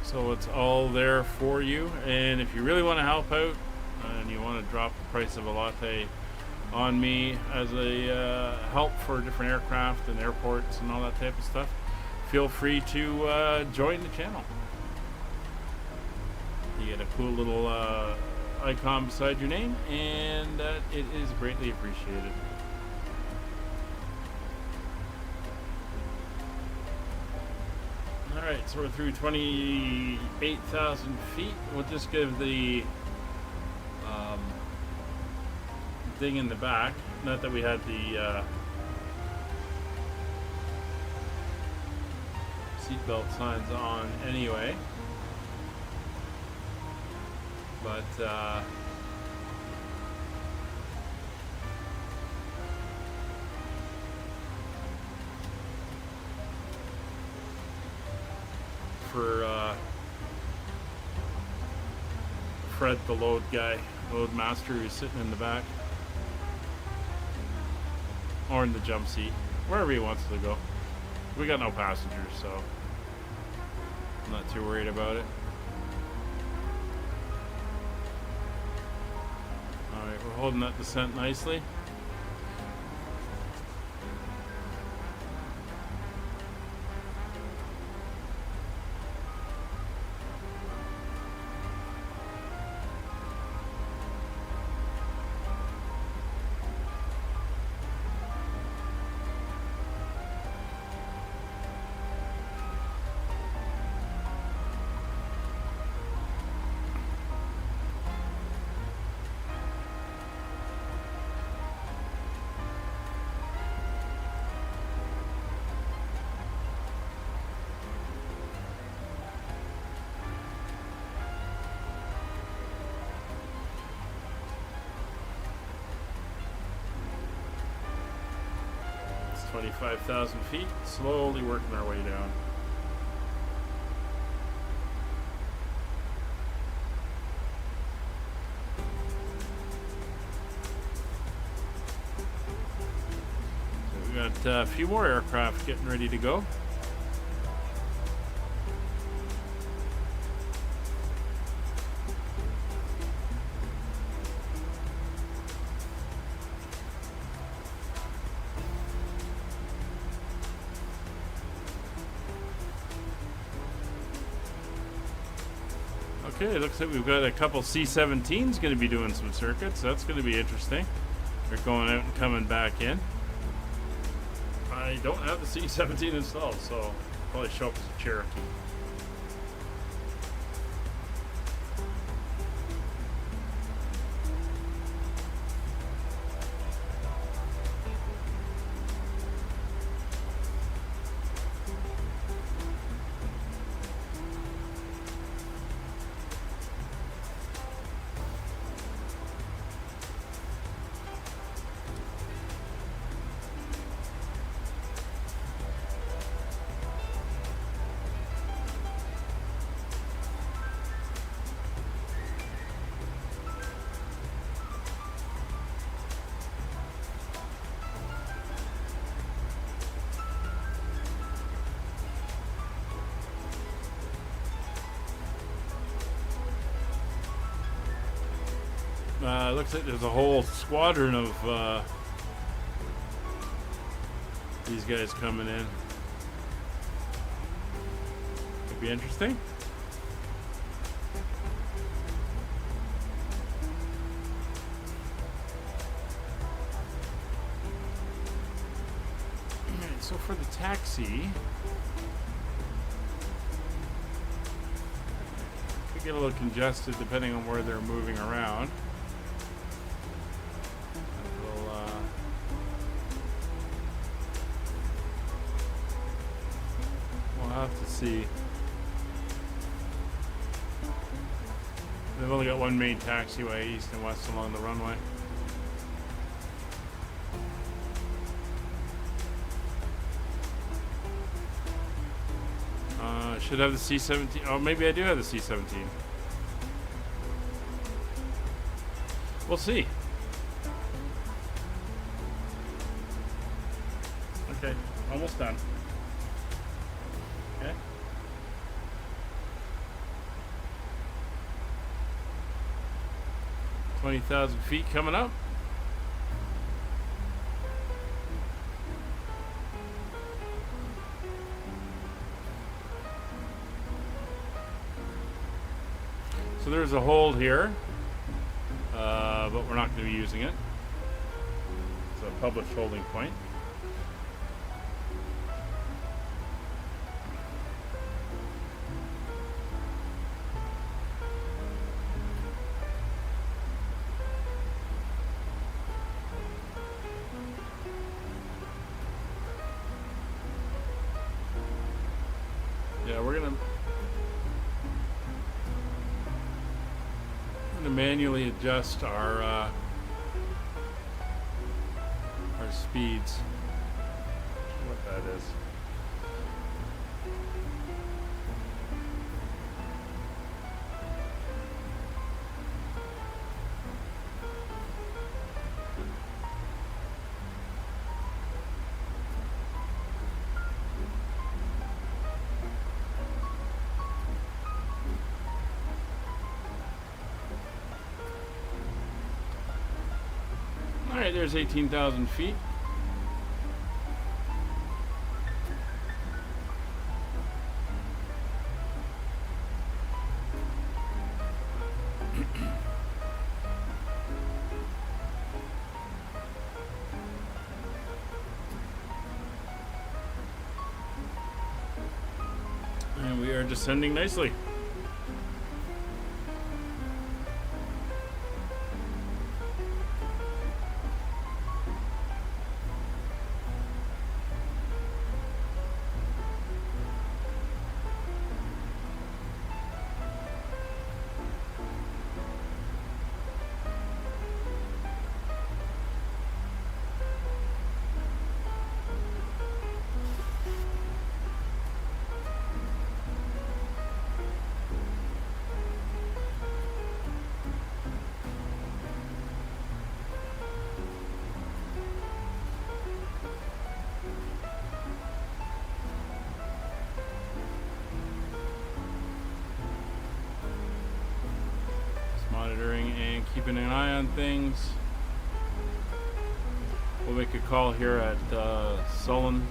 A: So it's all there for you, and if you really want to help out and you want to drop the price of a latte on me as a help for different aircraft and airports and all that type of stuff, feel free to join the channel. You get a cool little icon beside your name, and it is greatly appreciated. Alright, so we're through 28,000 feet. We'll just give the thing in the back, not that we had the seatbelt signs on anyway, but for Fred, the load guy, load master, who's sitting in the back or in the jump seat, wherever he wants to go. We got no passengers, so I'm not too worried about it. Alright, we're holding that descent nicely. It's 25,000 feet, slowly working our way down. So we got a few more aircraft getting ready to go. Okay, looks like we've got a couple C-17s going to be doing some circuits. That's going to be interesting. They're going out and coming back in. I don't have the C-17 installed, so I'll probably show up as a Cherokee. Looks like there's a whole squadron of these guys coming in. Could be interesting. Alright, so for the taxi, could get a little congested depending on where they're moving around. We'll have to see. They've only got one main taxiway, east and west along the runway. Should have the C-17. Oh, maybe I do have the C-17. We'll see. Okay, almost done. Okay. $20,000 feet coming up. So there's a hold here, but we're not going to be using it. It's a published holding point. Yeah, we're gonna manually adjust our speeds. What that is. Alright, there's 18,000 feet. And we are descending nicely. Monitoring and keeping an eye on things. We'll make a call here at Tallin.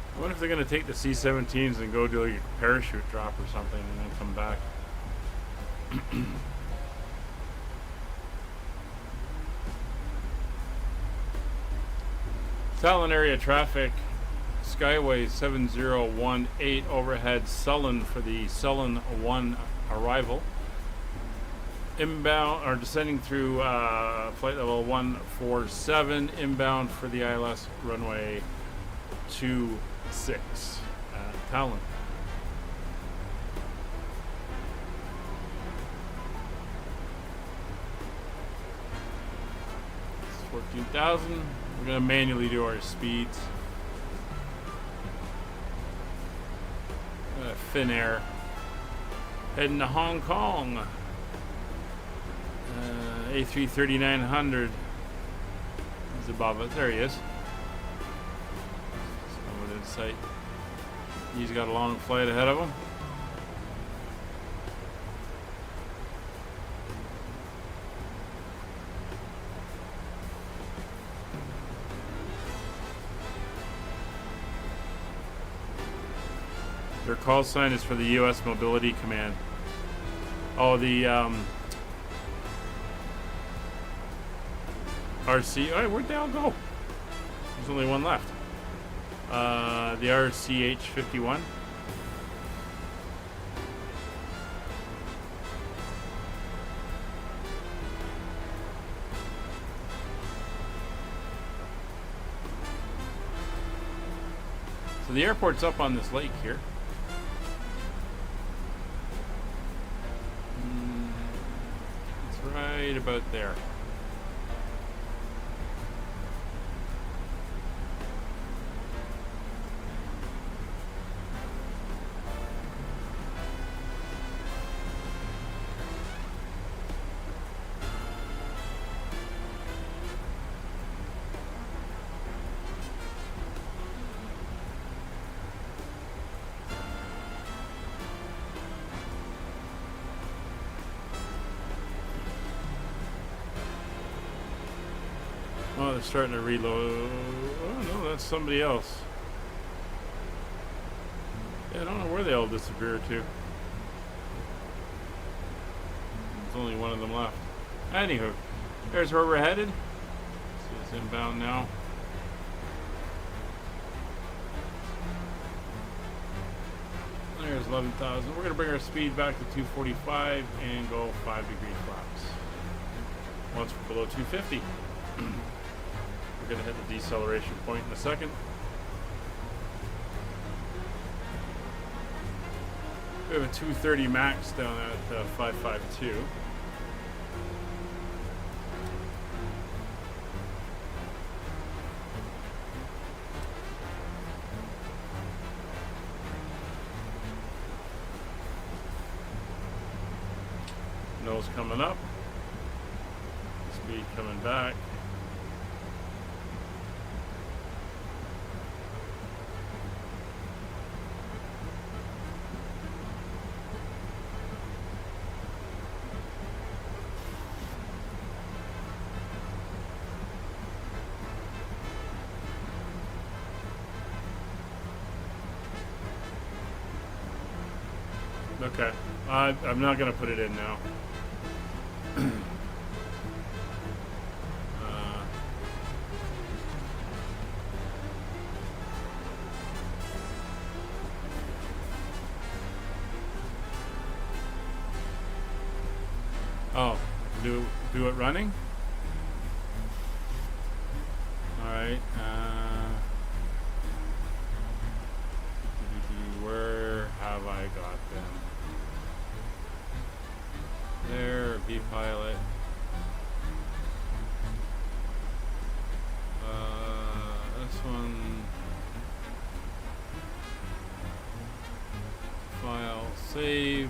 A: I wonder if they're going to take the C-17s and go do like a parachute drop or something and then come back. Tallin area traffic, Skyway 7018 overhead Sullen for the Sullen 1 arrival. Inbound, or descending through flight level 147, inbound for the ILS runway 26 at Tallin. 14,000. We're going to manually do our speeds. Finnair. Heading to Hong Kong. A330-900 is above us. There he is. Someone in sight. He's got a long flight ahead of him. Their call sign is for the U.S. Mobility Command. Oh, the RC. Oh, where'd they all go? There's only one left. The RCH-51. So the airport's up on this lake here. It's right about there. Oh, they're starting to reload. Oh, no, that's somebody else. Yeah, I don't know where they all disappeared to. There's only one of them left. Anywho, there's where we're headed. See, it's inbound now. There's 11,000. We're going to bring our speed back to 245 and go 5-degree flaps. Once we're below 250. We're going to hit the deceleration point in a second. We have a 230 max down at 552. Nose coming up. Speed coming back. Okay, I'm not going to put it in now. Oh, do it running? Alright, where have I got them? There, V-Pilot. This one. File, save.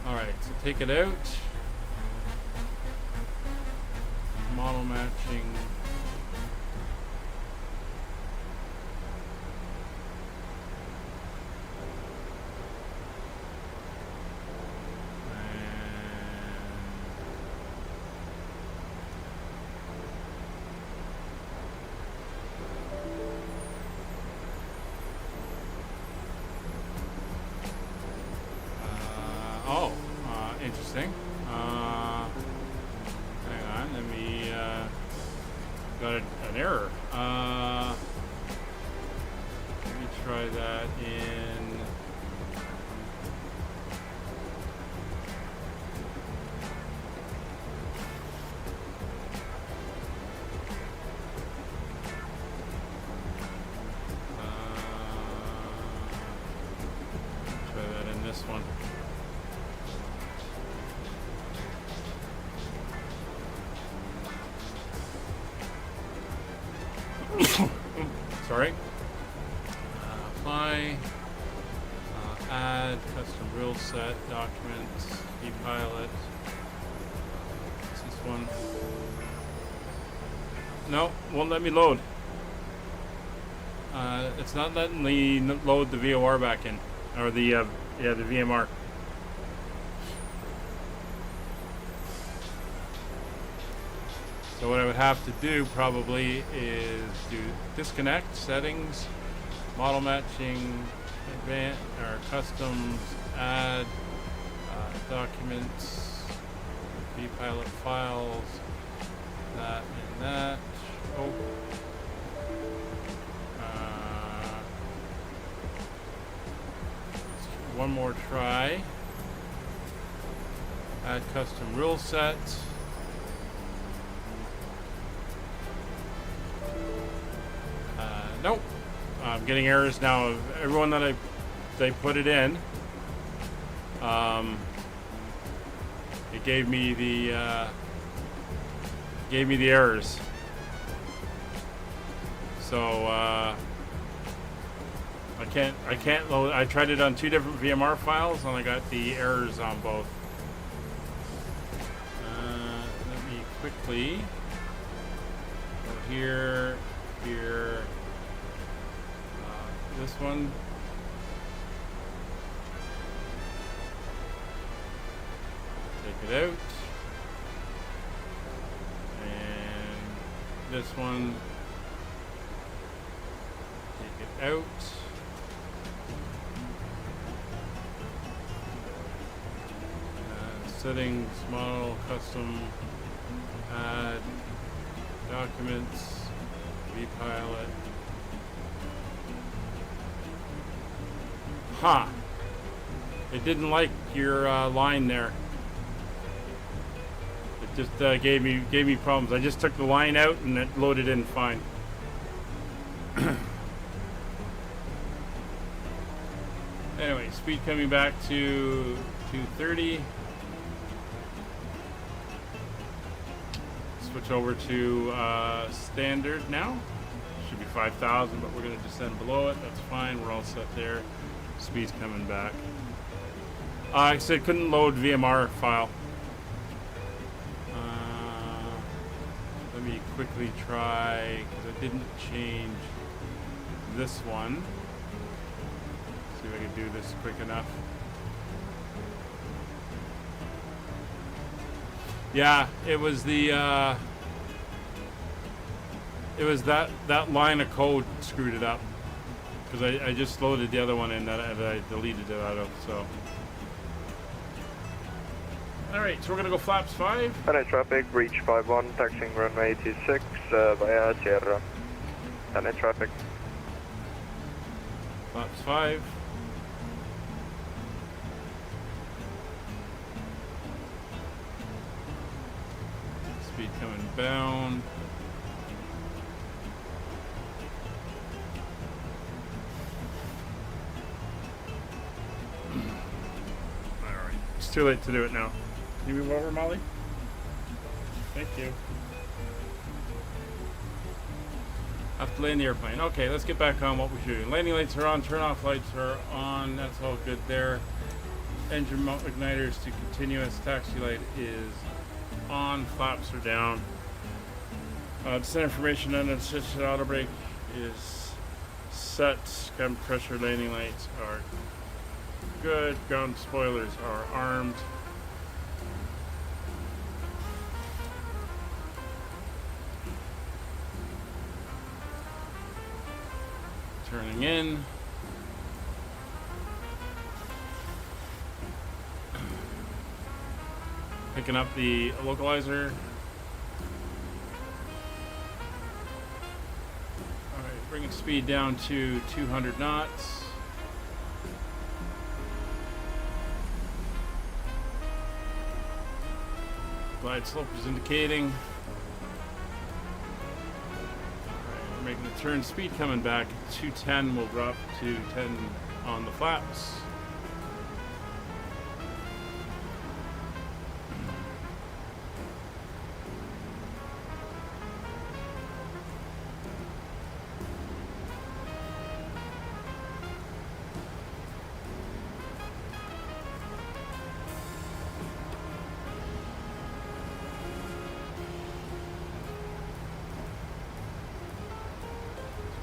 A: Alright, so take it out. Model matching. Interesting. Hang on, let me, got an error. Let me try that in Sorry. Apply. Add custom rule set documents. E-pilot. What's this one? No, won't let me load. It's not letting me load the VOR back in, or the the VMR. So what I would have to do probably is do disconnect, settings, model matching, advanced or customs, add documents, vpilot files, that and that. Oh. One more try. Add custom rule set. Nope. I'm getting errors now of everyone that they put it in. It gave me the errors. So I can't load. I tried it on 2 different VMR files and I got the errors on both. Let me quickly go here. This one. Take it out. And this one. Take it out. Settings, model, custom, add, documents, vpilot. Ha! It didn't like your line there. It just gave me problems. I just took the line out and it loaded in fine. Anyway, speed coming back to 230. Switch over to standard now. Should be 5,000, but we're going to descend below it. That's fine. We're all set there. Speed's coming back. I said couldn't load VMR file. Let me quickly try, because I didn't change this one. See if I can do this quick enough. Yeah, it was the it was that line of code screwed it up, because I just loaded the other one in that I deleted it out of. So all right, so we're gonna go flaps 5.
N: Honey traffic, breach 51, taxiing runway 26 via Sierra. Honey traffic.
A: Flaps 5. Speed coming bound. Alright, it's too late to do it now. Can you move over, Molly? Thank you. Have to land the airplane. Okay, let's get back on what we're doing. Landing lights are on, turn off lights are on. That's all good there. Engine mount igniters to continuous. Taxi light is on, flaps are down. Descent information unassisted auto brake is set. Cabin pressure, landing lights are good. Ground spoilers are armed. Turning in. Picking up the localizer. Alright, bringing speed down to 200 knots. Glide slope is indicating. Alright, we're making the turn. Speed coming back. 210 will drop to 10 on the flaps.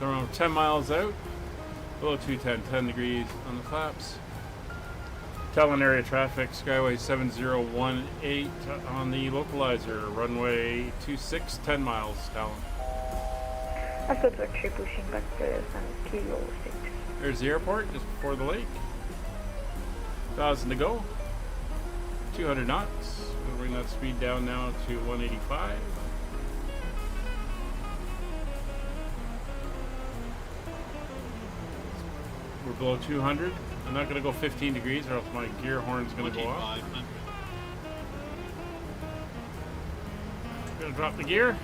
A: Around 10 miles out. Below 210, 10 degrees on the flaps. Tallin area traffic, Skyway 7018 on the localizer. Runway 26, 10 miles, Tallin.
H: Let's go to actually pushing back to San Kilo 6.
A: There's the airport, just before the lake. 1,000 to go. 200 knots. We'll bring that speed down now to 185. We're below 200. I'm not going to go 15 degrees or else my gear horn's going to go off. Going to drop the gear.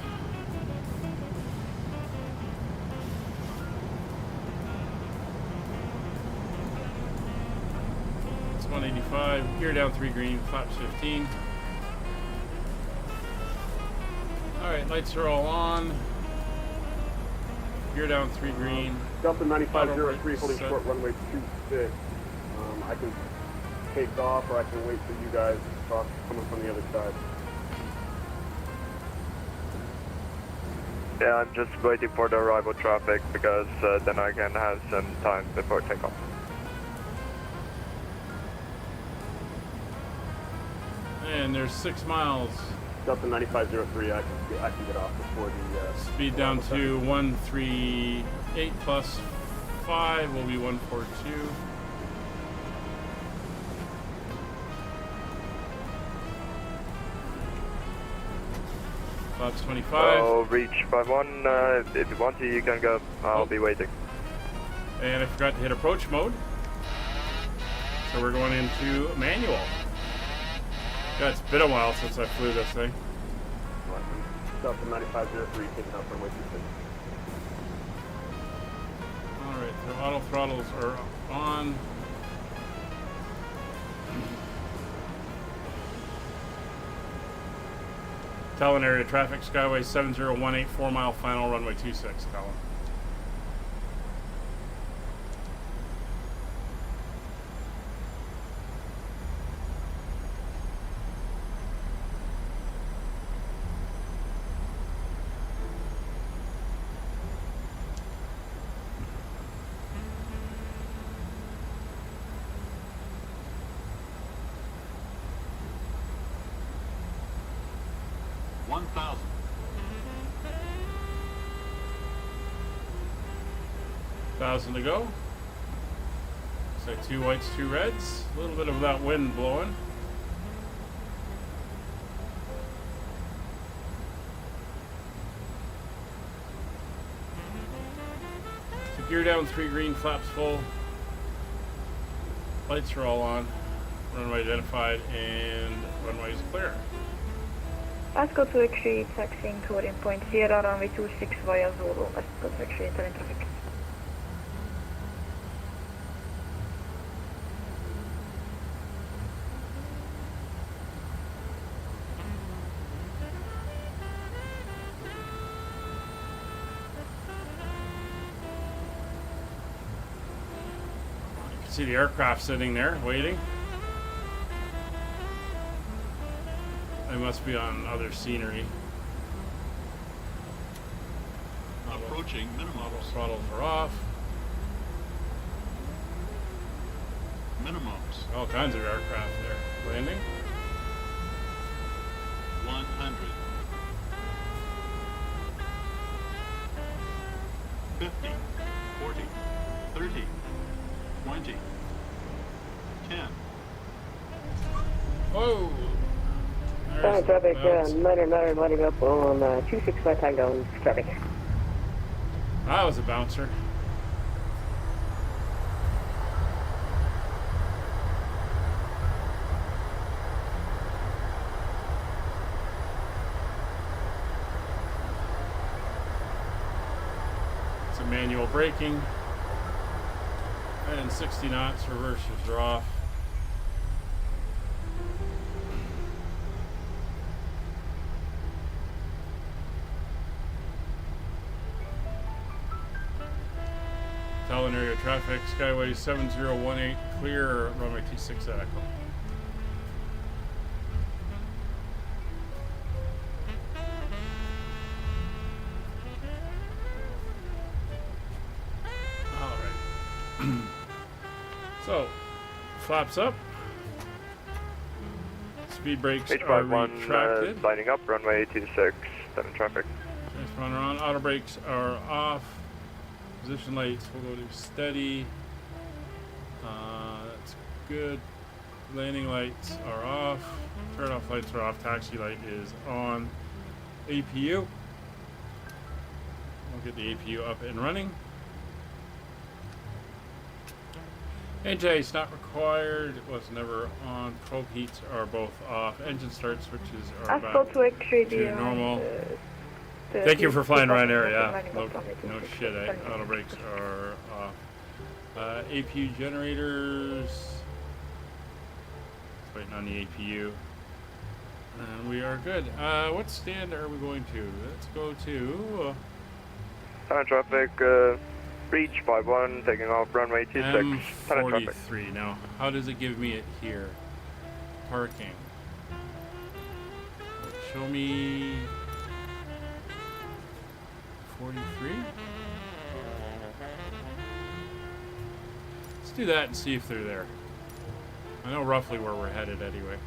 A: It's 185. Gear down 3 green, flaps 15. Alright, lights are all on. Gear down 3 green.
O: Delta 9503 holding short runway 26. I can take off or I can wait for you guys to talk coming from the other side.
N: Yeah, I'm just waiting for the arrival traffic because then I can have some time before takeoff.
A: And there's 6 miles.
O: Delta 9503, I can get off before the...
A: speed down to 138 plus 5 will be 142. Flaps 25.
N: I'll reach 51. If you want to, you can go. I'll be waiting.
A: And I forgot to hit approach mode. So we're going into manual. God, it's been a while since I flew this thing.
O: Delta 9503 taking off runway 26.
A: Alright, the auto throttles are on. Tallin area traffic, Skyway 7018, 4 mile final, runway 26, Tallin. Thousand to go. So 2 whites, 2 reds. A little bit of that wind blowing. So gear down 3 green, flaps full. Lights are all on. Runway identified and runway is clear.
H: Let's go to exit taxiing coding point Sierra runway 26 via Zulu. Let's go to exit Tallin traffic.
A: See the aircraft sitting there waiting. They must be on other scenery.
D: Approaching minimums.
A: Throttles are off.
D: Minimums.
A: All kinds of aircraft there landing.
D: 100. 50. 40. 30. 20. 10.
A: Whoa!
M: Tallin traffic, 909 lining up on 265 Tango traffic.
A: That was a bouncer. It's a manual braking. And 60 knots, reversers are off. Tallin area traffic, Skyway 7018, clear, runway 26 at Echo. So, flaps up. Speed brakes are
N: H51
A: retracted.
N: lining up, runway 26, 7 traffic.
A: Nice run around. Auto brakes are off. Position lights will go to steady. That's good. Landing lights are off. Turn off lights are off. Taxi light is on. APU. We'll get the APU up and running. Anti-ice not required. It was never on. Probe heats are both off. Engine start switches are back to normal. Thank you for flying Ryanair. Yeah, no shit. Auto brakes are off. APU generators. Just waiting on the APU. And we are good. What stand are we going to? Let's go to...
N: Tunnel traffic, reach 51, taking off runway 26. Tunnel traffic.
A: M43. Now, how does it give me it here? Parking. Show me... 43? Let's do that and see if they're there. I know roughly where we're headed anyway.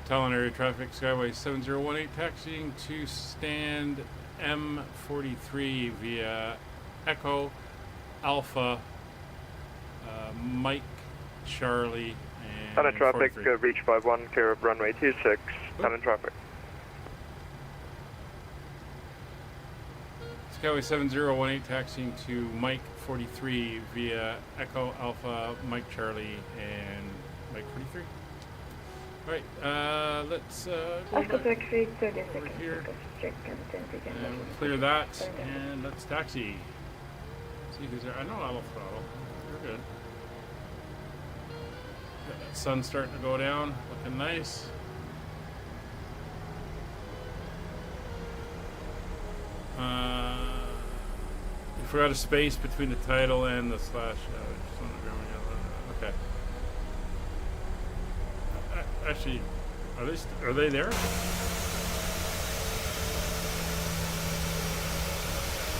A: Tallin area traffic, Skyway 7018, taxiing to stand M43 via Echo Alpha Mike Charlie and
N: Tunnel traffic, reach 51, clear of runway 26, tunnel traffic.
A: Skyway 7018, taxiing to Mike 43 via Echo Alpha Mike Charlie and Mike 43. Alright, let's go back over here and clear that, and let's taxi. See who's there. I know I'll throttle. We're good. Got that sun starting to go down, looking nice. You forgot a space between the title and the slash. Okay. Actually, are they there?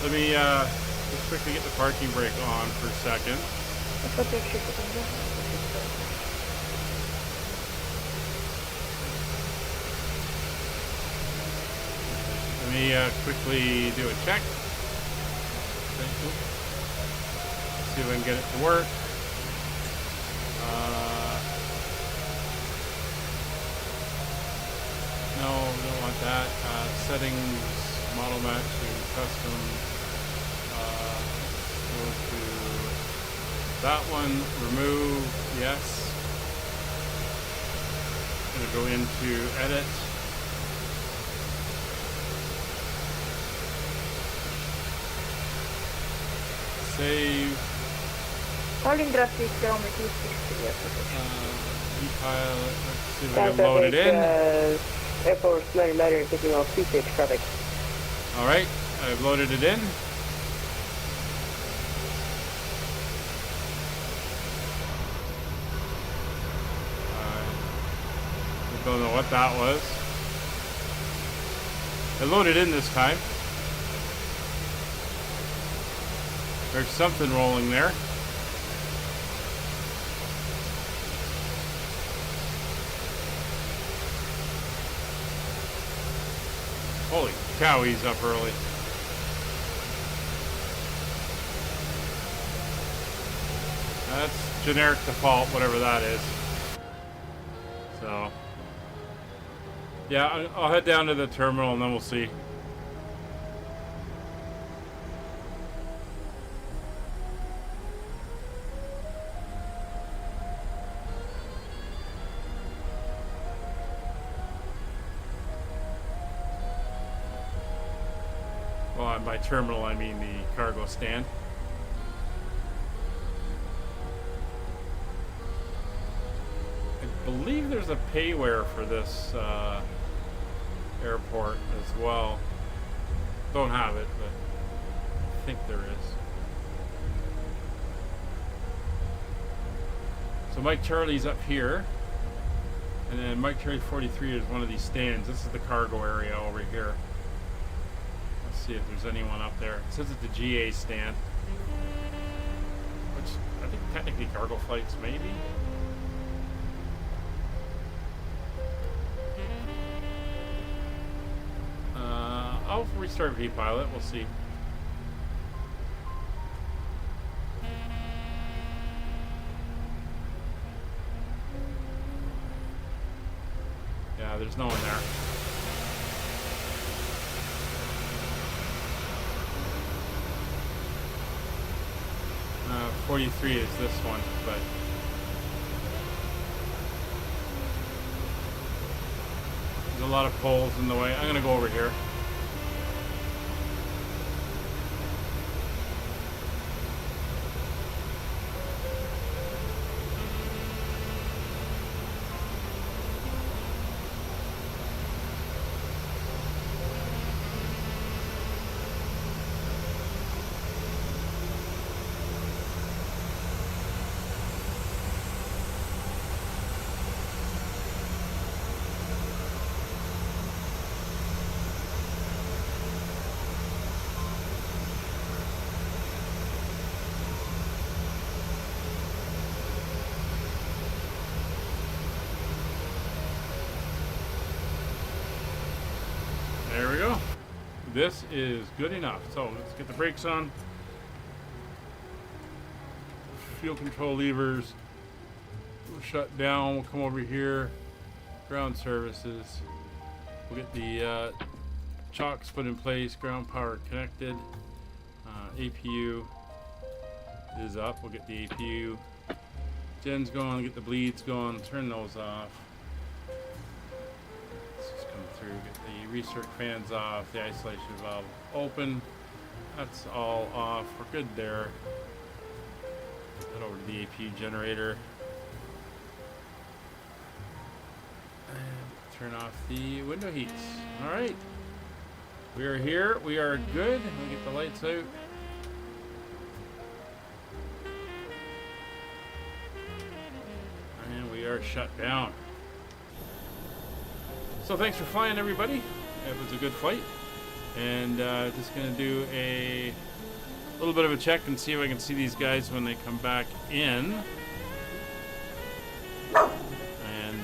A: Let me just quickly get the parking brake on for a second. Let me quickly do a check. See if I can get it to work. No, we don't want that. Settings, model match to custom. Go to that one, remove, yes. Gonna go into edit. Save.
H: Tallin traffic runway 260.
A: Pilot, let's see if we can load it in.
M: Air Force 99 taking off 26 traffic.
A: Alright, I've loaded it in. I don't know what that was. I loaded in this time. There's something rolling there. Holy cow, he's up early. That's generic default, whatever that is. So, yeah, I'll head down to the terminal and then we'll see. Well, by terminal, I mean the cargo stand. I believe there's a payware for this airport as well. Don't have it, but I think there is. So Mike Charlie's up here, And then Mike Cherry 43 is one of these stands. This is the cargo area over here. Let's see if there's anyone up there. It says it's the GA stand, which I think technically cargo flights maybe. I'll restart VPilot. We'll see. Yeah, there's no one there. 43 is this one, but there's a lot of poles in the way. I'm gonna go over here. There we go. This is good enough. So let's get the brakes on. Fuel control levers. We'll shut down. We'll come over here. Ground services. We'll get the chocks put in place. Ground power connected. APU is up. We'll get the APU gens going. Get the bleeds going. Turn those off. Through, get the recirc fans off, the isolation valve open. That's all off. We're good there. Head over to the APU generator. And turn off the window heats. Alright. We are here. We are good. We'll get the lights out. And we are shut down. So thanks for flying, everybody. It was a good flight, and just gonna do a little bit of a check and see if I can see these guys when they come back in, and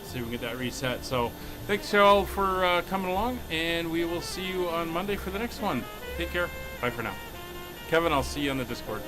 A: see if we can get that reset. So thanks y'all for coming along, and we will see you on Monday for the next one. Take care. Bye for now. Kevin, I'll see you on the Discord.